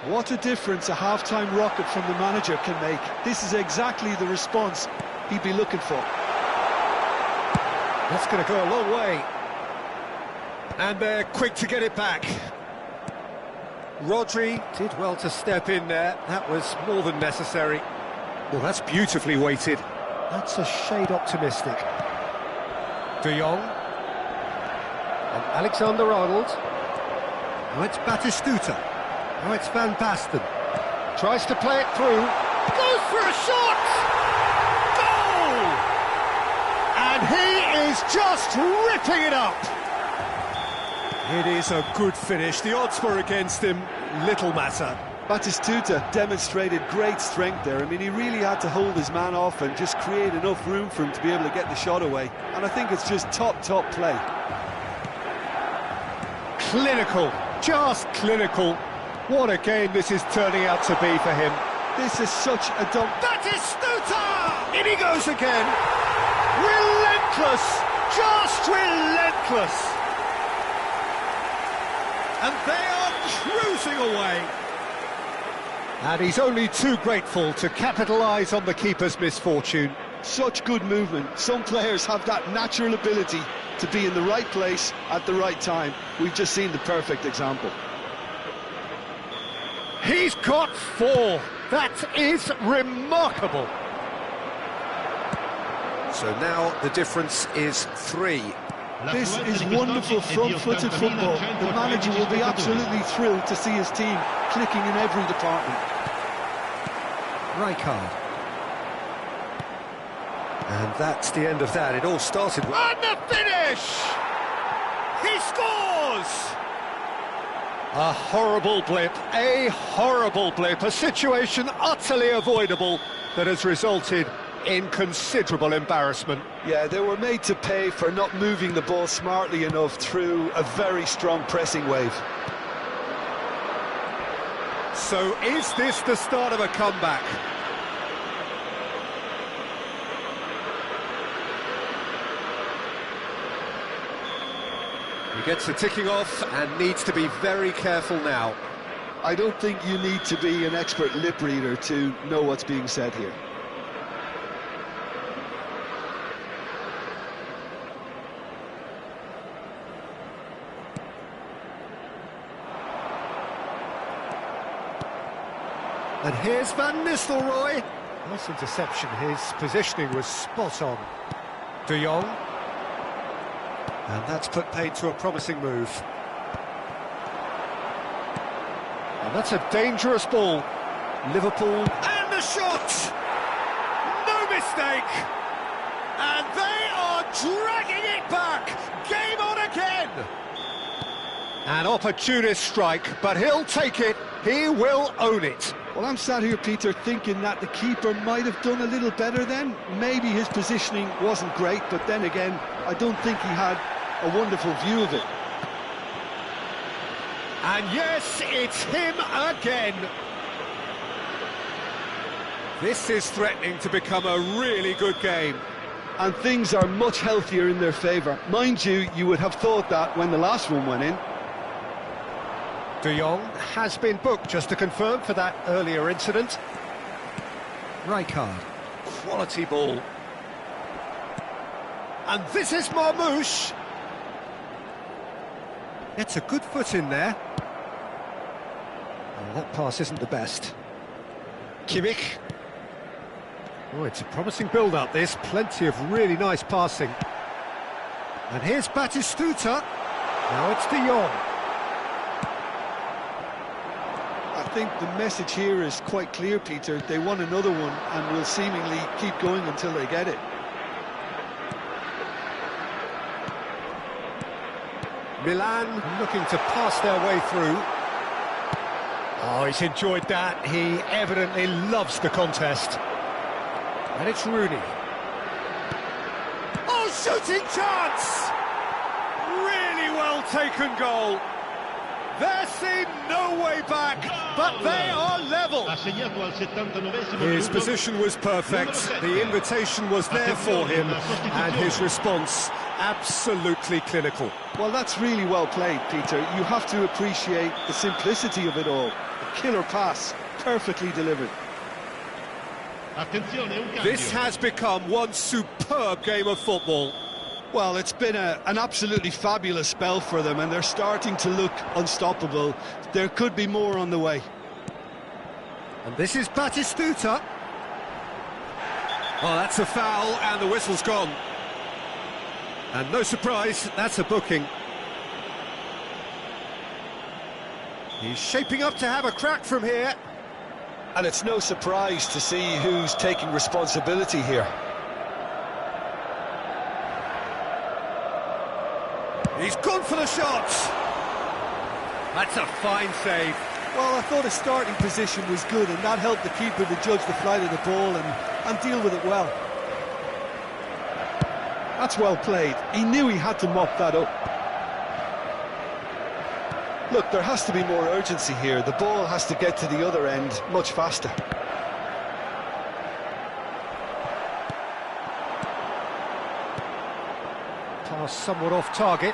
What a difference a half-time rocket from the manager can make. This is exactly the response he'd be looking for. That's going to go a long way. And they're quick to get it back. Rodri did well to step in there. That was more than necessary. Well, that's beautifully weighted. That's a shade optimistic. De Jong. And Alexander-Arnold. Now it's Batistuta. Now it's Van Basten. Tries to play it through. Goes for a shot! Goal! And he is just ripping it up. It is a good finish. The odds were against him. Little matter. Batistuta demonstrated great strength there. I mean, he really had to hold his man off and just create enough room for him to be able to get the shot away. And I think it's just top play. Clinical. Just clinical. What a game this is turning out to be for him. This is such a dump. Batistuta! In he goes again. Relentless. Just relentless. And they are cruising away. And he's only too grateful to capitalise on the keeper's misfortune. Such good movement. Some players have that natural ability to be in the right place at the right time. We've just seen the perfect example. He's got 4. That is remarkable. So now the difference is 3. This is wonderful front-footed football. The manager will be absolutely thrilled to see his team clicking in every department. Rijkaard. And that's the end of that. It all started with... And the finish! He scores! A horrible blip, a situation utterly avoidable that has resulted in considerable embarrassment. Yeah, they were made to pay for not moving the ball smartly enough through a very strong pressing wave. So is this the start of a comeback? He gets the ticking off and needs to be very careful now. I don't think you need to be an expert lip reader to know what's being said here. And here's Van Nistelrooy. Nice interception. His positioning was spot on. De Jong. And that's put paid to a promising move. And that's a dangerous ball. Liverpool. And the shot! No mistake! And they are dragging it back! Game on again! An opportunist strike, but he'll take it. He will own it. Well, I'm sat here, Peter, thinking that the keeper might have done a little better then. Maybe his positioning wasn't great, but then again, I don't think he had a wonderful view of it. And yes, it's him again. This is threatening to become a really good game. And things are much healthier in their favour. Mind you, you would have thought that when the last one went in. De Jong has been booked, just to confirm, for that earlier incident. Rijkaard. Quality ball. And this is Marmoush. It's a good foot in there. Oh, that pass isn't the best. Kimmich. Oh, it's a promising build-up, this. Plenty of really nice passing. And here's Batistuta. Now it's De Jong. I think the message here is quite clear, Peter. They want another one and will seemingly keep going until they get it. Milan looking to pass their way through. Oh, he's enjoyed that. He evidently loves the contest. And it's Rooney. Oh, shooting chance! Really well taken goal. There seemed no way back, but they are level. His position was perfect, the invitation was there for him, and his response absolutely clinical. Well, that's really well played, Peter. You have to appreciate the simplicity of it all. A killer pass, perfectly delivered. This has become one superb game of football. Well, it's been an absolutely fabulous spell for them, and they're starting to look unstoppable. There could be more on the way. And this is Batistuta. Oh, that's a foul, and the whistle's gone. And no surprise, that's a booking. He's shaping up to have a crack from here. And it's no surprise to see who's taking responsibility here. He's gone for the shot. That's a fine save. Well, I thought his starting position was good, and that helped the keeper to judge the flight of the ball and deal with it well. That's well played. He knew he had to mop that up. Look, there has to be more urgency here. The ball has to get to the other end much faster. Pass somewhat off target.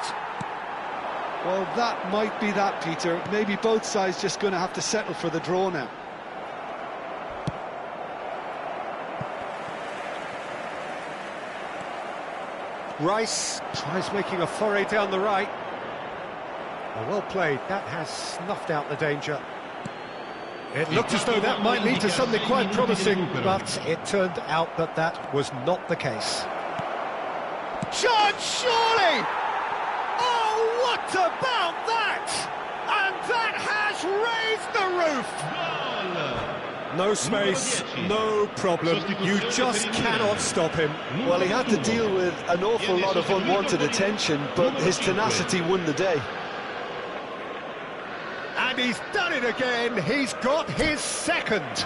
Well, that might be that, Peter. Maybe both sides just going to have to settle for the draw now. Rice tries making a foray down the right. Oh, well played. That has snuffed out the danger. It looked as though that might lead to something quite promising, but it turned out that that was not the case. Shot, surely! Oh, what about that? And that has raised the roof! No space, no problem. You just cannot stop him. Well, he had to deal with an awful lot of unwanted attention, but his tenacity won the day. And he's done it again. He's got his second.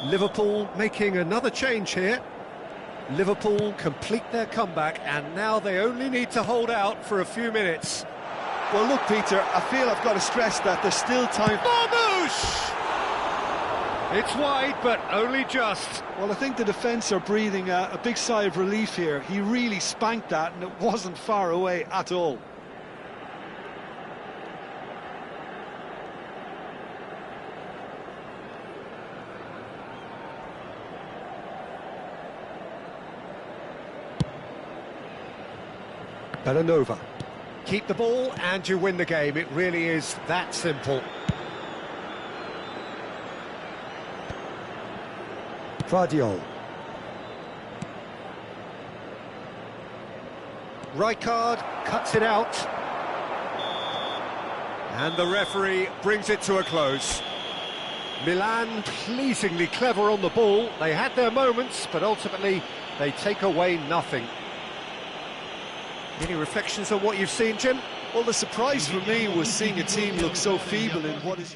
Liverpool making another change here. Liverpool complete their comeback, and now they only need to hold out for a few minutes. Well, look, Peter, I feel I've got to stress that there's still time. Marmoush! It's wide, but only just. Well, I think the defence are breathing a big sigh of relief here. He really spanked that, and it wasn't far away at all. Belanova. Keep the ball and you win the game. It really is that simple. Vardiol. Rijkaard cuts it out. And the referee brings it to a close. Milan pleasingly clever on the ball. They had their moments, but ultimately they take away nothing. Any reflections on what you've seen, Jim? Well, the surprise for me was seeing a team look so feeble in what is...